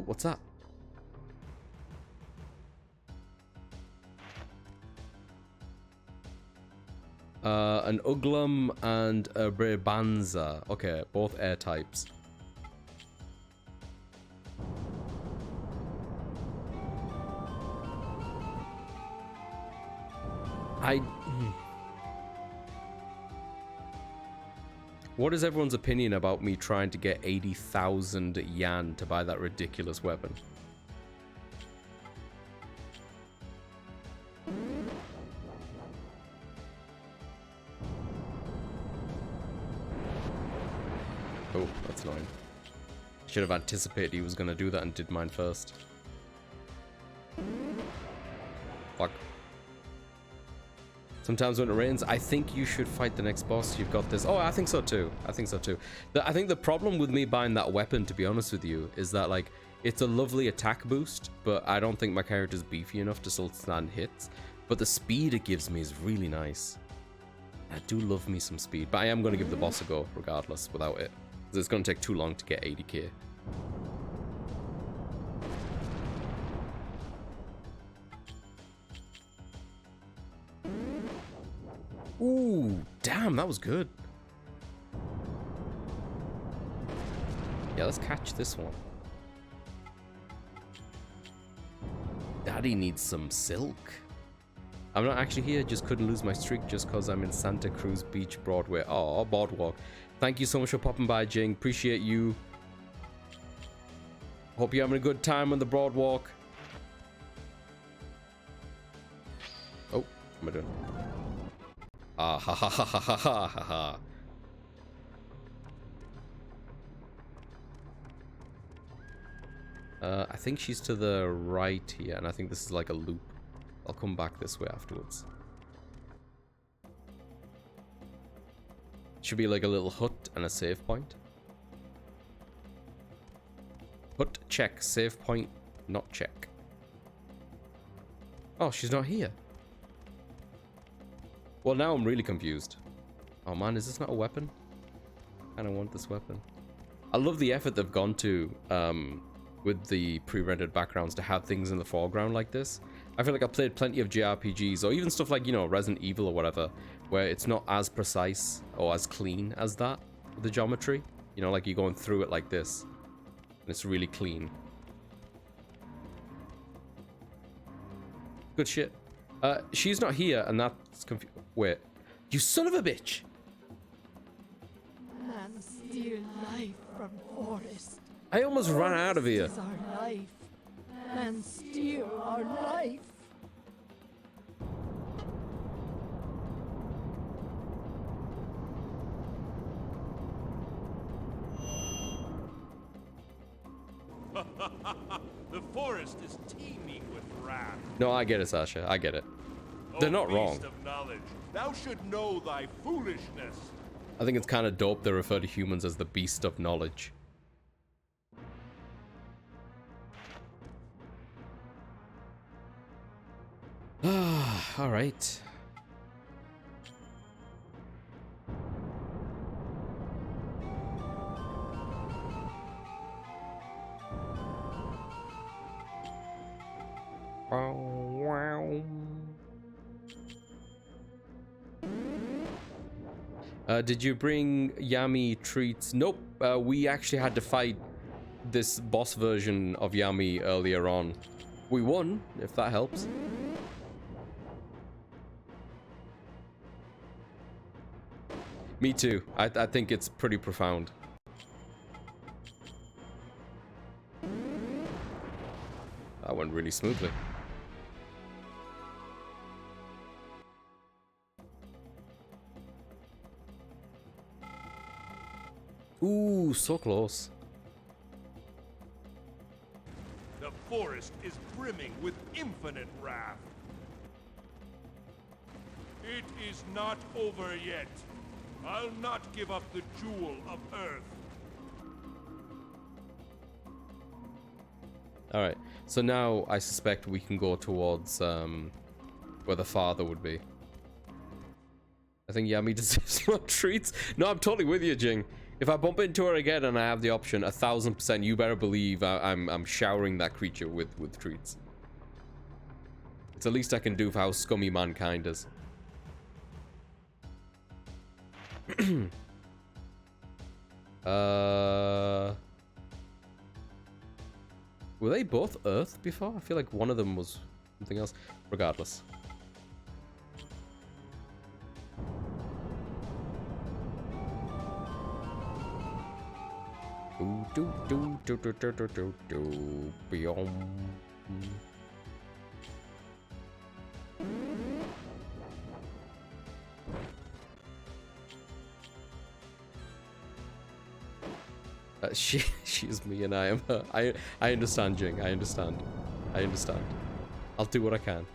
what's that? An Uglum and a Brebanza. Okay, both air types. What is everyone's opinion about me trying to get 80,000 yan to buy that ridiculous weapon? Oh, that's annoying. Should have anticipated he was going to do that and did mine first. Fuck. Sometimes when it rains, I think you should fight the next boss. You've got this. Oh, I think so too. I think so too. I think the problem with me buying that weapon, to be honest with you, is that like it's a lovely attack boost, but I don't think my character's beefy enough to still stand hits. But the speed it gives me is really nice. I do love me some speed, but I am going to give the boss a go regardless without it. It's going to take too long to get 80k. Ooh, damn, that was good. Yeah, let's catch this one. Daddy needs some silk. I'm not actually here, just couldn't lose my streak just because I'm in Santa Cruz Beach, Broadway. Oh, Boardwalk. Thank you so much for popping by, Jing. Appreciate you. Hope you're having a good time on the Broadwalk. Oh, what am I doing? Ah, ha ha ha ha ha ha ha ha. I think she's to the right here, and I think this is like a loop. I'll come back this way afterwards. Should be like a little hut and a save point. Hut, check. Save point, not check. Oh, she's not here. Well, now I'm really confused. Oh man, is this not a weapon? I kind of want this weapon. I love the effort they've gone to with the pre-rendered backgrounds to have things in the foreground like this. I feel like I've played plenty of JRPGs or even stuff like, you know, Resident Evil or whatever, where it's not as precise or as clean as that, the geometry. You know, like you're going through it like this. And it's really clean. Good shit. She's not here, and that's confused. Wait. You son of a bitch! Man steal life from forest. I almost ran out of here. This is our life. Man steal our life. The forest is teeming with wrath. No, I get it, Sasha. I get it. They're not wrong. Beast of knowledge, thou should know thy foolishness. I think it's kind of dope they refer to humans as the beast of knowledge. Alright. Did you bring Yami treats? Nope. We actually had to fight this boss version of Yami earlier on. We won, if that helps. Me too. I think it's pretty profound. That went really smoothly. Ooh, so close. The forest is brimming with infinite wrath. It is not over yet. I'll not give up the jewel of Earth. Alright, so now I suspect we can go towards where the father would be. I think Yami deserves more treats. No, I'm totally with you, Jing. If I bump into her again and I have the option, 1000%, you better believe I'm showering that creature with treats. It's the least I can do for how scummy mankind is. Were they both Earth before? I feel like one of them was something else. Regardless. She's me and I am her. I understand, Jing. I understand. I'll do what I can.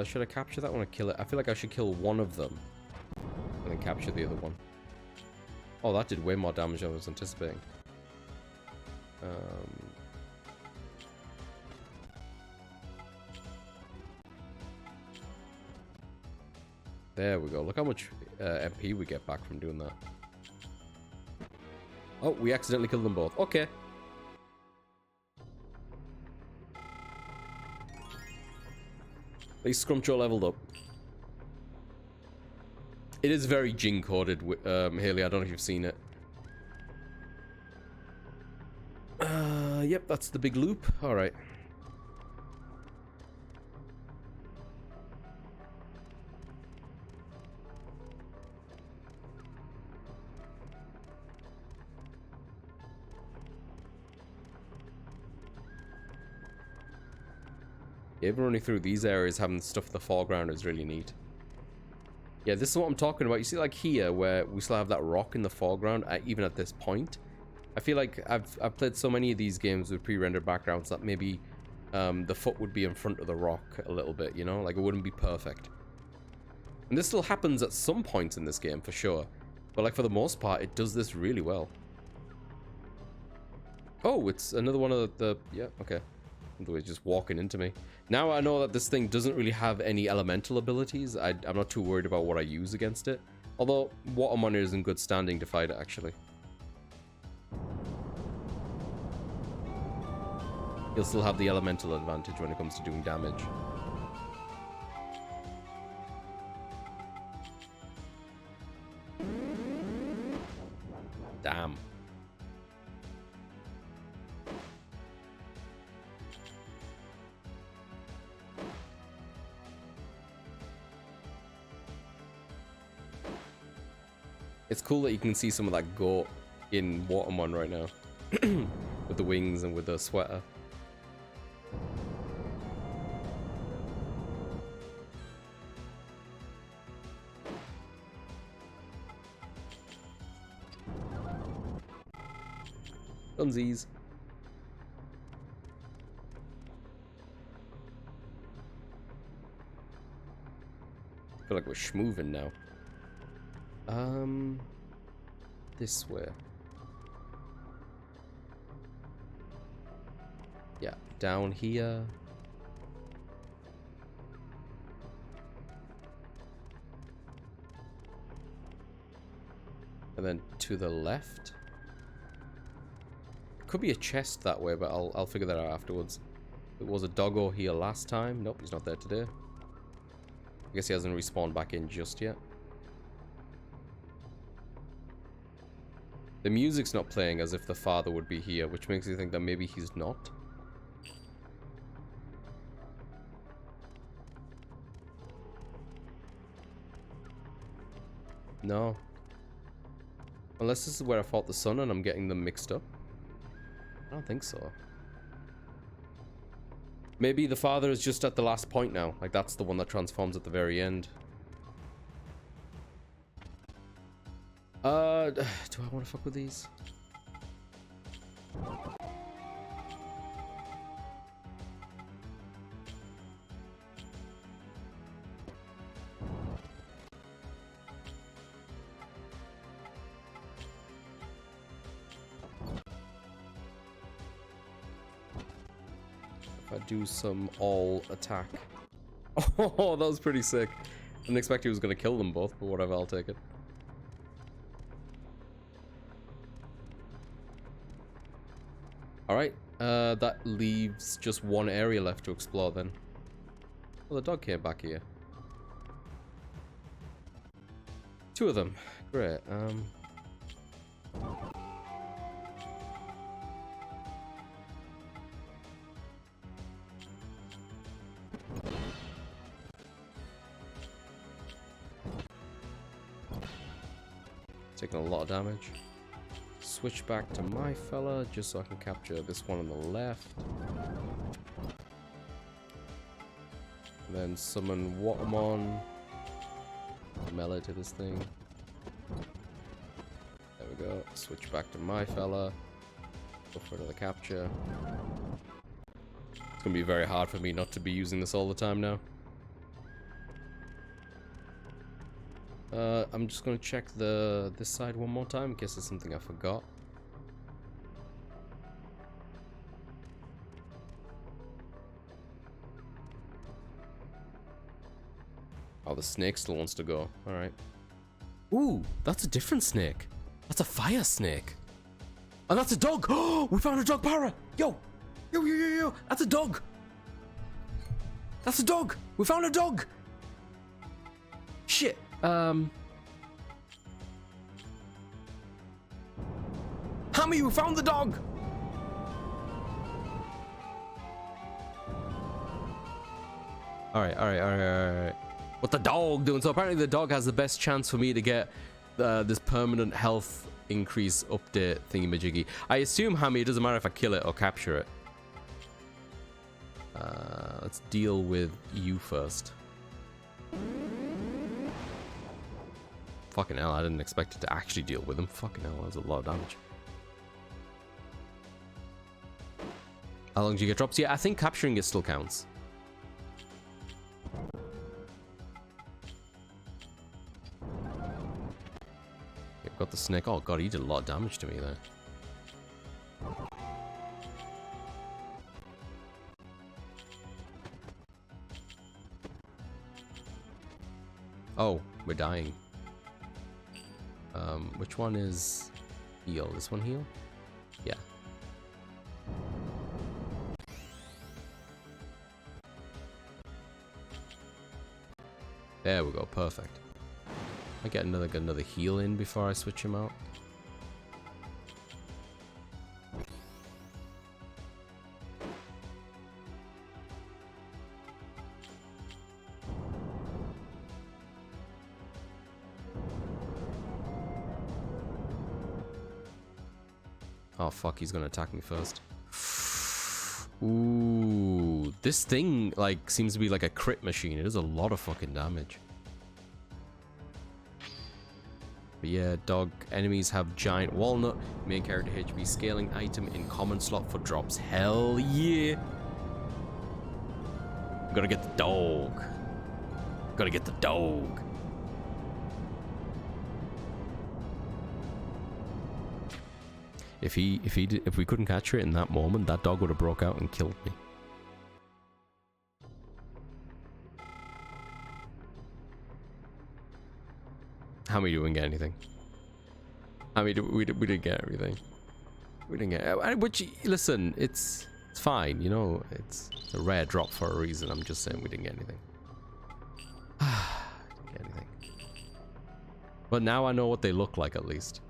Should I capture that one or kill it? I feel like I should kill one of them and then capture the other one. Oh, that did way more damage than I was anticipating. There we go. Look how much MP we get back from doing that. Oh, we accidentally killed them both. Okay. At least Scrumcho leveled up. It is very Jing coded, Haley. I don't know if you've seen it. Yep, that's the big loop. All right. Even running through these areas, having stuff in the foreground is really neat. Yeah, this is what I'm talking about. You see, like here, where we still have that rock in the foreground, even at this point. I feel like I've played so many of these games with pre-rendered backgrounds that maybe the foot would be in front of the rock a little bit, you know? Like, it wouldn't be perfect. And this still happens at some points in this game, for sure. But, like, for the most part, it does this really well. Oh, it's another one of the yeah, okay. Otherwise, just walking into me. Now I know that this thing doesn't really have any elemental abilities. I'm not too worried about what I use against it. Although, Watermon is in good standing to fight it, actually. He'll still have the elemental advantage when it comes to doing damage. Damn. It's cool that you can see some of that goat in Watermon right now. With the wings and with the sweater. Dunsies. I feel like we're schmoovin' now. This way. Yeah, down here. And then to the left. Could be a chest that way, but I'll figure that out afterwards. There was a doggo here last time. Nope, he's not there today. I guess he hasn't respawned back in just yet. The music's not playing as if the father would be here, which makes me think that maybe he's not. No. Unless this is where I fought the sun and I'm getting them mixed up. I don't think so. Maybe the father is just at the last point now. Like, that's the one that transforms at the very end. Do I want to fuck with these? If I do some all attack. Oh, that was pretty sick. I didn't expect he was going to kill them both, but whatever, I'll take it. Alright, that leaves just one area left to explore then. Well, the dog came back here. Two of them. Great. Taking a lot of damage. Switch back to my fella just so I can capture this one on the left. And then summon Watermon. Melee to this thing. There we go. Switch back to my fella. Go for another capture. It's gonna be very hard for me not to be using this all the time now. I'm just gonna check this side one more time in case there's something I forgot. Oh, the snake still wants to go. Alright. Ooh, that's a different snake. That's a fire snake. And that's a dog! Oh, we found a dog para! Yo! Yo! That's a dog! That's a dog! We found a dog! Shit. Hammy, we found the dog! Alright. What the dog doing? So apparently the dog has the best chance for me to get this permanent health increase update thingy-majiggy. I assume, Hammy, it doesn't matter if I kill it or capture it. Let's deal with you first. Fucking hell, I didn't expect it to actually deal with him. Fucking hell, that was a lot of damage. How long do you get drops? Yeah, I think capturing it still counts. Okay, got the snake. Oh god, he did a lot of damage to me there. Oh, we're dying. Which one is heal? This one heal? Yeah. There we go, perfect. I get another heal in before I switch him out. Oh fuck, he's gonna attack me first. Ooh, this thing like seems to be like a crit machine. It does a lot of fucking damage. But yeah, dog enemies have giant walnut. Main character HP scaling item in common slot for drops. Hell yeah! Gotta get the dog. Gotta get the dog. If we couldn't capture it in that moment, that dog would have broke out and killed me. How many didn't get anything? How many we didn't get everything? We didn't get which listen, it's It's fine, you know, it's a rare drop for a reason. I'm just saying we didn't get anything. Didn't get anything. But now I know what they look like at least.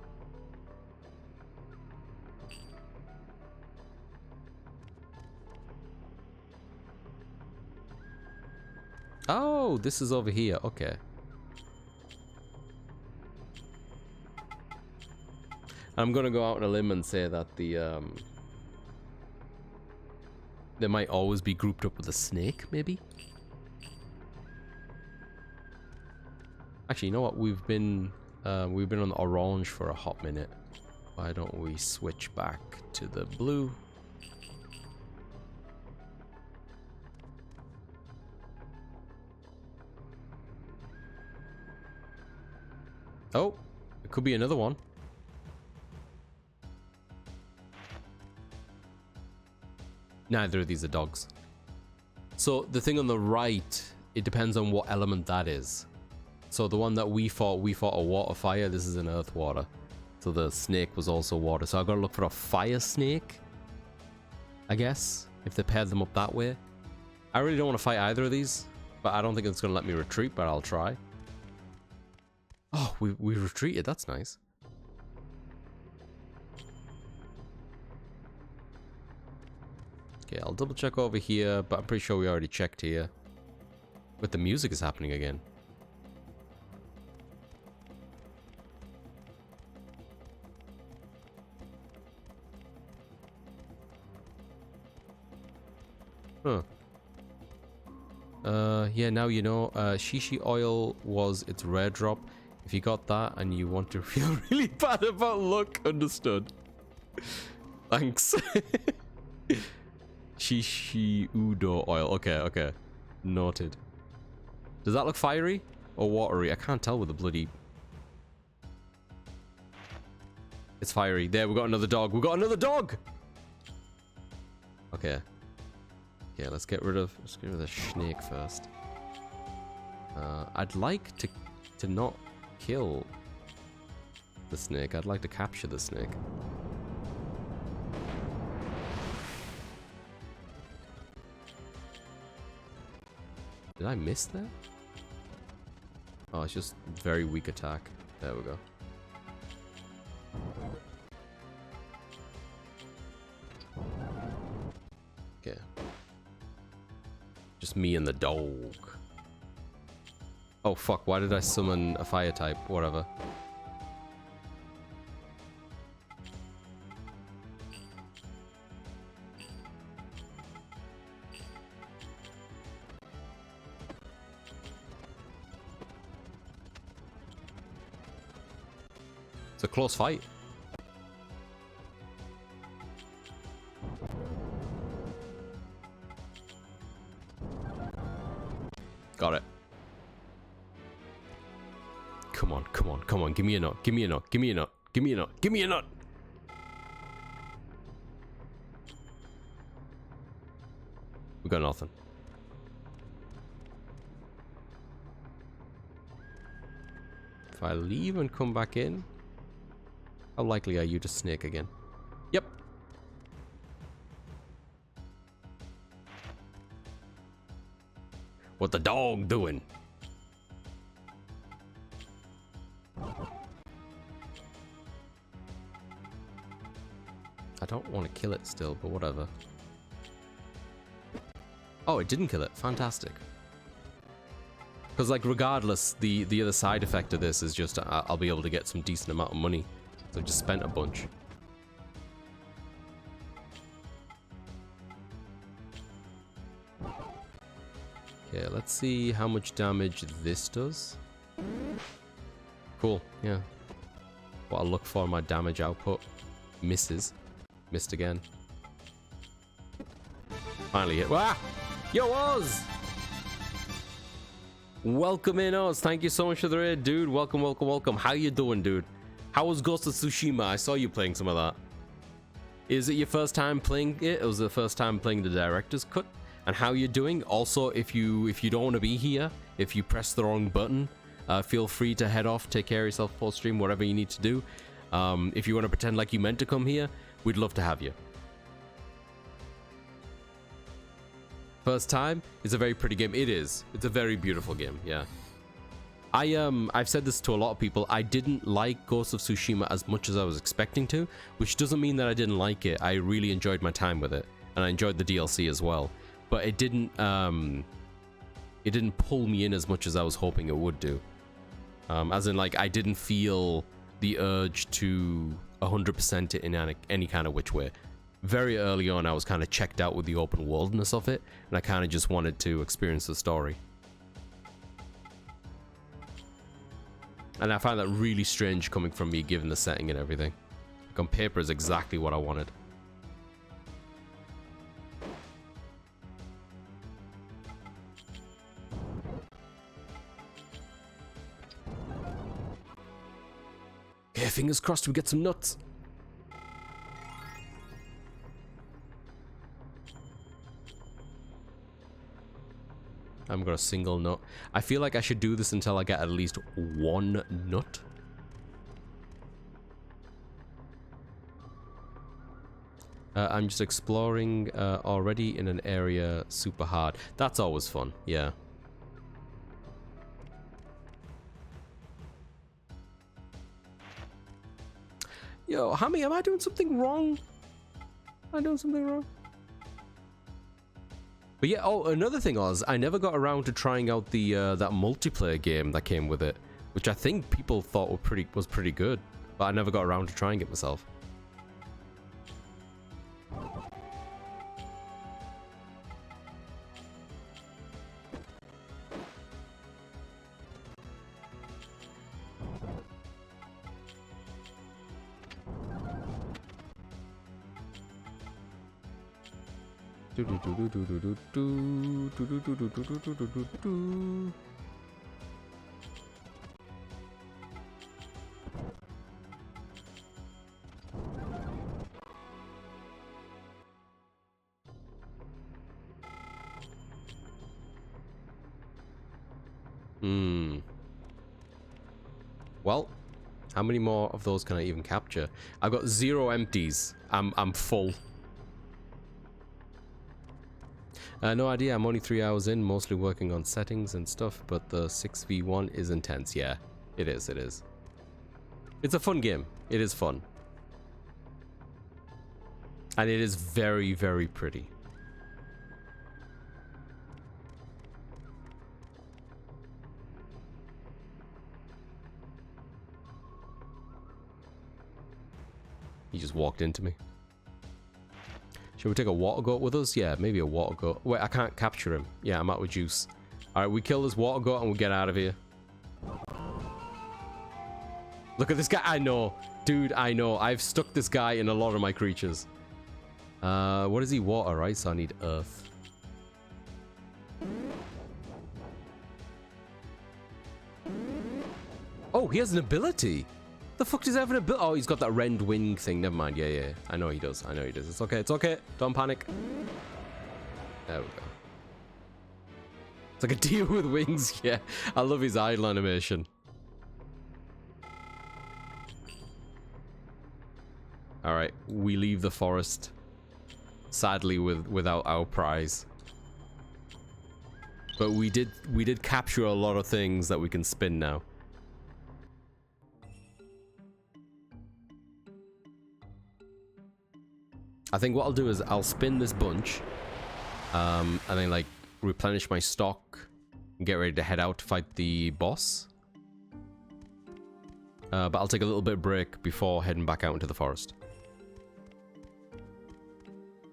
Oh, this is over here. Okay. I'm gonna go out on a limb and say that the they might always be grouped up with a snake, maybe. Actually, you know what? We've been on the orange for a hot minute. Why don't we switch back to the blue? Oh, it could be another one. Neither of these are dogs. So the thing on the right, it depends on what element that is. So the one that we fought a water fire. This is an earth water. So the snake was also water. So I've got to look for a fire snake, I guess, if they paired them up that way. I really don't want to fight either of these, but I don't think it's going to let me retreat, but I'll try. Oh, we retreated. That's nice. Okay, I'll double check over here, but I'm pretty sure we already checked here. But the music is happening again. Huh. Yeah, now you know. Shishi oil was its rare drop. If you got that and you want to feel really bad about luck, understood. Thanks. Shishi Udo oil. Okay, okay. Noted. Does that look fiery or watery? I can't tell with the bloody... It's fiery. There, we got another dog. We got another dog! Okay. Okay, let's get rid of the snake first. I'd like to not kill the snake. I'd like to capture the snake. Did I miss that? Oh, it's just very weak attack. There we go. Okay. Just me and the dog. Oh fuck, why did I summon a fire type? Whatever. It's a close fight. Got it. Come on, come on, come on. Give me a nut. Give me a nut. Give me a nut. Give me a nut. Give me a nut. We got nothing. If I leave and come back in, how likely are you to snake again? Yep. What the dog doing? I don't want to kill it still, but whatever. Oh, it didn't kill it. Fantastic. Because, like, regardless, the other side effect of this is just I'll be able to get some decent amount of money. So I just spent a bunch. Okay, let's see how much damage this does. Cool, yeah. What I look for in my damage output. Misses. Missed again. Finally hit. Ah! Yo, Oz! Welcome in, Oz. Thank you so much for the raid, dude. Welcome, welcome, welcome. How you doing, dude? How was Ghost of Tsushima? I saw you playing some of that. Is it your first time playing it? It was the first time playing the director's cut. And how you doing? Also, if you don't want to be here, if you press the wrong button, feel free to head off, take care of yourself post stream, whatever you need to do. If you want to pretend like you meant to come here, we'd love to have you. First time, it's a very pretty game. It is. It's a very beautiful game, yeah. I've said this to a lot of people. I didn't like Ghost of Tsushima as much as I was expecting to, which doesn't mean that I didn't like it. I really enjoyed my time with it, and I enjoyed the DLC as well. But it didn't pull me in as much as I was hoping it would do. As in, like, I didn't feel the urge to 100% it in any kind of which way. Very early on, I was kind of checked out with the open worldness of it, and I kind of just wanted to experience the story. And I find that really strange coming from me, given the setting and everything. Like, on paper is exactly what I wanted. Okay, fingers crossed we get some nuts. I haven't got a single nut. I feel like I should do this until I get at least one nut. I'm just exploring already in an area super hard. That's always fun, yeah. Yo, Hammy, am I doing something wrong? Am I doing something wrong? But yeah, oh, another thing was, I never got around to trying out the that multiplayer game that came with it, which I think people thought was pretty good, but I never got around to trying it myself. Well, how many more of those can I even capture? I've got 0 empties. I'm full. No idea, I'm only 3 hours in, mostly working on settings and stuff, but the 6v1 is intense. Yeah, it is, it is. It's a fun game. It is fun. And it is very, very pretty. He just walked into me. Should we take a water goat with us? Yeah, maybe a water goat. Wait, I can't capture him. Yeah, I'm out with juice. Alright, we kill this water goat and we get out of here. Look at this guy. I know. Dude, I know. I've stuck this guy in a lot of my creatures. What is he? Water, right? So I need earth. Oh, he has an ability. The fuck does he have an ability? Oh, he's got that rend wing thing. Never mind. Yeah, yeah. I know he does. I know he does. It's okay. It's okay. Don't panic. There we go. It's like a deer with wings. Yeah. I love his idle animation. Alright. We leave the forest. Sadly, without our prize. But we did capture a lot of things that we can spin now. I think what I'll do is I'll spin this bunch, and then like replenish my stock, and get ready to head out to fight the boss. But I'll take a little bit of break before heading back out into the forest.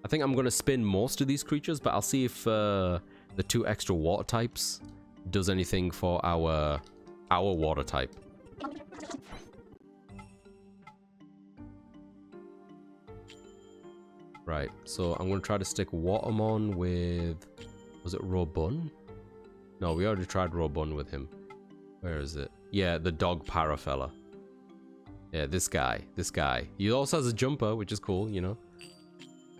I think I'm gonna spin most of these creatures, but I'll see if the 2 extra water types does anything for our water type. Right, so I'm going to try to stick Watermon with... Was it Robun? No, we already tried Robun with him. Where is it? Yeah, the dog para fella. Yeah, this guy. This guy. He also has a jumper, which is cool, you know?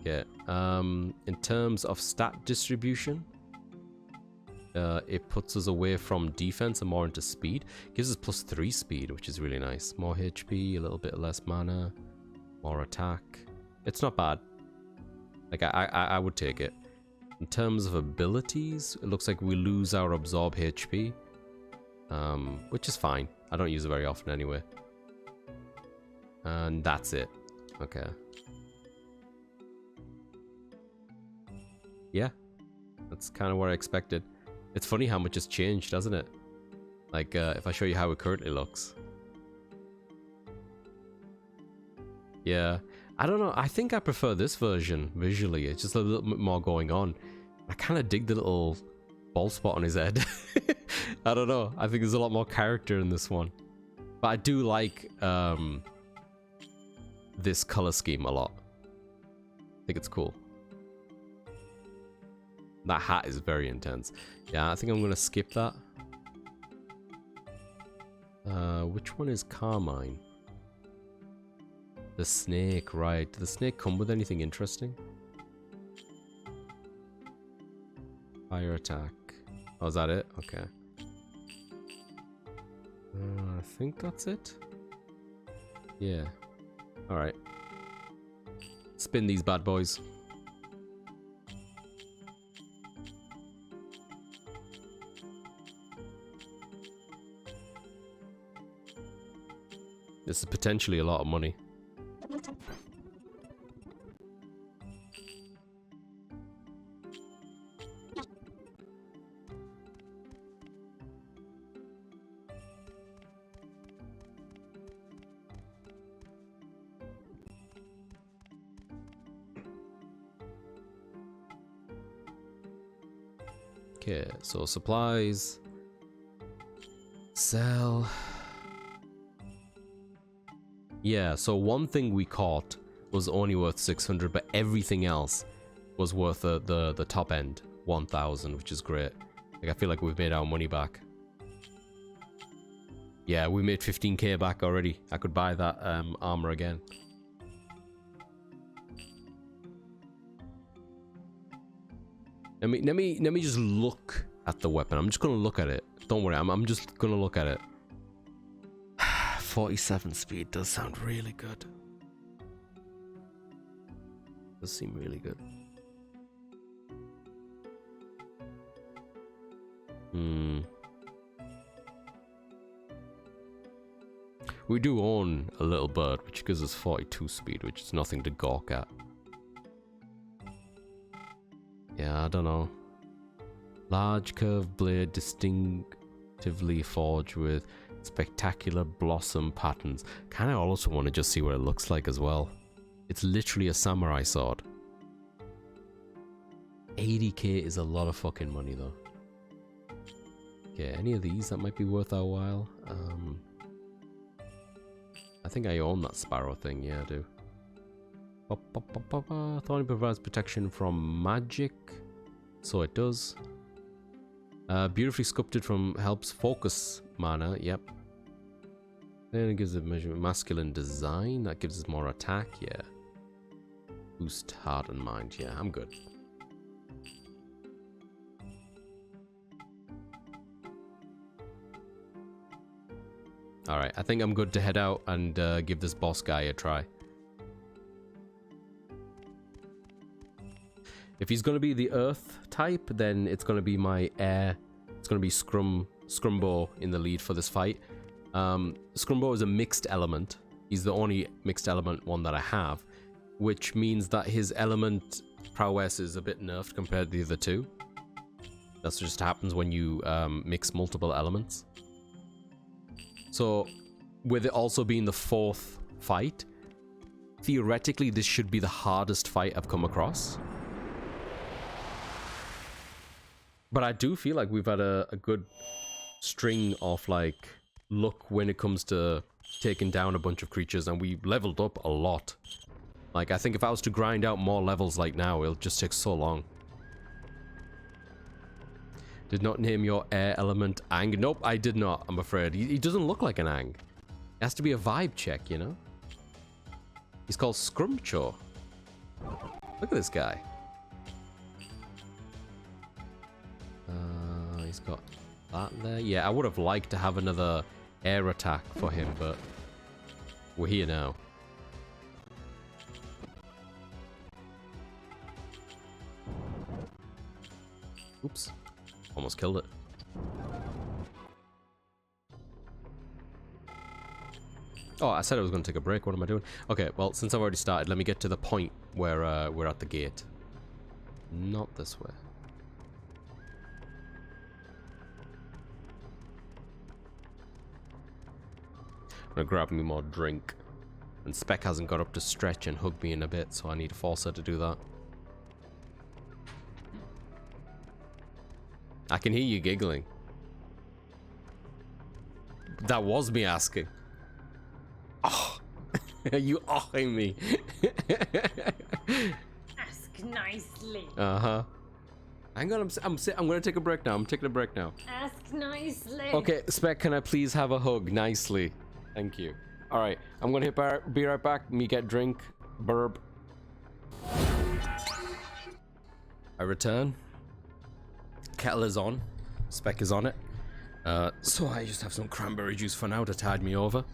Yeah. In terms of stat distribution, it puts us away from defense and more into speed. Gives us +3 speed, which is really nice. More HP, a little bit less mana, more attack. It's not bad. Like, I would take it. In terms of abilities, it looks like we lose our absorb HP, which is fine. I don't use it very often anyway. And that's it. Okay. Yeah, that's kind of what I expected. It's funny how much has changed, doesn't it? Like, if I show you how it currently looks. Yeah, I don't know. I think I prefer this version visually. It's just a little bit more going on. I kind of dig the little bald spot on his head. I don't know. I think there's a lot more character in this one. But I do like this color scheme a lot. I think it's cool. That hat is very intense. Yeah, I think I'm going to skip that. Which one is Carmine? The snake, right. Did the snake come with anything interesting? Fire attack. Oh, is that it? Okay. I think that's it. Yeah. Alright. Spin these bad boys. This is potentially a lot of money. Okay, so supplies. Sell. Yeah, so one thing we caught was only worth 600, but everything else was worth the top end, 1,000, which is great. Like, I feel like we've made our money back. Yeah, we made 15k back already. I could buy that armor again. Let me just look at the weapon. I'm just gonna look at it. Don't worry, I'm just gonna look at it. 47 speed does sound really good. Does seem really good. We do own a little bird, which gives us 42 speed, which is nothing to gawk at. Yeah, I don't know. Large curved blade, distinctively forged with spectacular blossom patterns. Kind of also want to just see what it looks like as well. It's literally a samurai sword. 80k is a lot of fucking money though. Okay, any of these that might be worth our while? I think I own that sparrow thing. Yeah, I do. Thorny provides protection from magic, so it does. Beautifully sculpted from helps focus mana. Yep. Then it gives a measure of masculine design. That gives us more attack. Yeah. Boost heart and mind. Yeah, I'm good. Alright, I think I'm good to head out and give this boss guy a try. If he's going to be the earth type, then it's going to be my air. It's going to be Scrumbo in the lead for this fight. Scrumbo is a mixed element. He's the only mixed element one that I have, which means that his element prowess is a bit nerfed compared to the other two. That's just happens when you mix multiple elements. So, with it also being the fourth fight, theoretically this should be the hardest fight I've come across. But I do feel like we've had a good string of like luck when it comes to taking down a bunch of creatures, and we leveled up a lot. Like, I think if I was to grind out more levels like now, it'll just take so long. Did not name your air element Ang. Nope, I did not, I'm afraid. He doesn't look like an Ang. It has to be a vibe check, you know? He's called Scrumcho. Look at this guy. He's got that there. Yeah, I would have liked to have another air attack for him, but we're here now. Oops. Almost killed it. Oh, I said I was going to take a break. What am I doing? Okay, well, since I've already started, let me get to the point where we're at the gate. Not this way. I'm gonna grab me more drink. And Spec hasn't got up to stretch and hug me in a bit, so I need to force her to do that. I can hear you giggling. That was me asking. Oh, are you ohing me? Ask nicely. Uh-huh. Hang on, I'm gonna take a break now. I'm taking a break now. Ask nicely. Okay, Spec, can I please have a hug nicely? Thank you. Alright, I'm gonna be right back. Me get drink. Burp. I return. Kettle is on. Spec is on it. So I just have some cranberry juice for now to tide me over.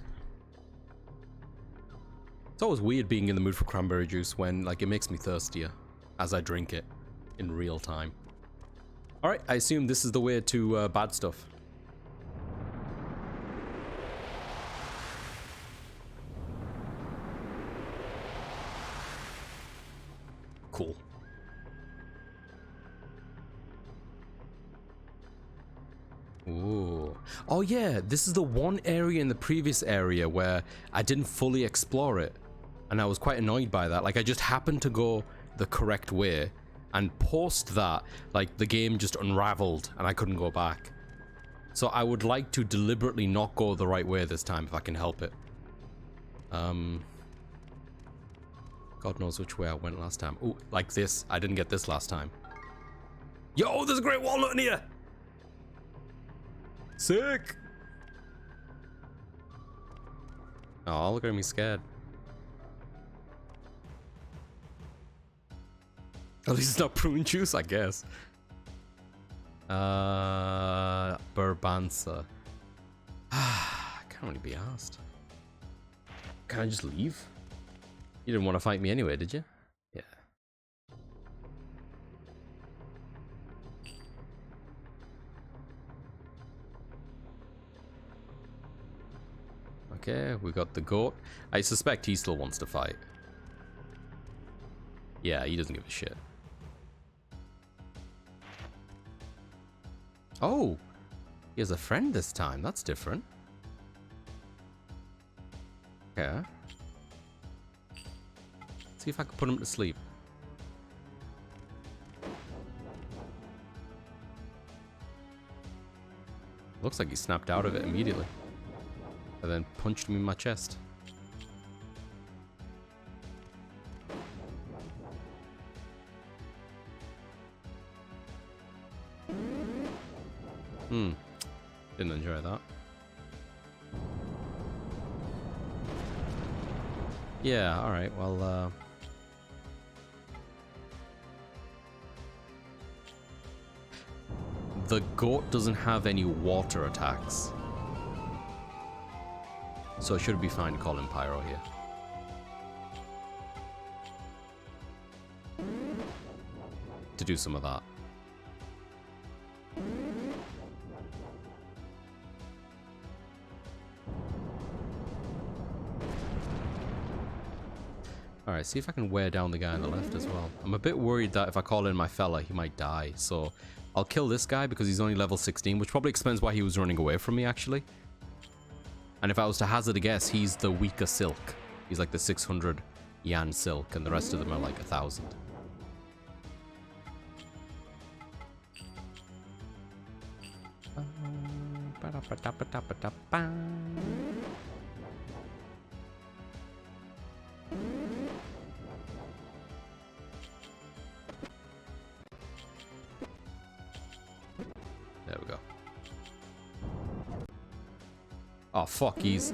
It's always weird being in the mood for cranberry juice when, like, it makes me thirstier as I drink it in real time. Alright, I assume this is the way to bad stuff. Cool. Ooh. Oh yeah, this is the one area in the previous area where I didn't fully explore it. And I was quite annoyed by that. Like, I just happened to go the correct way. And post that, like, the game just unraveled and I couldn't go back. So I would like to deliberately not go the right way this time if I can help it. God knows which way I went last time. Ooh, like this. I didn't get this last time. Yo, there's a great walnut in here! Sick! Oh, look at me scared. At least it's not prune juice, I guess. Burbanza. I can't really be asked. Can I just leave? You didn't want to fight me anyway, did you? Yeah. Okay, we got the goat. I suspect he still wants to fight. Yeah, he doesn't give a shit. Oh! He has a friend this time. That's different. Okay. See if I can put him to sleep. Looks like he snapped out of it immediately. And then punched me in my chest. Didn't enjoy that. Yeah, alright, well, the goat doesn't have any water attacks. So it should be fine to call him Pyro here. To do some of that. Alright, see if I can wear down the guy on the left as well. I'm a bit worried that if I call in my fella, he might die. So I'll kill this guy because he's only level 16, which probably explains why he was running away from me, actually. And if I was to hazard a guess, he's the weaker silk. He's like the 600 yan silk, and the rest of them are like 1,000. There we go. Oh fuck, he's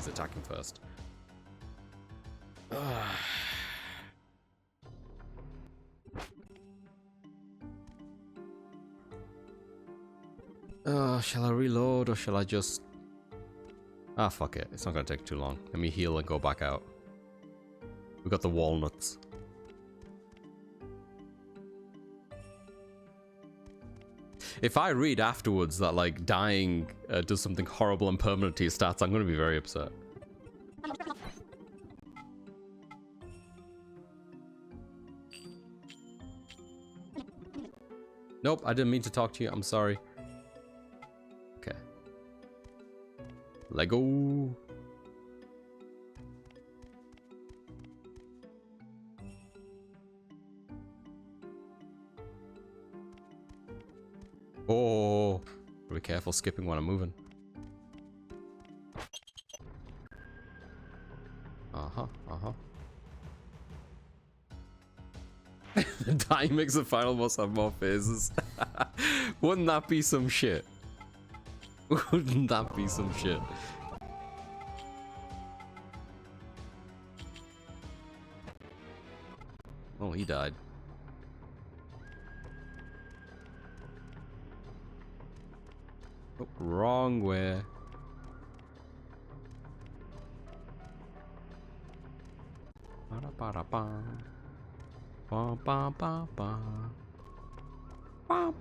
attacking first. Shall I reload or shall I just... Ah, fuck it. It's not gonna take too long. Let me heal and go back out. We got the walnuts. If I read afterwards that like dying does something horrible and permanent to your stats, I'm gonna be very upset. Nope, I didn't mean to talk to you. I'm sorry. Okay. Lego. Oh, be careful skipping when I'm moving. Dying makes the final boss have more phases. Wouldn't that be some shit? Wouldn't that be some shit? Oh, he died. Oh, wrong way. Ba-da-ba-da-ba. Ba-ba-ba-ba. Ba.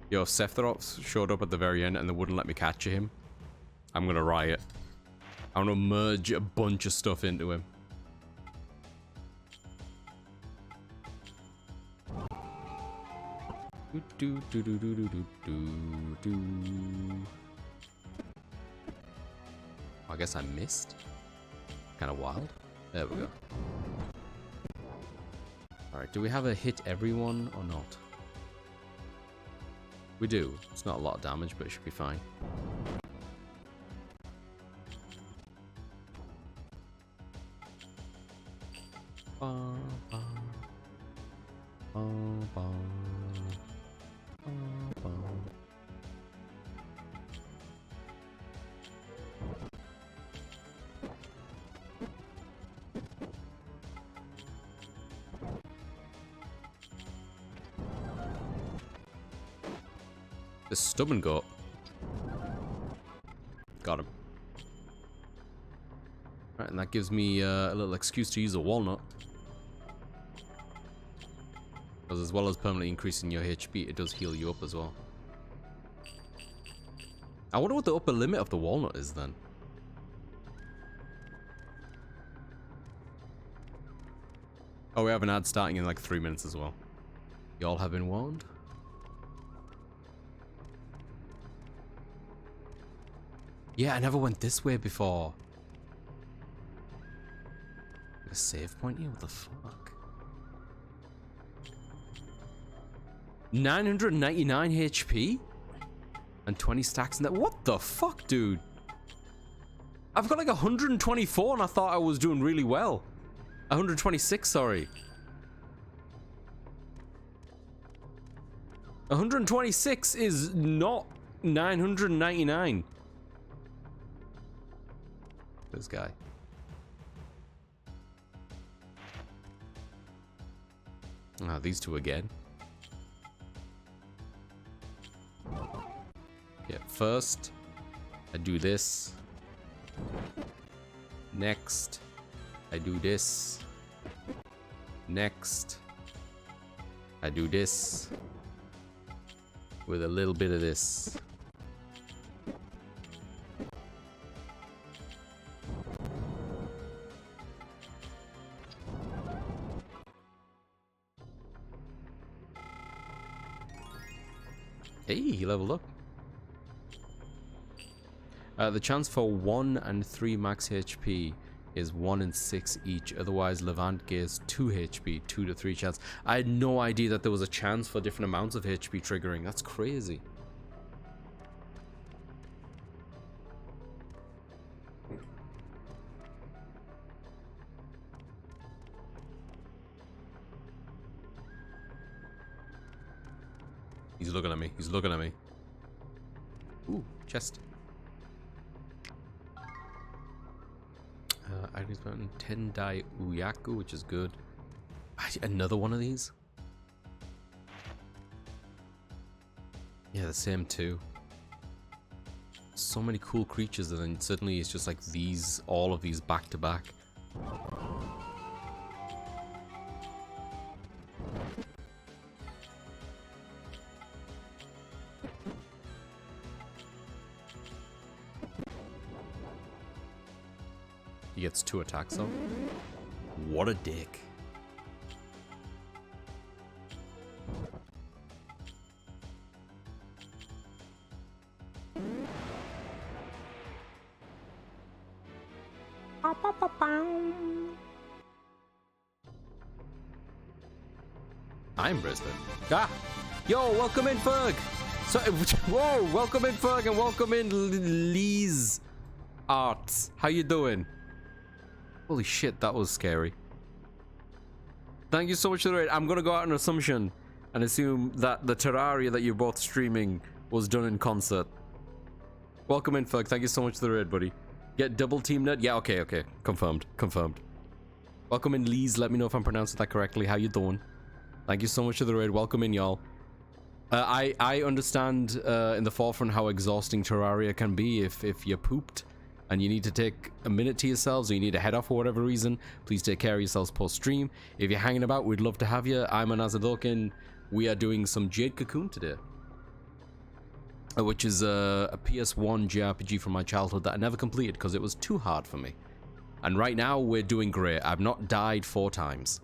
Yo, if Sephiroth showed up at the very end and they wouldn't let me capture him, I'm gonna riot. I'm gonna merge a bunch of stuff into him. Do, do, do, do, do, do, do. I guess I missed. Kind of wild. There we go. Alright, do we have a hit everyone or not? We do. It's not a lot of damage, but it should be fine. Ba, ba. Ba, ba. Ba, ba. The stubborn goat. Got him. Right, and that gives me a little excuse to use a walnut. Because as well as permanently increasing your HP, it does heal you up as well. I wonder what the upper limit of the walnut is then. Oh, we have an ad starting in like 3 minutes as well. Y'all have been warned. Yeah, I never went this way before. A save point here? What the fuck? 999 HP? And 20 stacks in that. What the fuck, dude? I've got like 124 and I thought I was doing really well. 126, sorry. 126 is not 999. This guy. Ah, these two again. Yeah, first I do this. Next I do this. Next I do this. With a little bit of this. Hey, he leveled up. The chance for 1 and 3 max HP is 1 in 6 each. Otherwise, Levant gains 2 HP, 2 to 3 chance. I had no idea that there was a chance for different amounts of HP triggering. That's crazy. He's looking at me. He's looking at me. Ooh, chest. Items found Tendai Uyaku, which is good. Another one of these? Yeah, the same two. So many cool creatures, and then suddenly it's just like these, all of these back to back. He gets 2 attacks though. What a dick. I'm Brisbane. Ah! Yo, welcome in, Ferg! So, whoa, welcome in, Ferg, and welcome in, Lee's Arts. How you doing? Holy shit, that was scary. Thank you so much for the raid. I'm gonna go out on an assumption and assume that the Terraria that you're both streaming was done in concert. Welcome in, Ferg. Thank you so much for the raid, buddy. Get double team net? Yeah, okay, okay. Confirmed. Confirmed. Welcome in, Lee's. Let me know if I'm pronouncing that correctly. How you doing? Thank you so much for the raid. Welcome in, y'all. I understand in the forefront how exhausting Terraria can be if you're pooped and you need to take a minute to yourselves or you need to head off for whatever reason. Please take care of yourselves post-stream. If you're hanging about, we'd love to have you. I'm Anazadokin. We are doing some Jade Cocoon today, which is a PS1 JRPG from my childhood that I never completed because it was too hard for me. And right now, we're doing great. I've not died 4 times.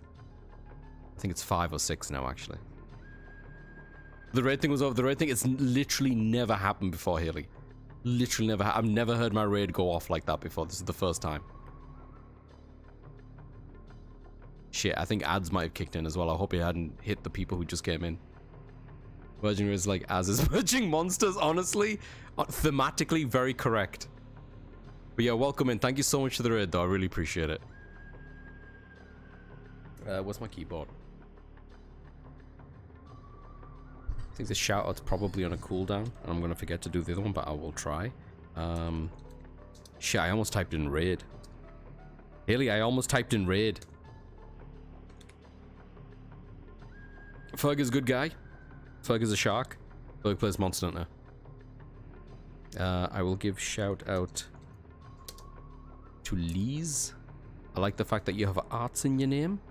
I think it's 5 or 6 now, actually. The raid thing was over. The raid thing, it's literally never happened before, Haley. Literally never. I've never heard my raid go off like that before. This is the first time. Shit, I think ads might have kicked in as well. I hope it hadn't hit the people who just came in. Merging is like as is merging monsters, honestly. Thematically, very correct. But yeah, welcome in. Thank you so much for the raid, though. I really appreciate it. What's my keyboard? I think the shout-out's probably on a cooldown. I'm going to forget to do the other one, but I will try. Shit, I almost typed in raid. Haley, I almost typed in raid. Ferg is a good guy. Ferg is a shark. Ferg plays Monster Hunter. I will give shout-out to Lee's. I like the fact that you have arts in your name.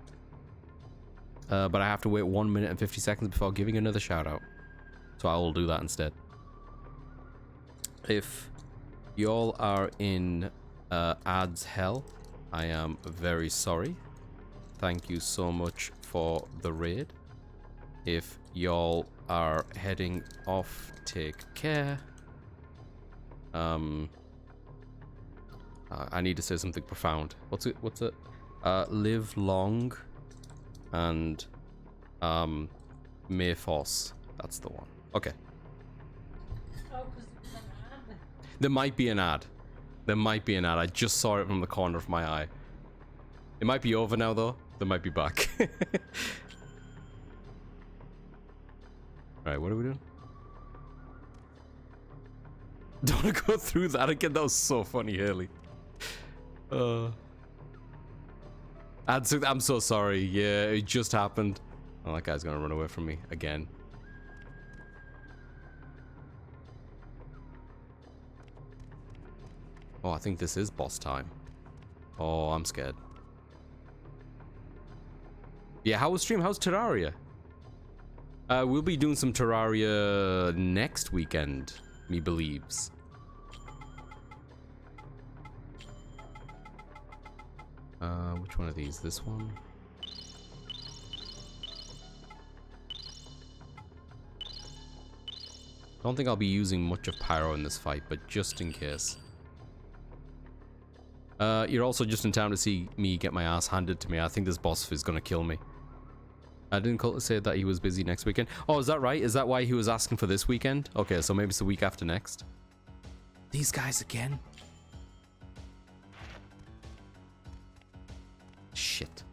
But I have to wait 1 minute and 50 seconds before giving another shout-out. So I will do that instead. If y'all are in ads hell, I am very sorry. Thank you so much for the raid. If y'all are heading off, take care. I need to say something profound. What's it? Live long and may force. That's the one. Okay. Oh, because it was an ad. There might be an ad. There might be an ad. I just saw it from the corner of my eye. It might be over now, though. They might be back. Alright, what are we doing? Don't want to go through that again. That was so funny, Haley. I'm so sorry. Yeah, it just happened. Oh, that guy's gonna run away from me again. Oh, I think this is boss time. Oh, I'm scared. Yeah, how was stream? How's Terraria? We'll be doing some Terraria next weekend, me believes. Which one of these? This one? Don't think I'll be using much of Pyro in this fight, but just in case. You're also just in time to see me get my ass handed to me. I think this boss is gonna kill me. I didn't say that he was busy next weekend. Oh, is that right? Is that why he was asking for this weekend? Okay, so maybe it's the week after next. These guys again? Shit.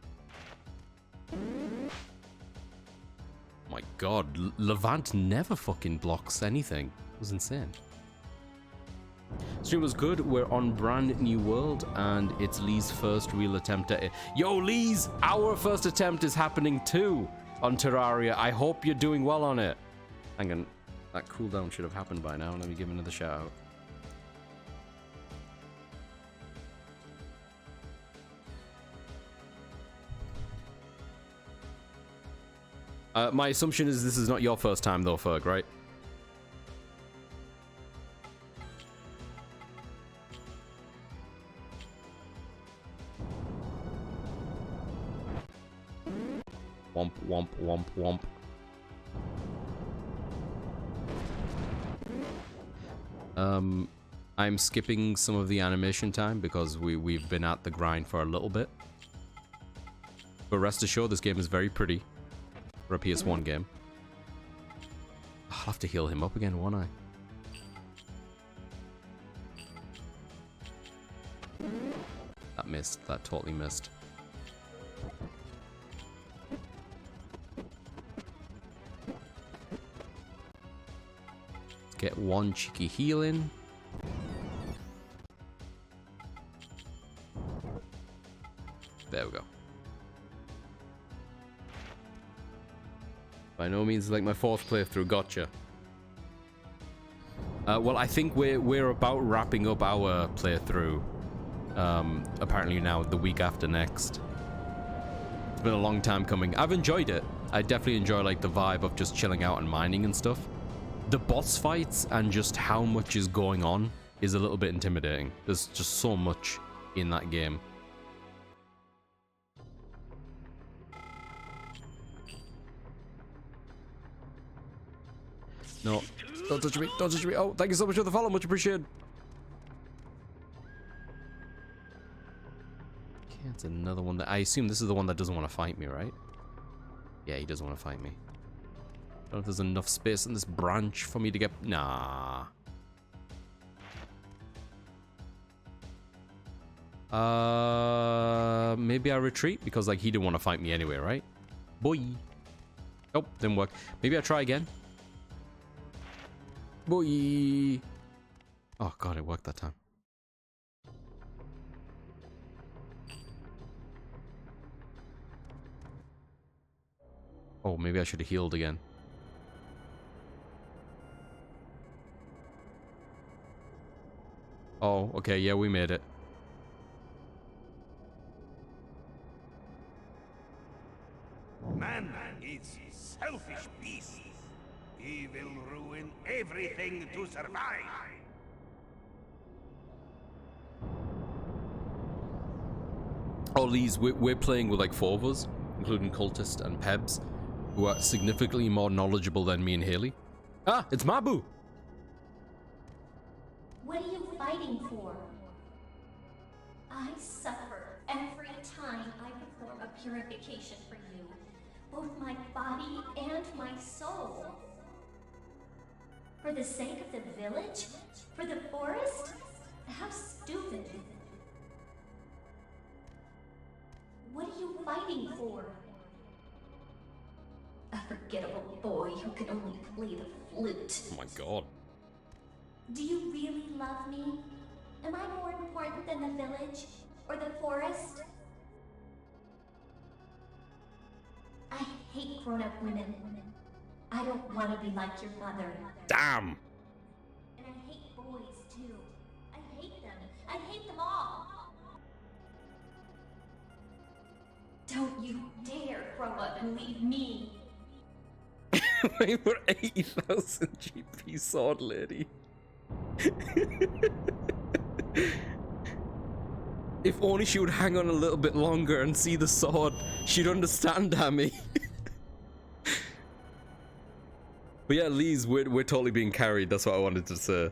My god, Levant never fucking blocks anything. It was insane. Stream was good. We're on brand new world and it's Lee's first real attempt at it. Yo, Lee's, our first attempt is happening too on Terraria. I hope you're doing well on it. Hang on, that cooldown should have happened by now. Let me give another shout out. My assumption is this is not your first time though, Ferg, right? Womp, womp, womp, womp. I'm skipping some of the animation time because we've been at the grind for a little bit. But rest assured, this game is very pretty for a PS1 game. I'll have to heal him up again, won't I? That missed. That totally missed. Let's get one cheeky heal in. There we go. By no means like my fourth playthrough, gotcha. Well, I think we're about wrapping up our playthrough. Apparently now, the week after next. It's been a long time coming. I've enjoyed it. I definitely enjoy like the vibe of just chilling out and mining and stuff. The boss fights and just how much is going on is a little bit intimidating. There's just so much in that game. No, don't touch me, don't touch me. Oh, thank you so much for the follow, much appreciated. Okay, it's another one that I assume this is the one that doesn't want to fight me, right? Yeah, he doesn't want to fight me. I don't know if there's enough space in this branch for me to get. Nah. Maybe I retreat because like he didn't want to fight me anyway, right? Boy. Oh, didn't work. Maybe I try again. Boy. Oh god, it worked that time. Oh, maybe I should have healed again. Oh, okay, yeah, we made it. Man is selfish beast. He will ruin everything to survive. Oh, Lees, we're playing with like 4 of us, including Cultist and Pebs, who are significantly more knowledgeable than me and Haley. Ah, it's Mabu! What are you fighting for? I suffer every time I perform a purification for you, both my body and my soul. For the sake of the village? For the forest? How stupid. What are you fighting for? A forgettable boy who can only play the flute. Oh my god. Do you really love me? Am I more important than the village? Or the forest? I hate grown-up women. I don't want to be like your mother. Damn! And I hate boys, too. I hate them. I hate them all. Don't you dare grow up and leave me. Wait for 80,000 GP sword lady. If only she would hang on a little bit longer and see the sword, she'd understand, Hammy. But yeah, Lees, we're totally being carried. That's what I wanted to say.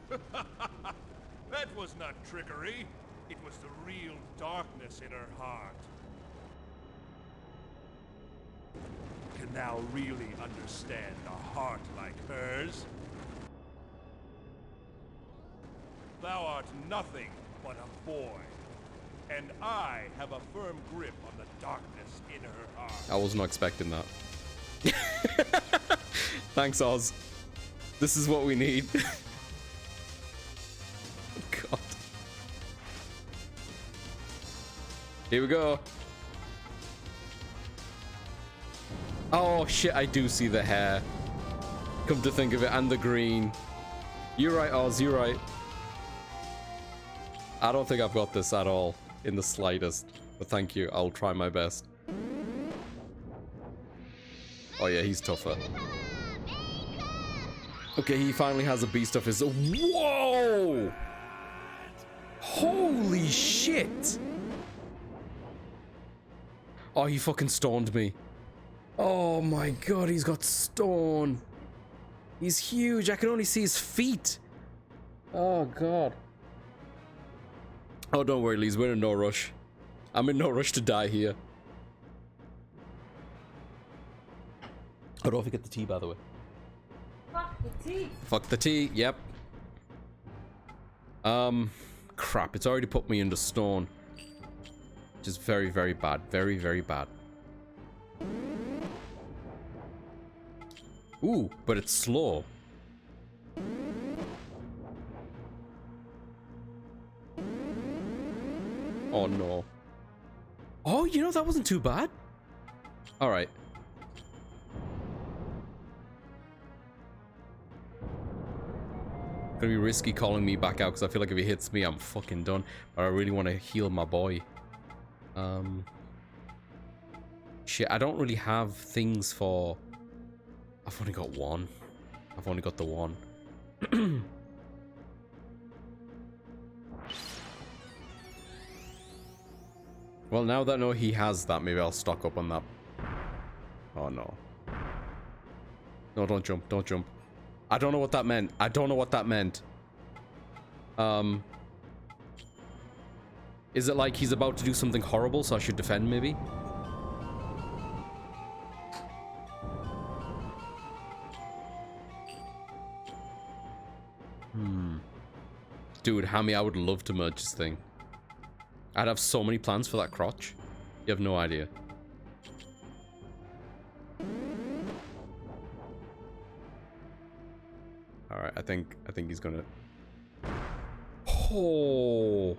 That was not trickery. It was the real darkness in her heart. Can thou really understand a heart like hers? Thou art nothing but a boy, and I have a firm grip on the darkness in her heart. I was not expecting that. Thanks, Oz. This is what we need. God. Here we go. Oh shit, I do see the hair. Come to think of it, and the green. You're right, Oz, you're right. I don't think I've got this at all, in the slightest. But thank you, I'll try my best. Oh yeah, he's tougher. Okay, he finally has a beast of his... Whoa! Holy shit! Oh, he fucking stoned me. Oh my god, he's got stone. He's huge. I can only see his feet. Oh god. Oh, don't worry, Liz. We're in no rush. I'm in no rush to die here. Oh, don't forget the tea, by the way. Fuck the tea. Fuck the tea. Yep. Crap. It's already put me under stone. Which is very, very bad. Very, very bad. Ooh, but it's slow. Oh no. Oh, you know, that wasn't too bad. Alright. Gonna be risky calling me back out because I feel like if he hits me, I'm fucking done. But I really want to heal my boy. Shit, I don't really have things for... I've only got one. I've only got the one. Well, now that I know he has that, maybe I'll stock up on that. Oh, no. No, don't jump. Don't jump. I don't know what that meant. I don't know what that meant. Is it like he's about to do something horrible, so I should defend, maybe? Dude, Hammy, I would love to merge this thing. I'd have so many plans for that crotch. You have no idea. Alright, I think he's gonna... Oh!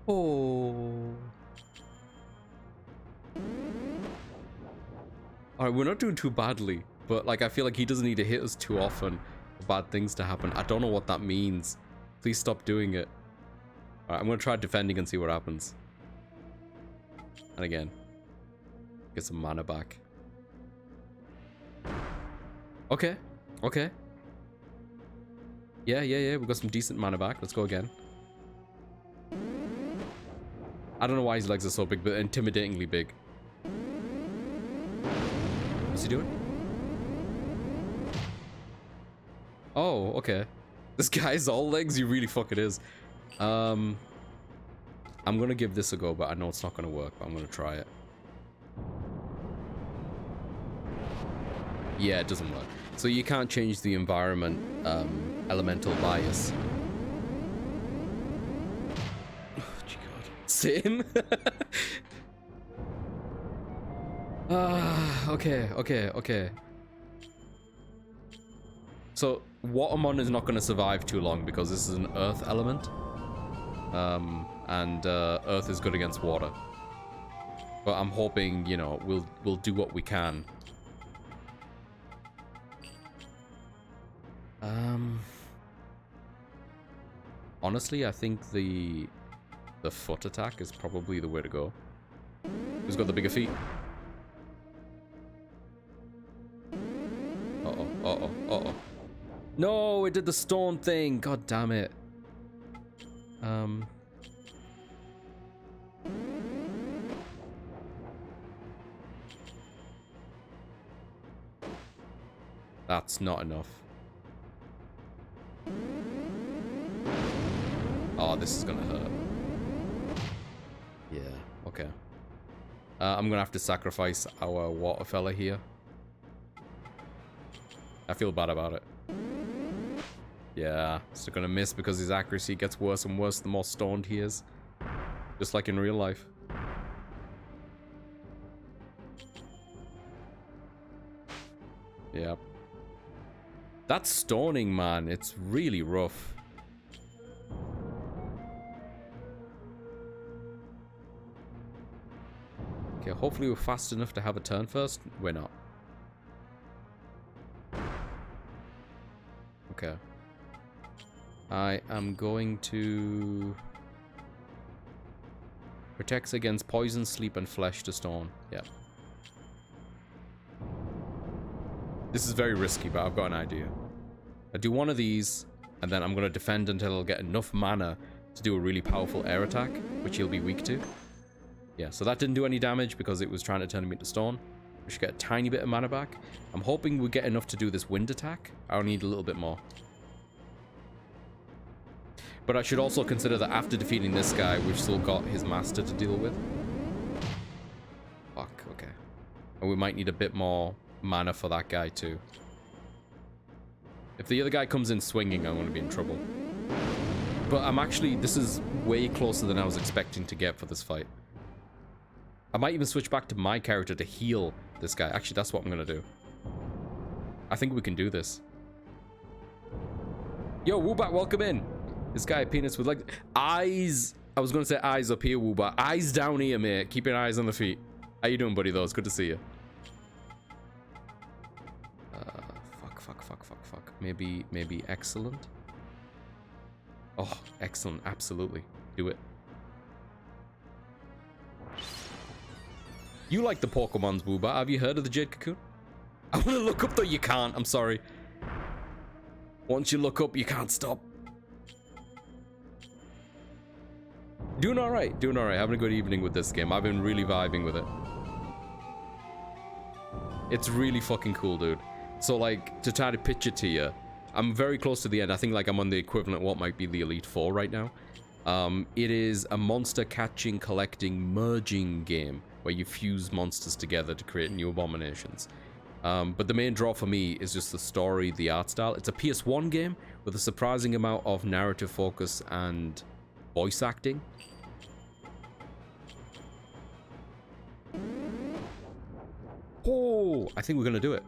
Oh! Alright, we're not doing too badly. But, like, I feel like he doesn't need to hit us too often for bad things to happen. I don't know what that means. Please stop doing it. Alright, I'm gonna try defending and see what happens. And again. Get some mana back. Okay. Okay. Yeah. We got some decent mana back. Let's go again. I don't know why his legs are so big, but intimidatingly big. What's he doing? Oh, okay. This guy's all legs? He really fucking is. I'm gonna give this a go, but I know it's not gonna work, but I'm gonna try it. Yeah, it doesn't work. So you can't change the environment, elemental bias. Oh, gee god. Same? Okay. So, Watermon is not going to survive too long because this is an earth element. And earth is good against water. But I'm hoping, you know, we'll do what we can. Honestly, I think the foot attack is probably the way to go. Who's got the bigger feet? Uh-oh. No, it did the stone thing. God damn it. That's not enough. Oh, this is gonna hurt. Yeah, okay. I'm gonna have to sacrifice our water fella here. I feel bad about it. Yeah, still gonna miss because his accuracy gets worse and worse the more stoned he is. Just like in real life. Yep. That's stoning, man. It's really rough. Okay, hopefully we're fast enough to have a turn first. We're not. Okay. I am going to... Protects against poison, sleep, and flesh to stone. Yeah. This is very risky, but I've got an idea. I do one of these, and then I'm going to defend until I'll get enough mana to do a really powerful air attack, which he'll be weak to. Yeah, so that didn't do any damage because it was trying to turn me into stone. We should get a tiny bit of mana back. I'm hoping we get enough to do this wind attack. I'll need a little bit more. But I should also consider that after defeating this guy, we've still got his master to deal with. Fuck, okay. And we might need a bit more mana for that guy too. If the other guy comes in swinging, I'm going to be in trouble. But I'm actually, this is way closer than I was expecting to get for this fight. I might even switch back to my character to heal this guy. Actually, that's what I'm going to do. I think we can do this. Yo, Woobat, welcome in. This guy, penis with like eyes. I was going to say eyes up here, Woobat. Eyes down here, mate. Keep your eyes on the feet. How you doing, buddy, though? It's good to see you. Fuck. Maybe excellent. Oh, excellent. Absolutely. Do it. You like the Pokemons, Woobat. Have you heard of the Jade Cocoon? I want to look up, though. You can't. I'm sorry. Once you look up, you can't stop. Doing alright. Doing alright. Having a good evening with this game. I've been really vibing with it. It's really fucking cool, dude. So, like, to try to pitch it to you, I'm very close to the end. I think, like, I'm on the equivalent of what might be the Elite Four right now. It is a monster catching, collecting, merging game where you fuse monsters together to create new abominations. But the main draw for me is just the story, the art style. It's a PS1 game with a surprising amount of narrative focus and voice acting. Oh, I think we're gonna do it.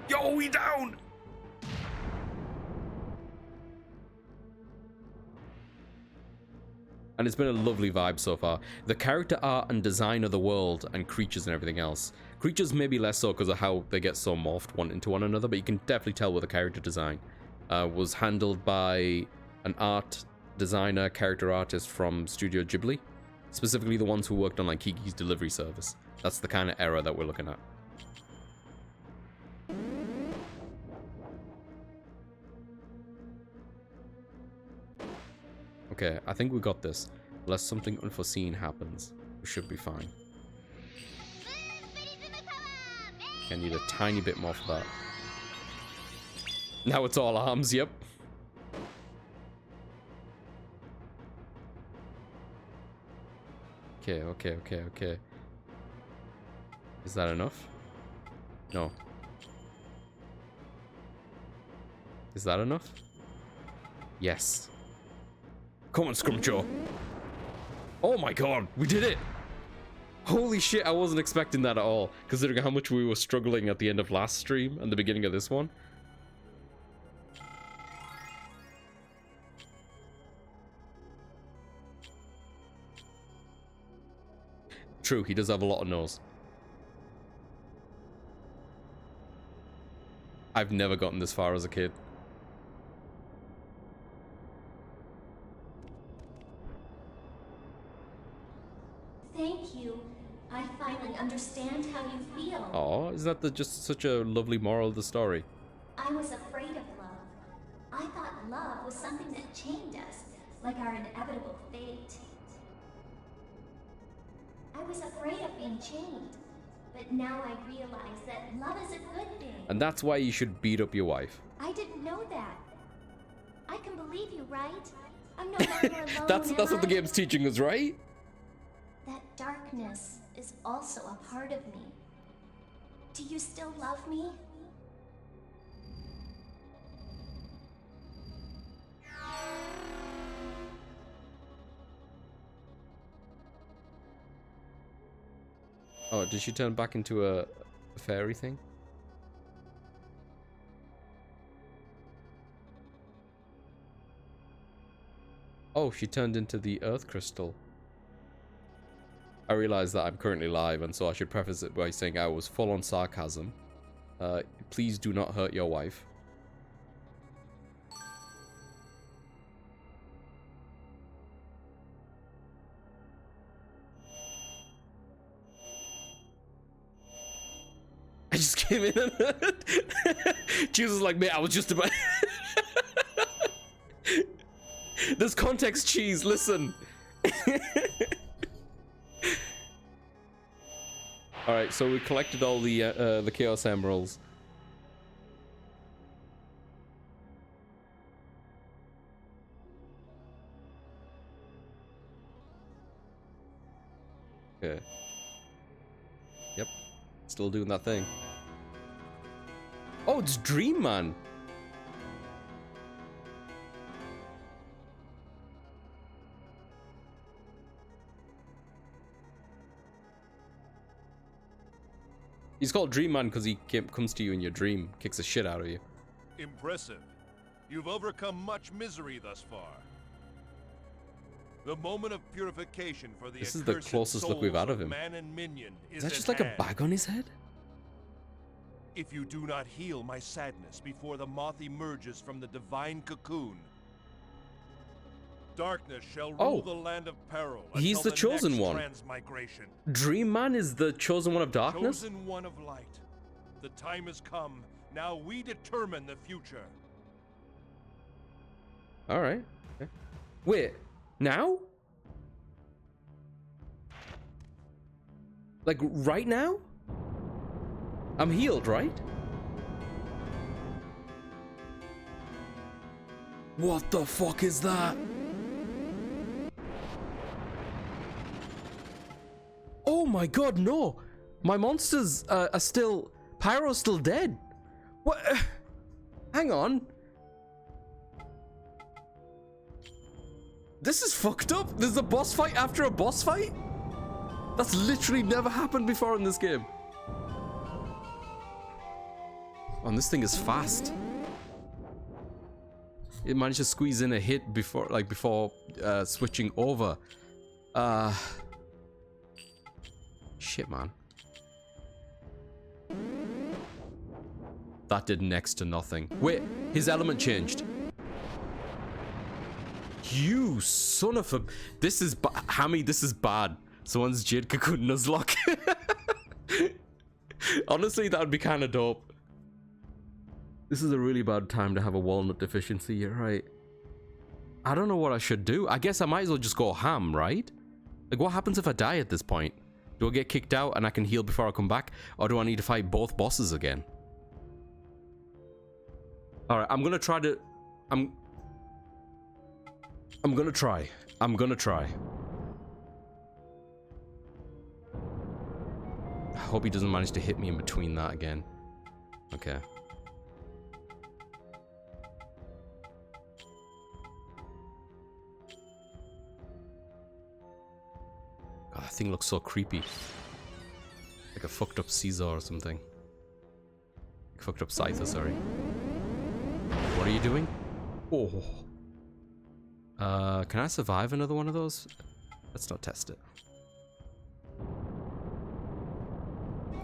Yo, we down! And it's been a lovely vibe so far. The character art and design of the world and creatures and everything else. Creatures maybe less so because of how they get so morphed one into one another, but you can definitely tell with the character design. Was handled by an art designer, character artist from Studio Ghibli. Specifically the ones who worked on like Kiki's Delivery Service. That's the kind of era that we're looking at. Okay, I think we got this. Unless something unforeseen happens, we should be fine. I need a tiny bit more for that. Now it's all arms, yep. Okay. Is that enough? No. Is that enough? Yes. Come on, Scrumjaw. Oh my god, we did it! Holy shit, I wasn't expecting that at all, considering how much we were struggling at the end of last stream and the beginning of this one. True, he does have a lot of nose. I've never gotten this far as a kid. Thank you. I finally understand how you feel. Oh, isn't that just such a lovely moral of the story? I was afraid of love. I thought love was something that chained us, like our inevitable fate. I was afraid of being chained, but now I realize that love is a good thing. And that's why you should beat up your wife. I didn't know that. I can believe you, right? I'm no longer alone. That's what the game's teaching us, right? That darkness is also a part of me. Do you still love me? Oh, did she turn back into a fairy thing? Oh, she turned into the earth crystal. I realize that I'm currently live, and so I should preface it by saying I was full on sarcasm. Please do not hurt your wife. I just came in and Jesus was like, mate, I was just about... There's context, cheese, listen. Alright, so we collected all the Chaos Emeralds. Okay. Yep. Still doing that thing. Oh, it's Dream Man. He's called Dream Man because he comes to you in your dream, kicks the shit out of you. Impressive. You've overcome much misery thus far. The moment of purification for the This is the accursed closest look we've had of souls him. Man and minion Is that at just like a hand. bag on his head? If you do not heal my sadness before the moth emerges from the divine cocoon, darkness shall rule the land of peril. He's until the chosen next one. Transmigration. Dream Man is the chosen one of darkness? Chosen one of light. The time has come. Now we determine the future. Alright. Okay. Wait, now? Like, right now? I'm healed, right? What the fuck is that? Oh my god, no! My monsters are still... Pyro's still dead. What? Hang on. This is fucked up. There's a boss fight after a boss fight? That's literally never happened before in this game. Oh, and this thing is fast. It managed to squeeze in a hit before, switching over. Shit, man. That did next to nothing. Wait, his element changed. You son of a... This is... Hammy, this is bad. Someone's Jade Cocoon Nuzlocke. Honestly, that would be kind of dope. This is a really bad time to have a walnut deficiency, you're right. I don't know what I should do. I guess I might as well just go ham, right? Like, what happens if I die at this point? Do I get kicked out and I can heal before I come back? Or do I need to fight both bosses again? Alright, I'm gonna try to... I'm gonna try. I'm gonna try. I hope he doesn't manage to hit me in between that again. Okay. Oh, that thing looks so creepy. Like a fucked up Caesar or something. Like a fucked up Scyther, sorry. What are you doing? Oh. Can I survive another one of those? Let's not test it.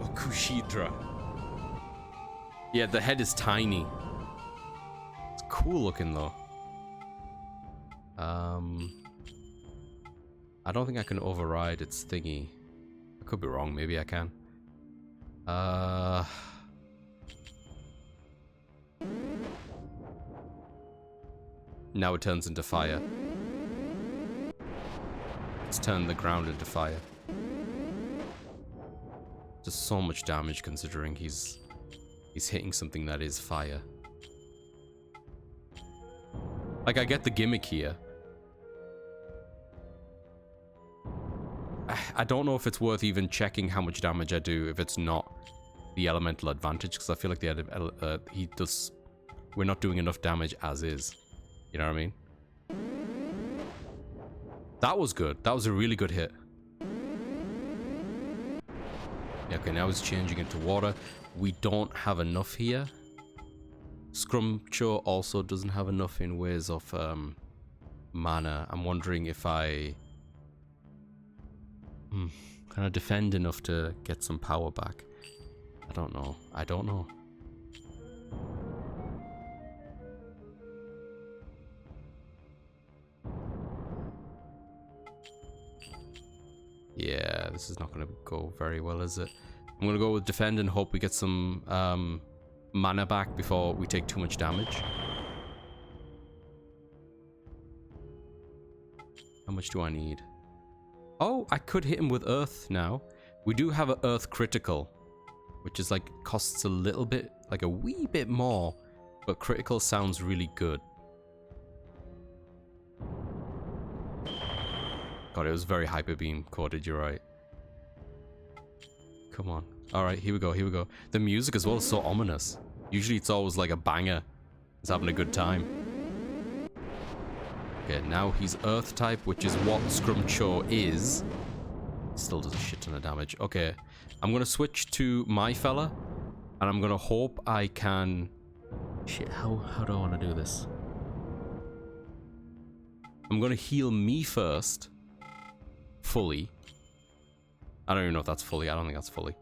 Oh, Kushidra. Yeah, the head is tiny. It's cool looking though. I don't think I can override its thingy. I could be wrong, maybe I can. Now it turns into fire. It's turned the ground into fire. Just so much damage considering he's hitting something that is fire. Like, I get the gimmick here. I don't know if it's worth even checking how much damage I do if it's not the elemental advantage, because I feel like we're not doing enough damage as is. You know what I mean? That was good. That was a really good hit. Yeah, okay, now it's changing into water. We don't have enough here. Scrumcho also doesn't have enough in ways of mana. I'm wondering if I... can I defend enough to get some power back? I don't know. I don't know. Yeah, this is not going to go very well, is it? I'm gonna go with defend and hope we get some mana back before we take too much damage. How much do I need? Oh, I could hit him with earth now. We do have an earth critical, which is like costs a little bit, like a wee bit more, but critical sounds really good. God, it was very hyper beam coded, you're right. Come on. Alright, here we go, here we go. The music as well is so ominous. Usually it's always like a banger. It's having a good time. Okay, now he's earth type, which is what Scrumcho is. Still does a shit ton of damage. Okay, I'm gonna switch to my fella, and I'm gonna hope I can... Shit, how do I want to do this? I'm gonna heal me first. Fully. I don't even know if that's fully. I don't think that's fully.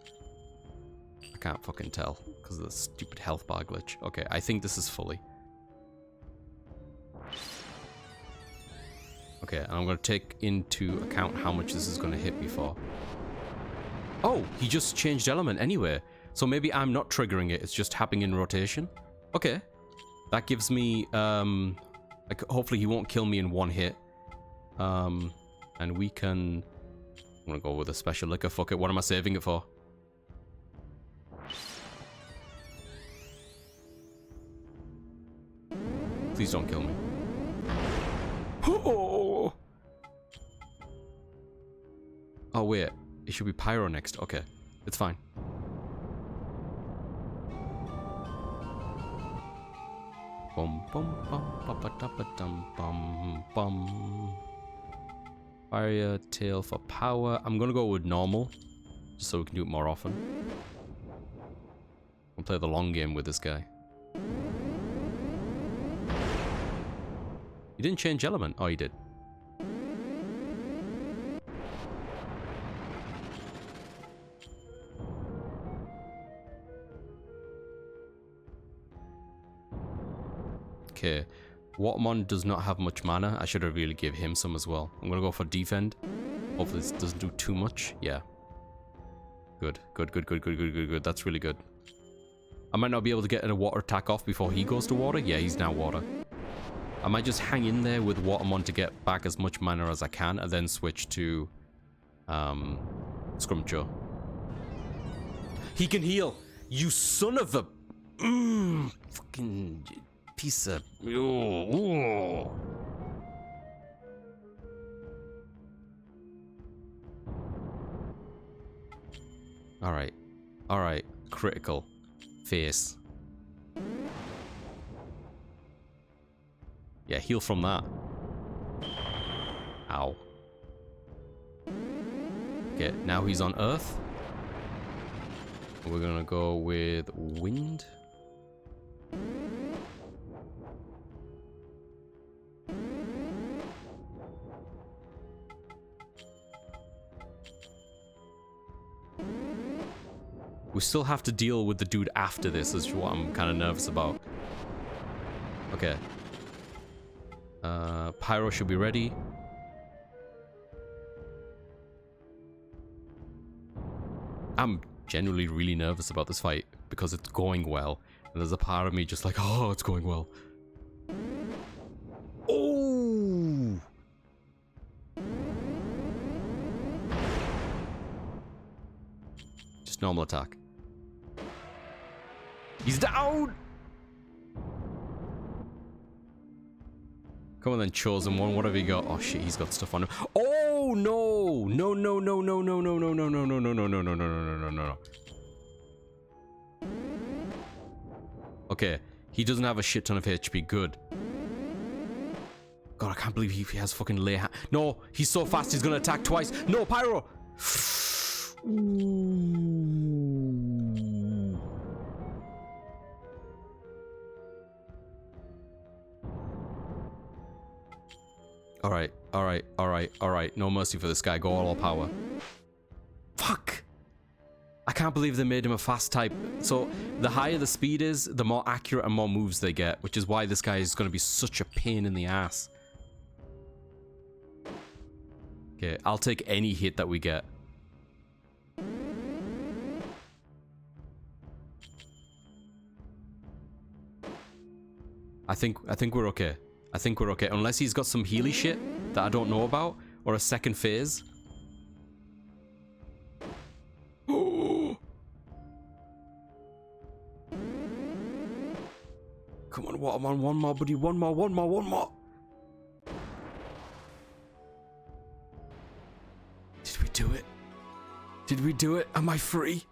I can't fucking tell because of the stupid health bar glitch. Okay, I think this is fully. Okay, and I'm going to take into account how much this is going to hit before. Oh, he just changed element anyway. So maybe I'm not triggering it. It's just happening in rotation. Okay. That gives me, like, hopefully he won't kill me in one hit. And we can... I'm gonna go with a special liquor. Fuck it. What am I saving it for? Please don't kill me. Oh, oh wait. It should be pyro next. Okay. It's fine. Bum bum bum ba ba da ba dum bum bum. Fire tail for power. I'm gonna go with normal, just so we can do it more often. I'll play the long game with this guy. He didn't change element. Oh, he did. Okay. Watermon does not have much mana. I should have really give him some as well. I'm gonna go for defend. Hopefully this doesn't do too much. Yeah. Good. Good, good, good, good, good, good, good. That's really good. I might not be able to get a water attack off before he goes to water. Yeah, he's now water. I might just hang in there with Watermon to get back as much mana as I can and then switch to Scrumcho. He can heal! You son of a... fucking... piece of... Ooh. Alright. Alright. Critical. Face. Yeah, heal from that. Ow. Okay, now he's on Earth. We're gonna go with Wind. We still have to deal with the dude after this, is what I'm kind of nervous about. Okay. Pyro should be ready. I'm genuinely really nervous about this fight because it's going well. And there's a part of me just like, oh, it's going well. Oh! Just normal attack. He's down! Come on then, chosen one. What have you got? Oh shit, he's got stuff on him. Oh no! No, no, no, no, no, no, no, no, no, no, no, no, no, no, no, no, no, no, no. Okay, he doesn't have a shit ton of HP. Good. God, I can't believe he has fucking lay hand. No, he's so fast. He's gonna attack twice. No, Pyro. Alright, alright, alright, alright. No mercy for this guy. Go all power. Fuck! I can't believe they made him a fast type. So, the higher the speed is, the more accurate and more moves they get, which is why this guy is going to be such a pain in the ass. Okay, I'll take any hit that we get. I think we're okay. I think we're okay. Unless he's got some Healy shit that I don't know about, or a second phase. Come on, Waterman, one more, buddy. One more. Did we do it? Did we do it? Am I free?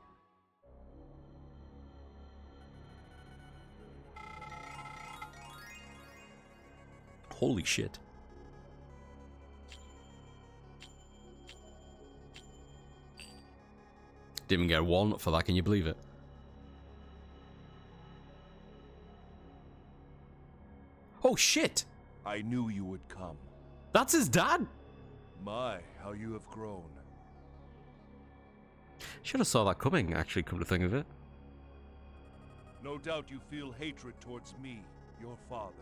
Holy shit. Didn't even get a walnut for that, can you believe it? Oh shit! I knew you would come. That's his dad! My, how you have grown. Should have saw that coming, actually, come to think of it. No doubt you feel hatred towards me, your father.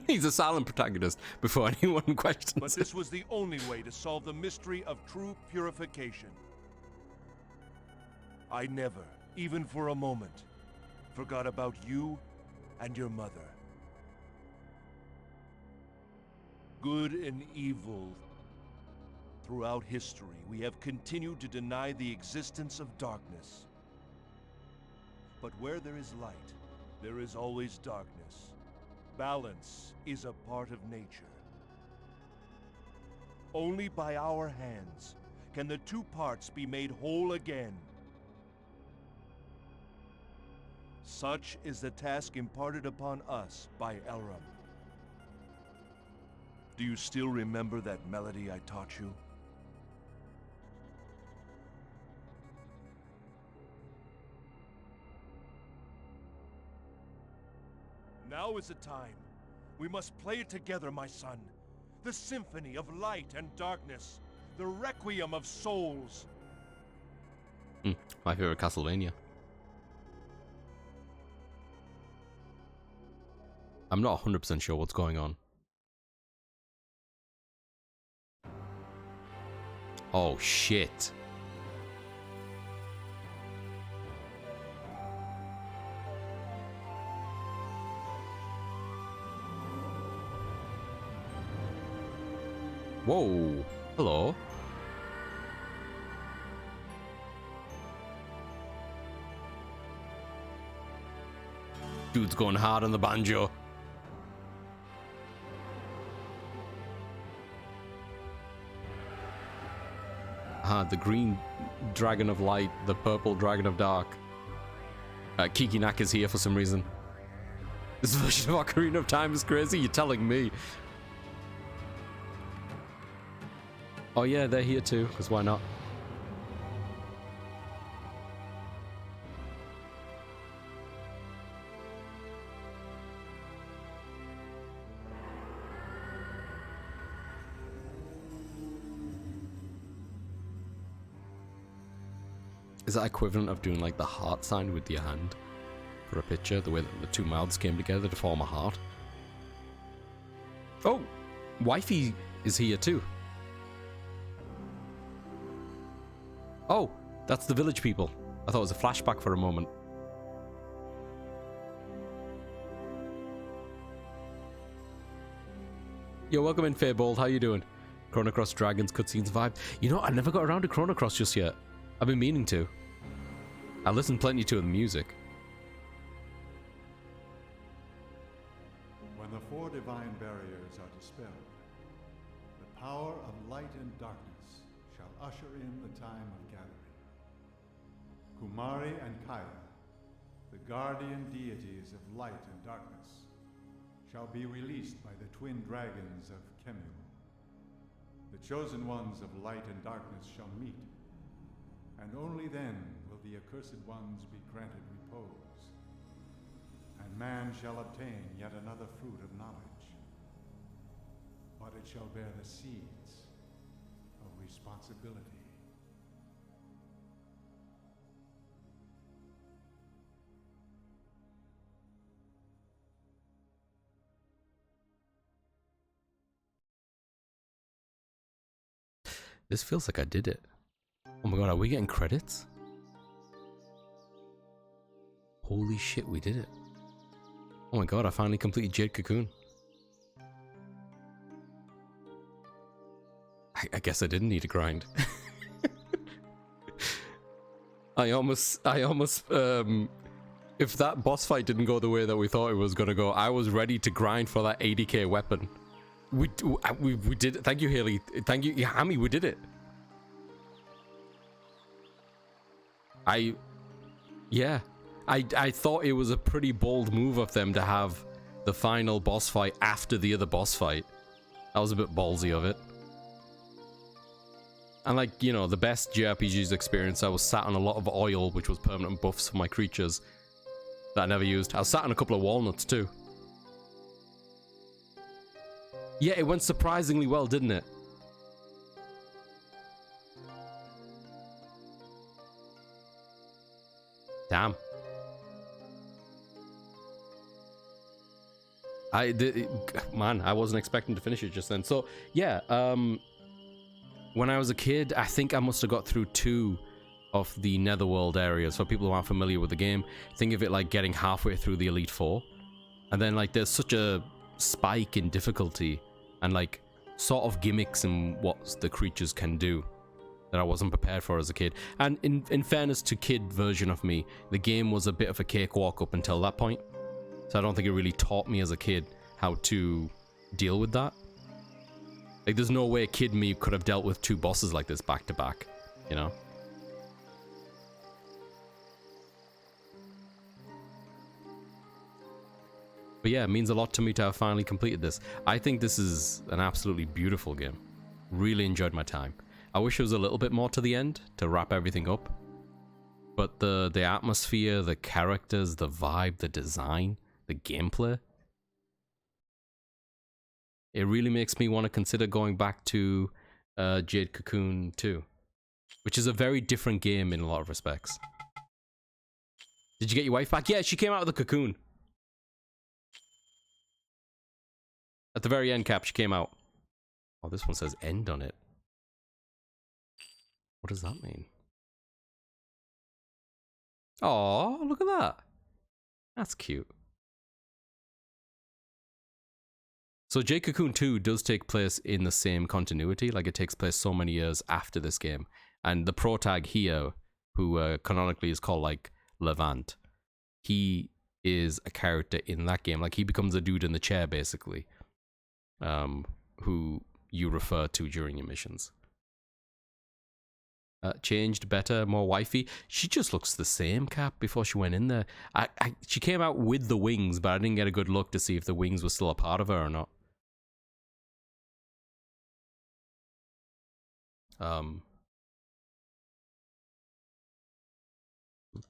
He's a silent protagonist before anyone questions But this was the only way to solve the mystery of true purification. I never, even for a moment, forgot about you and your mother. Good and evil. Throughout history, we have continued to deny the existence of darkness. But where there is light, there is always darkness. Balance is a part of nature. Only by our hands can the two parts be made whole again. Such is the task imparted upon us by Elram. Do you still remember that melody I taught you? Now is the time. We must play it together, my son. The symphony of light and darkness. The requiem of souls. My favorite Castlevania. I'm not 100% sure what's going on. Oh shit. Whoa. Hello. Dude's going hard on the banjo. The green dragon of light, the purple dragon of dark. Kiki Nak is here for some reason. This version of Ocarina of Time is crazy, you're telling me. Oh yeah, they're here too, because why not? Is that equivalent of doing like the heart sign with your hand for a picture? The way that the two mouths came together to form a heart? Oh! Wifey is here too. Oh! That's the village people. I thought it was a flashback for a moment. Yo, welcome in, Faybold. How you doing? Chrono Cross Dragons cutscenes vibe. You know, I never got around to Chrono Cross just yet. I've been meaning to. I listened plenty to the music. When the four divine barriers are dispelled, the power of light and darkness shall usher in the time of gathering. Kumari and Kaya, the guardian deities of light and darkness, shall be released by the twin dragons of Kemu. The chosen ones of light and darkness shall meet, and only then will the accursed ones be granted repose, and man shall obtain yet another fruit of knowledge, but it shall bear the seeds of responsibility. This feels like I did it. Oh my god, are we getting credits? Holy shit, we did it. Oh my god, I finally completed Jade Cocoon. I guess I didn't need to grind. I almost, if that boss fight didn't go the way that we thought it was gonna go, I was ready to grind for that 80k weapon. We did it. Thank you, Haley. Thank you, Hammy. We did it. I thought it was a pretty bold move of them to have the final boss fight after the other boss fight. That was a bit ballsy of it. And like, you know, the best JRPGs experience, I was sat on a lot of oil, which was permanent buffs for my creatures that I never used. I was sat on a couple of walnuts too. Yeah, it went surprisingly well, didn't it? Damn. Man, I wasn't expecting to finish it just then. So, yeah, when I was a kid, I think I must have got through 2 of the Netherworld areas. For people who aren't familiar with the game, think of it like getting halfway through the Elite Four. And then, like, there's such a spike in difficulty and, like, sort of gimmicks in what the creatures can do that I wasn't prepared for as a kid. And in fairness to kid version of me, the game was a bit of a cakewalk up until that point. So I don't think it really taught me as a kid how to deal with that. Like, there's no way kid me could have dealt with 2 bosses like this back to back, you know? But yeah, it means a lot to me to have finally completed this. I think this is an absolutely beautiful game. Really enjoyed my time. I wish there was a little bit more to the end to wrap everything up. But the atmosphere, the characters, the vibe, the design, the gameplay, it really makes me want to consider going back to Jade Cocoon 2, which is a very different game in a lot of respects. Did you get your wife back? Yeah, she came out of the cocoon. At the very end, Cap, she came out. Oh, this one says end on it. What does that mean? Oh, look at that. That's cute. So Jade Cocoon 2 does take place in the same continuity, like it takes place so many years after this game. And the protag here, who canonically is called like Levant, he is a character in that game. Like he becomes a dude in the chair basically, who you refer to during your missions. Changed, better, more wifey. She just looks the same, Cap, before she went in there. She came out with the wings, but I didn't get a good look to see if the wings were still a part of her or not. I'm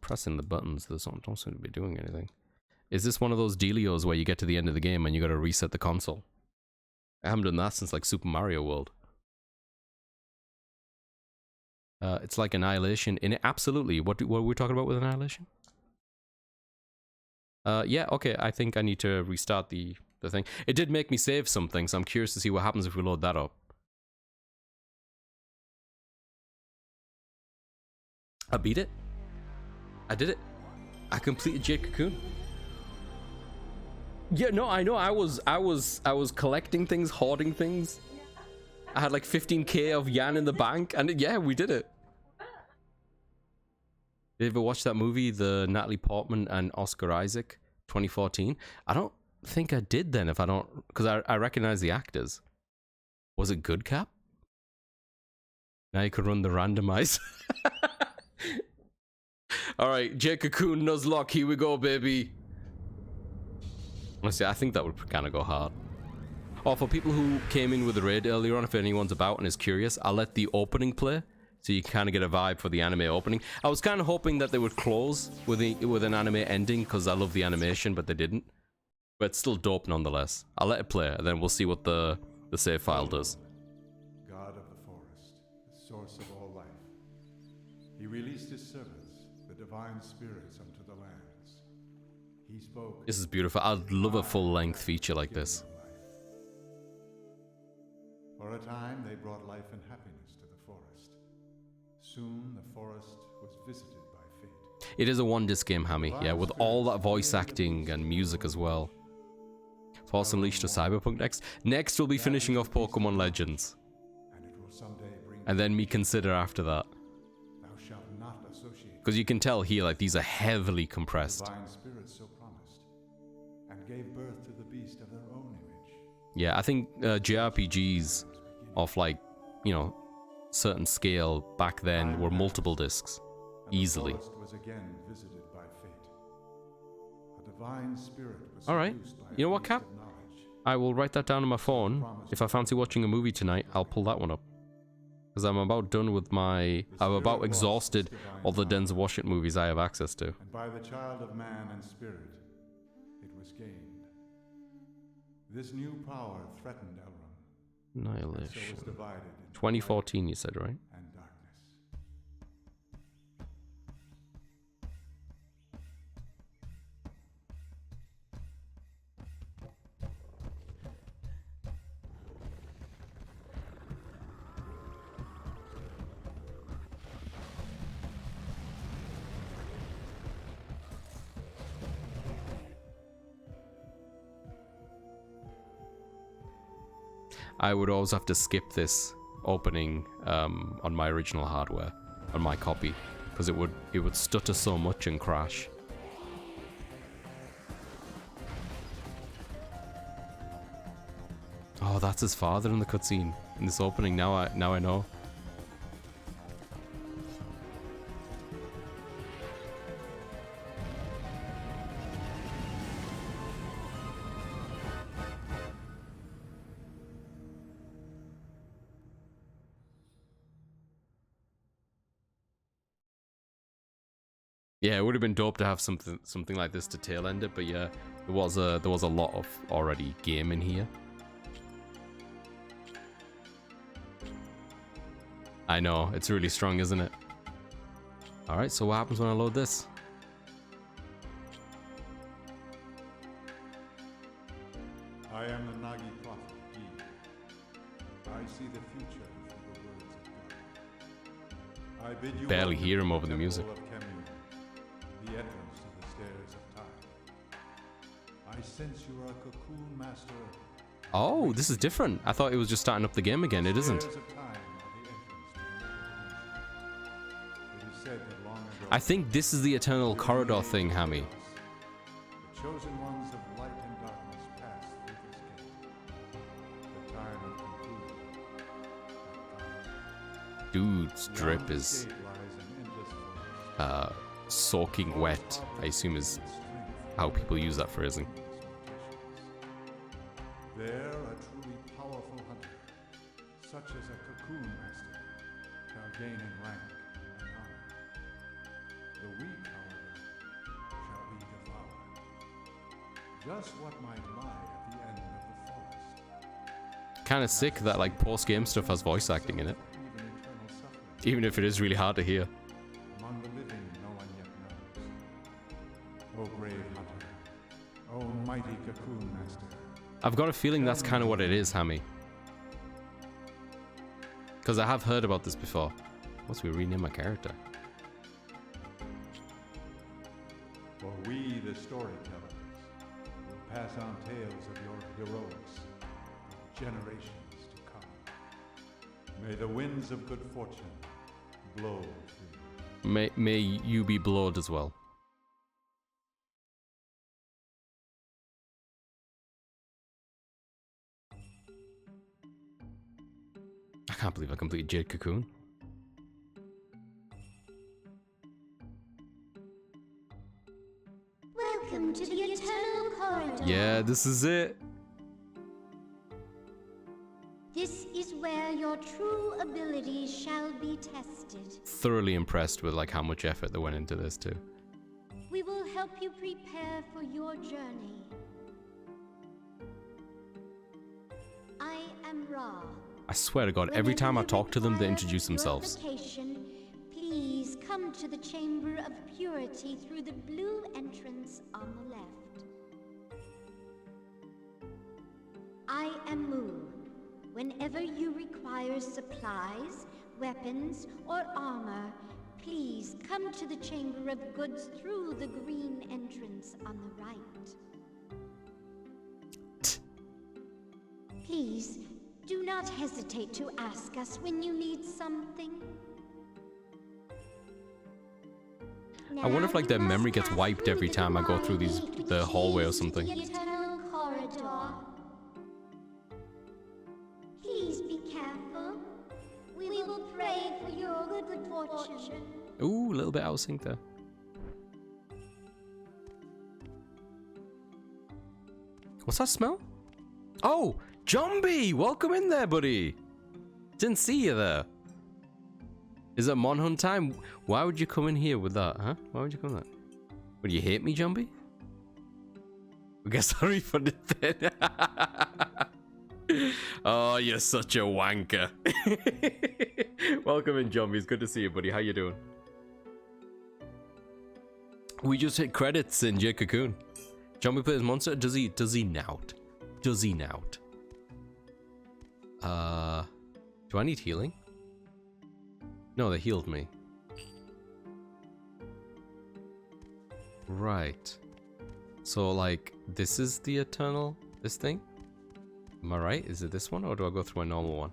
pressing the buttons. Those don't seem to be doing anything. Is this one of those dealios where you get to the end of the game and you gotta reset the console? I haven't done that since like Super Mario World. It's like Annihilation in it. Absolutely. What were we talking about with Annihilation? Yeah, okay. I think I need to restart the thing. It did make me save something, so I'm curious to see what happens if we load that up. I beat it. I did it. I completed Jade Cocoon. Yeah, no, I know. I was collecting things, hoarding things. I had like 15k of yen in the bank, and yeah, we did it. Did you ever watch that movie, the Natalie Portman and Oscar Isaac, 2014? I don't think I did then, if I don't, because I recognize the actors. Was it good, Cap? Now you could run the randomize. Alright, Jade Cocoon, Nuzlocke, here we go, baby. Honestly, I think that would kind of go hard. Oh, for people who came in with the raid earlier on, if anyone's about and is curious, I'll let the opening play, so you kind of get a vibe for the anime opening. I was kind of hoping that they would close with an anime ending, because I love the animation, but they didn't. But it's still dope nonetheless. I'll let it play, and then we'll see what the save file does. God of the forest, the source of all life. He released his servants, the divine spirits, unto the lands. He spoke. This is beautiful. I'd love a full-length feature like this. For a time, they brought life and happiness to the forest. Soon, the forest was visited by fate. It is a one-disc game, Hammy, yeah, with all that voice acting and music as well. Force Unleashed to Cyberpunk next. Next, we'll be finishing off Pokemon Legends. And then me consider after that. Because you can tell here, like, these are heavily compressed. Divine spirits so promised, and gave birth to the beast of their own image. Yeah, I think JRPGs of, like, you know, certain scale back then were multiple discs. Easily. The forest was again visited by fate. A divine spirit was Alright, seduced by you know a what, beast Cap? of knowledge. I will write that down on my phone. If I fancy watching a movie tonight, I'll pull that one up. Because I'm about done with my... I'm about exhausted all the Denzel Washington movies I have access to. And by the child of man and spirit, it was gained. This new power threatened Elrond. Annihilation. So was divided into 2014, you said, right? light and darkness. I would always have to skip this opening on my original hardware, on my copy, because it would stutter so much and crash. Oh, that's his father in the cutscene in this opening. Now I know. Yeah, it would have been dope to have something like this to tail end it, but yeah, there was a lot of already game in here. I know, it's really strong, isn't it? Alright, so what happens when I load this? I am the Nagi prophet, Jade. I see the future through the words of God. I bid you Barely welcome hear him to over the music. Temple of Kemu, the entrance to the stairs of time. I sense you are a cocoon master. Oh, this is different. I thought it was just starting up the game again. It isn't. Stairs of time are the entrance to another dimension. It is said that long ago, I think this is the eternal corridor thing, Hammy. the chosen ones of light and darkness passed through this gate. The time of conclusion. Dude's drip Beyond this is gate lies an endless forest. soaking wet, I assume is how people use that phrasing. There, a truly powerful hunter, such as a cocoon master, shall gain in rank and honor. The weak, however, shall be devoured. Just what might lie at the end of the forest. Kind of sick that like post-game stuff has voice acting in it, Even eternal suffering. even if it is really hard to hear. Among the living, no one yet knows. O brave hunter, O mighty cocoon master. I've got a feeling that's kind of what it is, Hammy. Because I have heard about this before. Once we rename my character. For we, the storytellers, will pass on tales of your heroics for generations to come. May the winds of good fortune blow through you. May you be blowed as well. I can't believe I completed Jade Cocoon. Welcome to the Eternal Corridor. Yeah, this is it. This is where your true abilities shall be tested. Thoroughly impressed with like how much effort that went into this too. We will help you prepare for your journey. I am Ra. I swear to God, every time I talk to them, they introduce themselves. Purification, please come to the Chamber of Purity through the blue entrance on the left. I am Mu. Whenever you require supplies, weapons, or armor, Please come to the Chamber of Goods through the green entrance on the right. Please, do not hesitate to ask us when you need something. I wonder if like their memory gets wiped every time I go through the hallway or something. The eternal corridor. Please be careful. We will pray for your good fortune. Ooh, a little bit out of sync there. What's that smell? Oh, Jumbie! Welcome in there, buddy! Didn't see you there. Is it Mon Hunt time? Why would you come in here with that, huh? Why would you come in that? Would you hate me, Jumbie? I guess I'll refund it then. Oh, you're such a wanker. Welcome in, Jumbie. It's good to see you, buddy. How you doing? We just hit credits in Jade Cocoon. Jumbie plays monster. Does he nout? Does he nout? Do I need healing? No, they healed me. Right. So, like, this is the eternal... this thing? Am I right? Is it this one, or do I go through a normal one?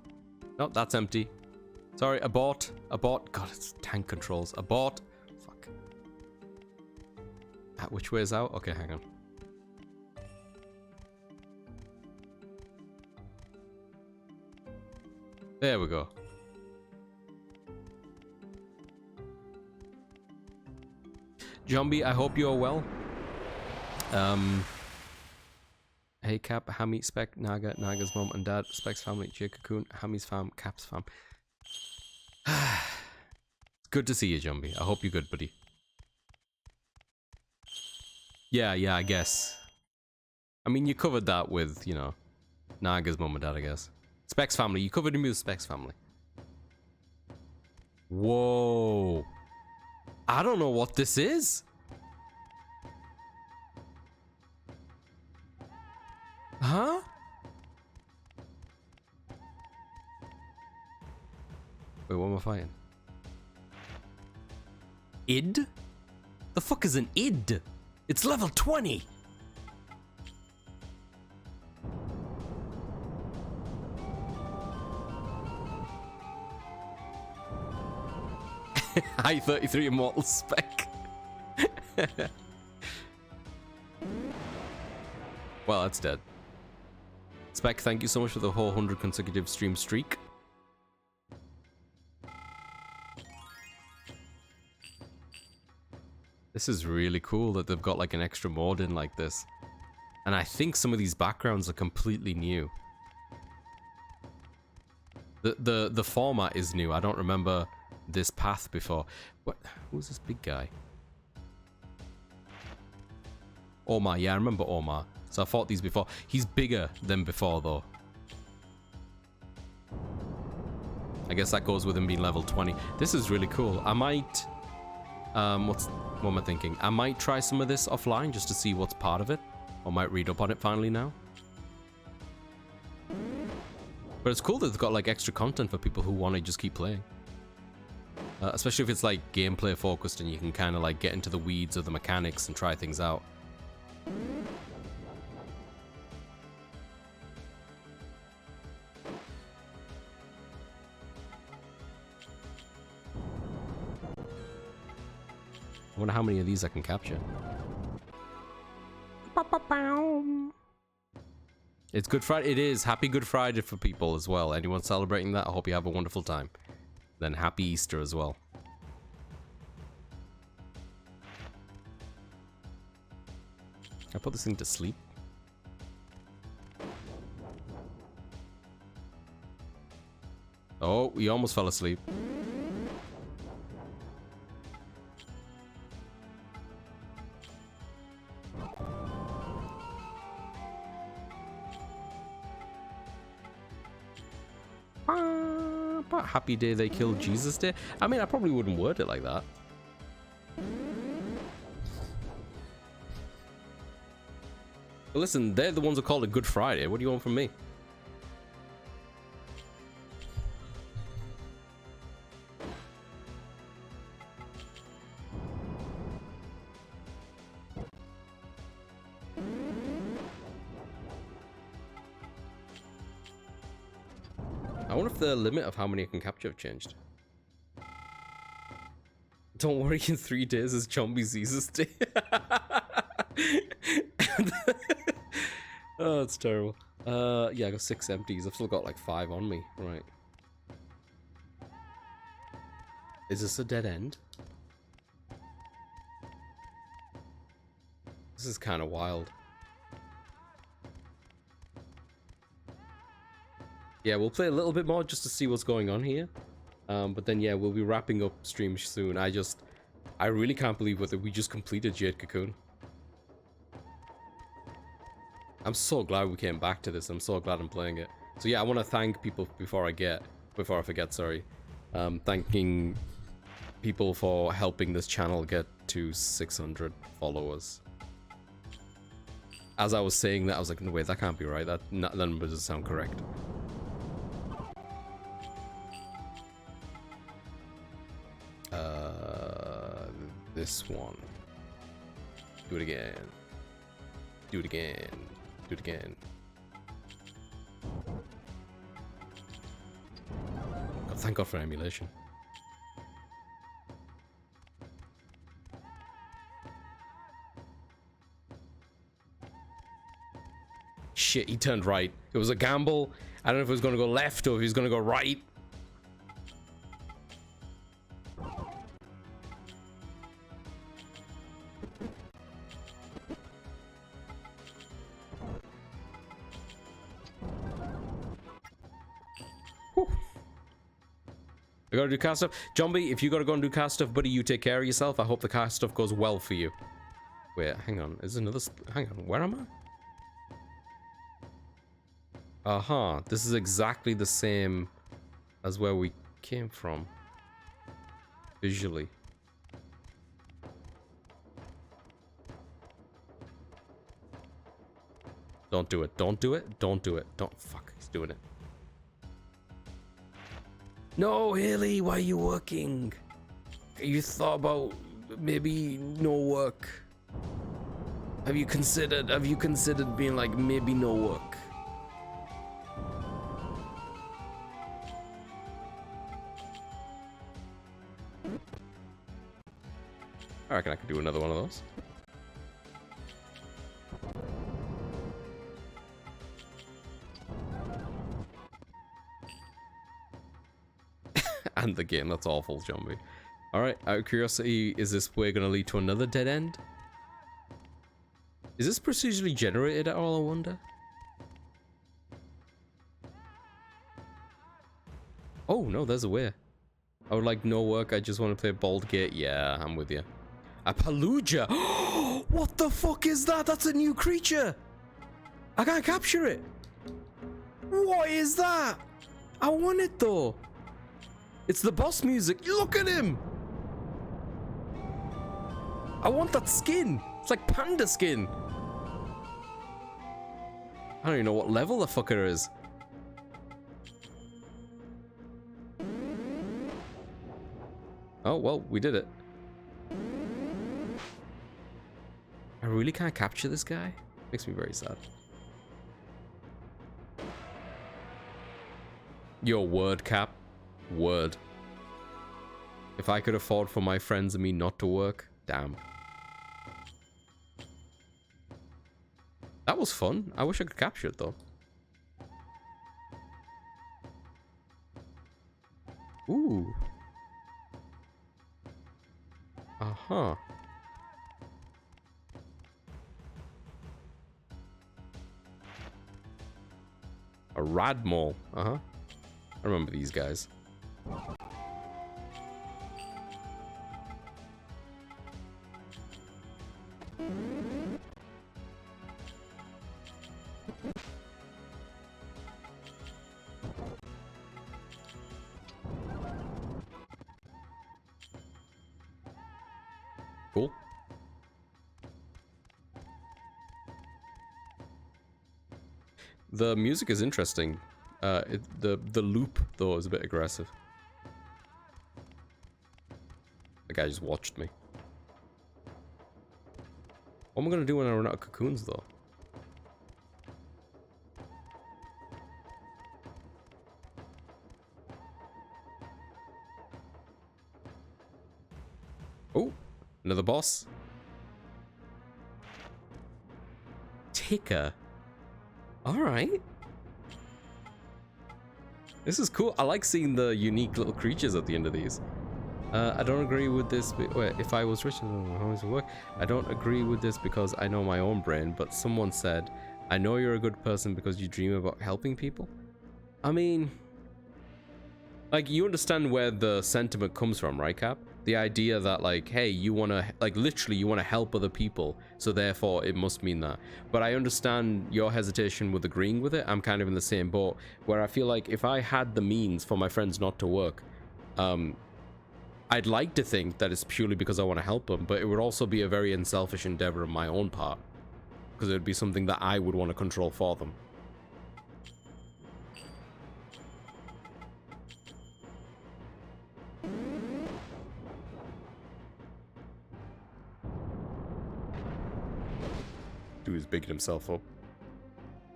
Nope, that's empty. Sorry, abort. Abort. God, it's tank controls. Abort. Fuck. Which way is out? Okay, hang on. There we go. Jumbie, I hope you're well. Hey Cap, Hammy, Spec, Naga, Naga's mom and dad, Spec's family, Jade Cocoon, Hammy's fam, Cap's fam. It's good to see you, Jumbie. I hope you're good, buddy. Yeah, I guess. I mean, you covered that with, you know, Naga's mom and dad, I guess. Spec's family, you covered him with Spec's family. Whoa. I don't know what this is. Huh? Wait, what am I fighting? Id? The fuck is an id? It's level 20! Hi 33 Immortal Spec. Well, that's dead. Spec, thank you so much for the whole 100 consecutive stream streak. This is really cool that they've got like an extra mode in like this. And I think some of these backgrounds are completely new. The format is new. I don't remember this path before. What? Who's this big guy? Omar, yeah, I remember Omar. So I fought these before. He's bigger than before though. I guess that goes with him being level 20. This is really cool. I might... what am I thinking? I might try some of this offline just to see what's part of it. Or might read up on it finally now. But it's cool that they've got like extra content for people who want to just keep playing. Especially if it's like gameplay focused and you can kind of like get into the weeds of the mechanics and try things out. I wonder how many of these I can capture. It's Good Friday. It is. Happy Good Friday for people as well. Anyone celebrating that? I hope you have a wonderful time. Then happy Easter as well. I put this thing to sleep. Oh, we almost fell asleep. Happy day they killed Jesus Day. I mean, I probably wouldn't word it like that. But listen, they're the ones who called it Good Friday. What do you want from me? wonder if the limit of how many I can capture have changed. Don't worry, in 3 days is Zombie Caesar's Day. Oh, it's terrible. Yeah, I got 6 empties. I've still got like 5 on me. Right. Is this a dead end? This is kind of wild. Yeah, we'll play a little bit more just to see what's going on here. But then, yeah, we'll be wrapping up stream soon. I really can't believe that we just completed Jade Cocoon. I'm so glad we came back to this. I'm so glad I'm playing it. So yeah, I want to thank people before I forget, sorry. Thanking people for helping this channel get to 600 followers. As I was saying that, I was like, no, wait, that can't be right. That number doesn't sound correct. This one. Do it again. Do it again. Do it again. Oh, thank God for emulation. Shit, he turned right. It was a gamble. I don't know if it was going to go left or if he was going to go right. I gotta do cast stuff. Zombie, if you gotta go and do cast stuff, buddy, you take care of yourself. I hope the cast stuff goes well for you. Wait, hang on. Is another... Hang on, where am I? Uh-huh. This is exactly the same as where we came from. Visually. Don't do it. Don't do it. Don't do it. Don't... Fuck, he's doing it. No, Haley, why are you working? You thought about maybe no work? Have you considered being like maybe no work? I reckon I could do another one of those. And the game, that's awful, Zombie. Alright, out of curiosity, is this way gonna lead to another dead end? Is this procedurally generated at all, I wonder? Oh, no, there's a way. I would like no work, I just want to play Bald Gate. Yeah, I'm with you. A Palooja! What the fuck is that? That's a new creature! I can't capture it! What is that? I want it, though. It's the boss music. Look at him! I want that skin. It's like panda skin. I don't even know what level the fucker is. Oh, well, we did it. I really can't capture this guy? Makes me very sad. Your word, Cap. Word. If I could afford for my friends and me not to work, damn. That was fun. I wish I could capture it though. Ooh. Uh-huh. A Radmole. Uh-huh. I remember these guys. Cool. The music is interesting. The loop though is a bit aggressive. The guy just watched me. What am I gonna do when I run out of cocoons though? Oh, another boss. Ticker. Alright. This is cool. I like seeing the unique little creatures at the end of these. I don't agree with this. Wait, if I was rich, I don't know how this would work. I don't agree with this because I know my own brain, but someone said, I know you're a good person because you dream about helping people. I mean, like, you understand where the sentiment comes from, right, Cap? The idea that, like, hey, you want to, like, literally, you want to help other people, so therefore it must mean that. But I understand your hesitation with agreeing with it. I'm kind of in the same boat, where I feel like if I had the means for my friends not to work, I'd like to think that it's purely because I want to help them, but it would also be a very unselfish endeavor on my own part, because it would be something that I would want to control for them. Dude is bigging himself up.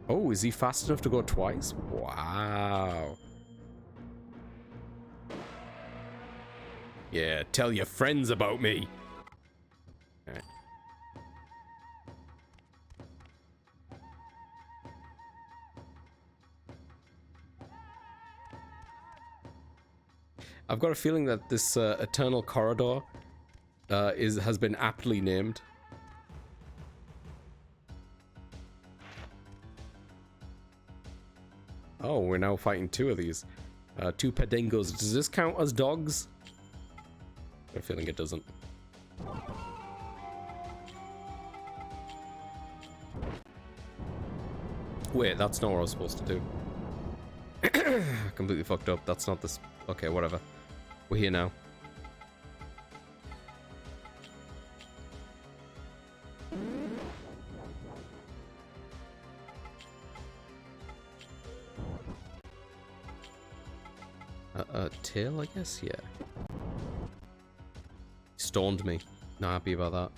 Oh, is he fast enough to go twice? Wow. Yeah, tell your friends about me. All right. I've got a feeling that this eternal corridor has been aptly named. Oh, we're now fighting two of these. Two pedingos. Does this count as dogs? I have a feeling it doesn't. Wait, that's not what I was supposed to do. Completely fucked up. That's not this. Okay, whatever. We're here now. Tail, I guess? Yeah. Stoned me. Not happy about that.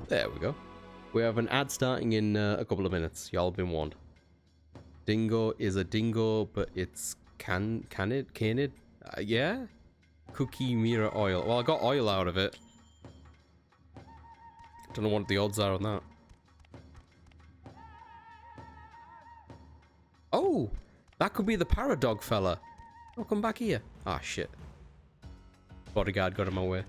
There we go. We have an ad starting in a couple of minutes. Y'all been warned. Dingo is a dingo, but it's canid? Yeah? Cookie mirror oil. Well, I got oil out of it. Don't know what the odds are on that. Oh! That could be the Paradog fella. Oh, come back here. Ah, shit. Bodyguard got in my way.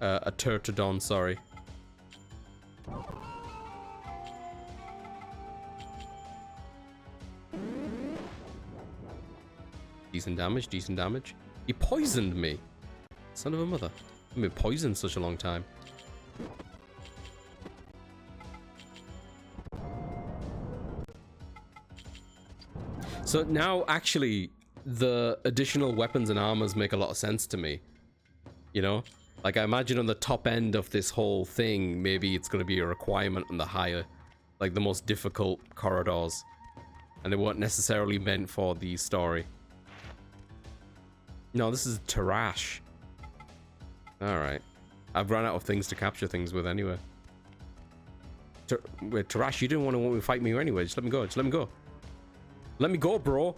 A Turtodon, sorry. Decent damage, decent damage. He poisoned me. Son of a mother. I've been poisoned such a long time. So now, actually, the additional weapons and armors make a lot of sense to me. You know? Like, I imagine on the top end of this whole thing, maybe it's going to be a requirement on the higher, like, the most difficult corridors. And they weren't necessarily meant for the story. No, this is Tarash. Alright. I've run out of things to capture things with anyway. Wait, Tarash, you didn't want to fight me anyway. Just let me go. Just let me go. Let me go, bro.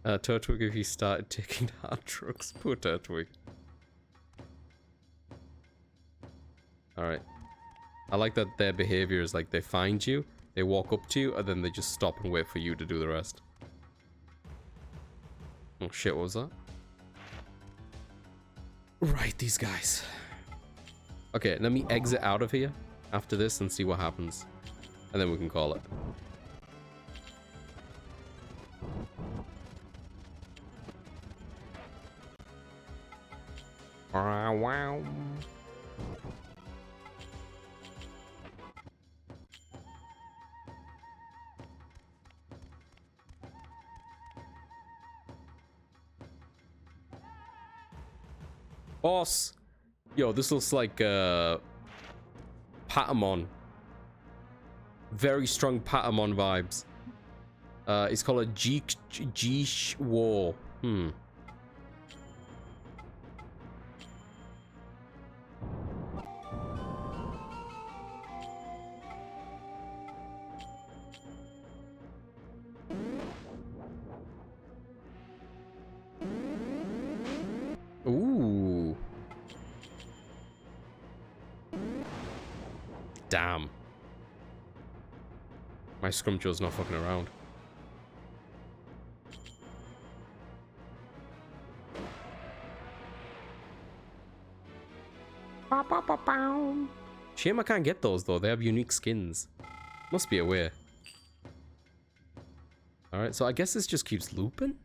Turtwig, if you started taking hard drugs. Poor Turtwig. Alright. I like that their behavior is like they find you, they walk up to you, and then they just stop and wait for you to do the rest. Oh shit, what was that? Right, these guys. Okay, let me exit out of here after this and see what happens. And then we can call it. Wow. Boss! Yo, this looks like Patamon. Very strong Patamon vibes. It's called a G War. Damn. My Scrumjo's not fucking around. Shame I can't get those though. They have unique skins. Must be a way. Alright, so I guess this just keeps looping?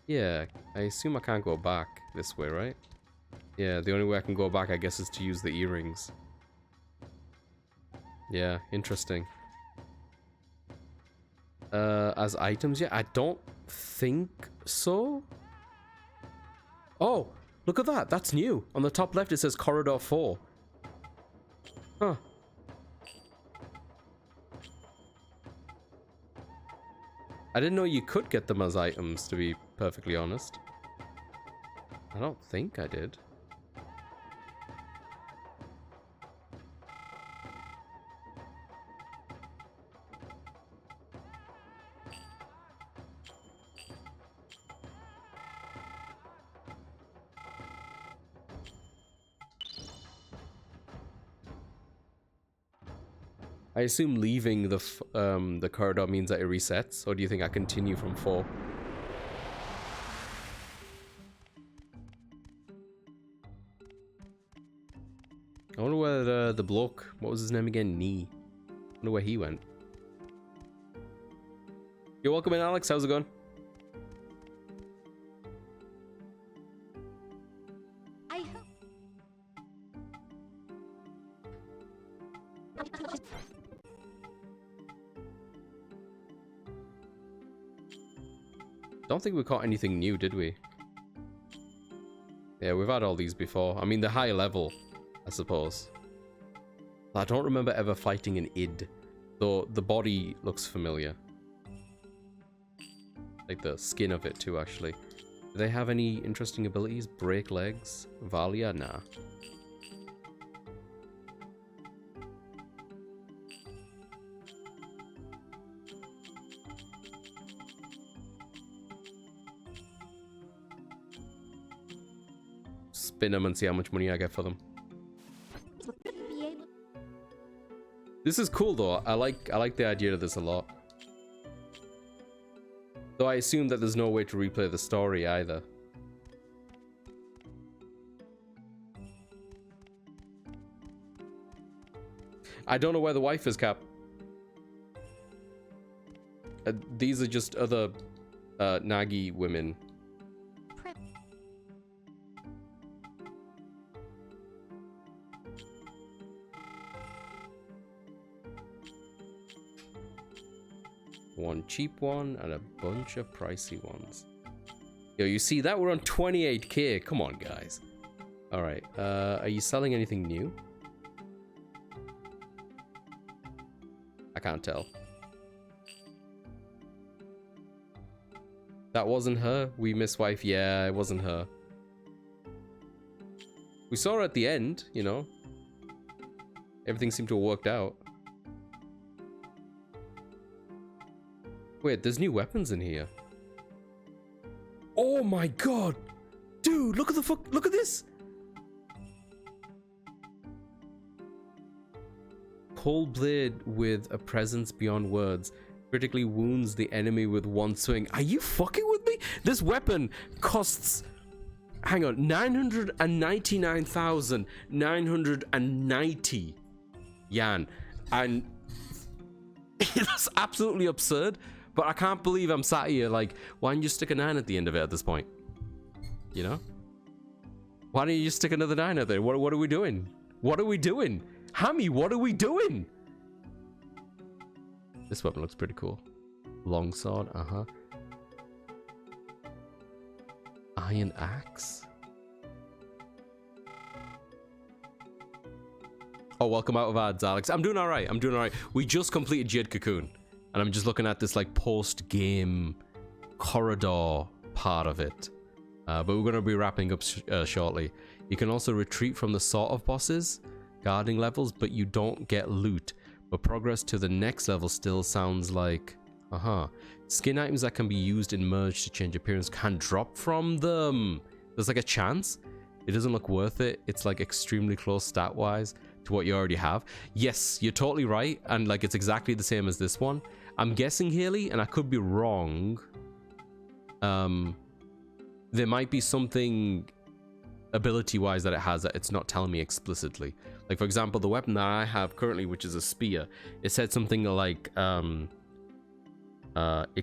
Yeah, I assume I can't go back this way, right? Yeah, the only way I can go back, I guess, is to use the earrings. Yeah, interesting. As items, yeah, I don't think so. Oh, look at that. That's new. On the top left, it says Corridor 4. Huh. I didn't know you could get them as items, to be perfectly honest. I don't think I did. I assume leaving the corridor means that it resets, or do you think I continue from 4? I wonder where the bloke, what was his name again? Nee. I wonder where he went. You're welcome in, Alex. How's it going? I hope. Don't think we caught anything new, did we? Yeah, we've had all these before. I mean, the high level, I suppose. I don't remember ever fighting an id, though the body looks familiar. Like the skin of it too, actually. Do they have any interesting abilities? Break legs? Valia? Nah. Spin them and see how much money I get for them. This is cool though. I like the idea of this a lot. Though I assume that there's no way to replay the story either. I don't know where the wife is, Cap. These are just other Nagi women. One cheap one and a bunch of pricey ones. Yo, you see that? We're on 28k. Come on, guys. Alright, are you selling anything new? I can't tell. That wasn't her? We miss wife? Yeah, it wasn't her. We saw her at the end, you know. Everything seemed to have worked out. Wait, there's new weapons in here. Oh my god! Dude, look at the fuck, look at this! Cold blade with a presence beyond words. Critically wounds the enemy with one swing. Are you fucking with me? This weapon costs... Hang on, 999,990 yan. And it's absolutely absurd. But I can't believe I'm sat here like, why don't you stick a 9 at the end of it at this point? You know? Why don't you just stick another 9 out there? What are we doing? What are we doing? Hammy, what are we doing? This weapon looks pretty cool. Longsword, uh-huh. Iron axe? Oh, welcome out of ads, Alex. I'm doing alright, I'm doing alright. We just completed Jade Cocoon. And I'm just looking at this like post-game corridor part of it. But we're going to be wrapping up shortly. You can also retreat from the sort of bosses, guarding levels, but you don't get loot. But progress to the next level still sounds like... Skin items that can be used in merge to change appearance can drop from them. There's like a chance. It doesn't look worth it. It's like extremely close stat-wise to what you already have. Yes, you're totally right. And like, it's exactly the same as this one. I'm guessing, Haley, and I could be wrong. There might be something ability-wise that it has that it's not telling me explicitly. Like, for example, the weapon that I have currently, which is a spear, it said something like, it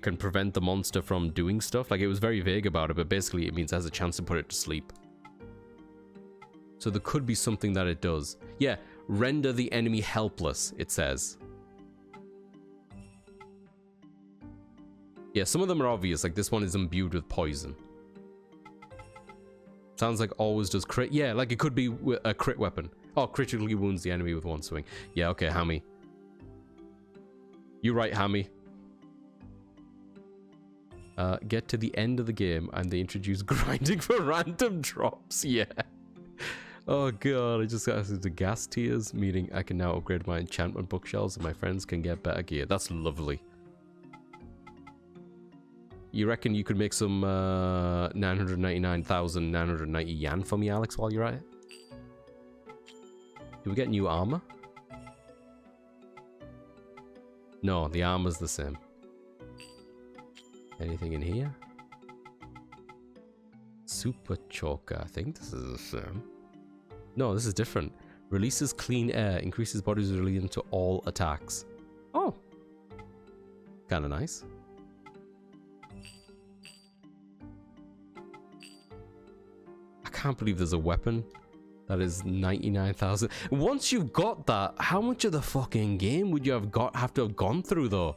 can prevent the monster from doing stuff. Like, it was very vague about it, but basically it means it has a chance to put it to sleep. So there could be something that it does. Yeah, render the enemy helpless, it says. Yeah, some of them are obvious, like this one is imbued with poison. Sounds like always does crit. Yeah, like it could be a crit weapon. Oh, critically wounds the enemy with one swing. Yeah, okay, Hammy. You're right, Hammy. Get to the end of the game and they introduce grinding for random drops. Yeah. Oh god, I just got access to gas tiers, meaning I can now upgrade my enchantment bookshelves and my friends can get better gear. That's lovely. You reckon you could make some 999,990 yen for me, Alex, while you're at it? Do we get new armor? No, the armor's the same. Anything in here? Super choker. I think this is the same. No, this is different. Releases clean air, increases body's resilience to all attacks. Oh. Kinda nice. I can't believe there's a weapon that is 99,000. Once you've got that, how much of the fucking game would you have to have gone through though?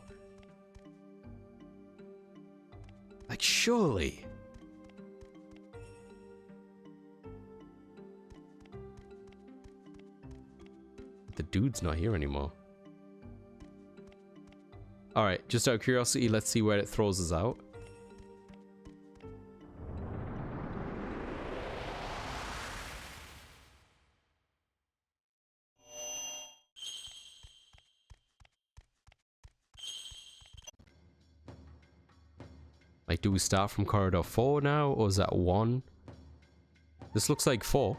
Like, surely. The dude's not here anymore. Alright, just out of curiosity, let's see where it throws us out. Like, do we start from corridor 4 now, or is that 1? This looks like 4.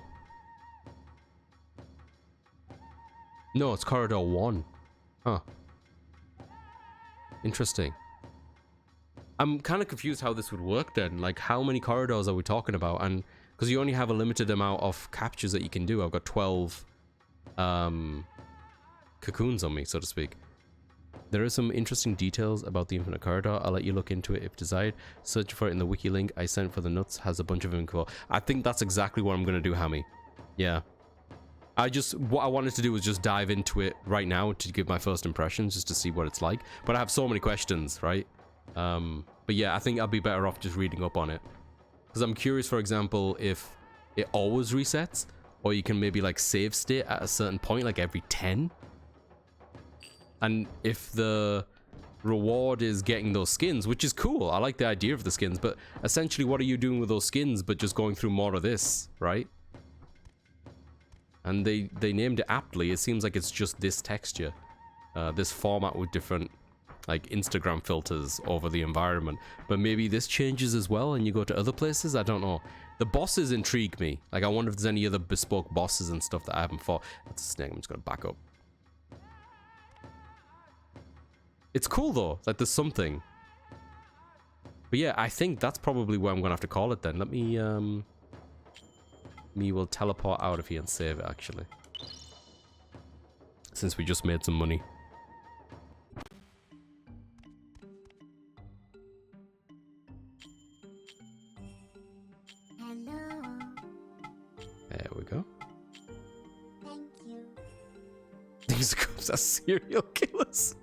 No, it's corridor 1. Huh. Interesting. I'm kind of confused how this would work then. Like, how many corridors are we talking about? And because you only have a limited amount of captures that you can do. I've got 12 cocoons on me, so to speak. There are some interesting details about the infinite corridor. I'll let you look into it if desired. Search for it in the wiki link I sent for the nuts. Has a bunch of info. I think that's exactly what I'm going to do, Hammy. Yeah. What I wanted to do was just dive into it right now to give my first impressions, just to see what it's like. But I have so many questions, right? But yeah, I think I'll be better off just reading up on it. Because I'm curious, for example, if it always resets, or you can maybe like save state at a certain point, like every 10. And if the reward is getting those skins, which is cool. I like the idea of the skins, but essentially what are you doing with those skins but just going through more of this, right? And they named it aptly. It seems like it's just this texture, this format with different like Instagram filters over the environment. But maybe this changes as well and you go to other places. I don't know. The bosses intrigue me. Like, I wonder if there's any other bespoke bosses and stuff that I haven't fought. That's a snake. I'm just gonna back up. It's cool though, like there's something. But yeah, I think that's probably where I'm gonna have to call it then. Let me will teleport out of here and save it actually. Since we just made some money. Hello. There we go. Thank you. These cops are serial killers.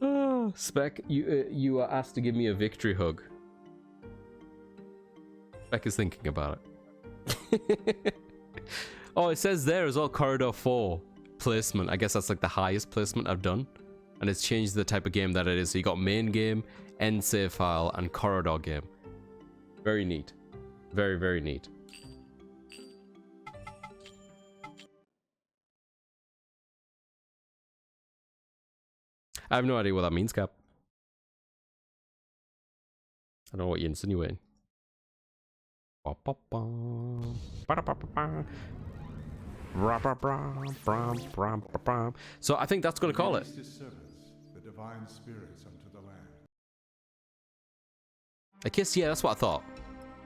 Oh, Spec, you are asked to give me a victory hug. Spec is thinking about it. Oh, it says there as well, corridor 4 placement. I guess that's like the highest placement I've done. And it's changed the type of game that it is. So you got main game, end save file, and corridor game. Very neat. Very, very neat. I have no idea what that means, Cap. I don't know what you're insinuating. So I think that's going to call it. His servants, the divine spirits unto the land. I guess, yeah, that's what I thought.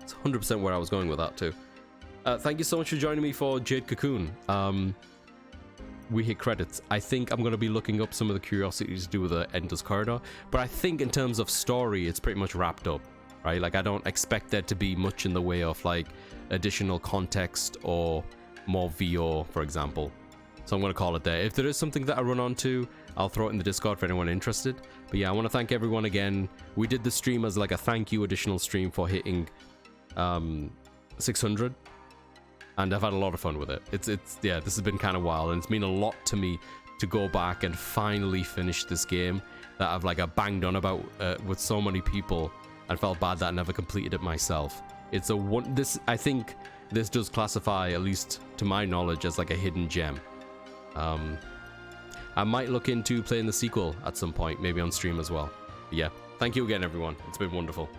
It's 100% where I was going with that too. Thank you so much for joining me for Jade Cocoon. We hit credits. I think I'm going to be looking up some of the curiosities to do with the Ender's Corridor, but I think in terms of story, it's pretty much wrapped up, right? Like, I don't expect there to be much in the way of, like, additional context or more VO, for example. So I'm going to call it there. If there is something that I run onto, I'll throw it in the Discord for anyone interested. But yeah, I want to thank everyone again. We did the stream as like a thank you additional stream for hitting 600. And I've had a lot of fun with it. It's yeah, this has been kind of wild, and it's mean a lot to me to go back and finally finish this game that I've like banged on about with so many people and felt bad that I never completed it myself. It's I think this does classify, at least to my knowledge, as like a hidden gem. I might look into playing the sequel at some point, maybe on stream as well. But yeah, thank you again, everyone. It's been wonderful.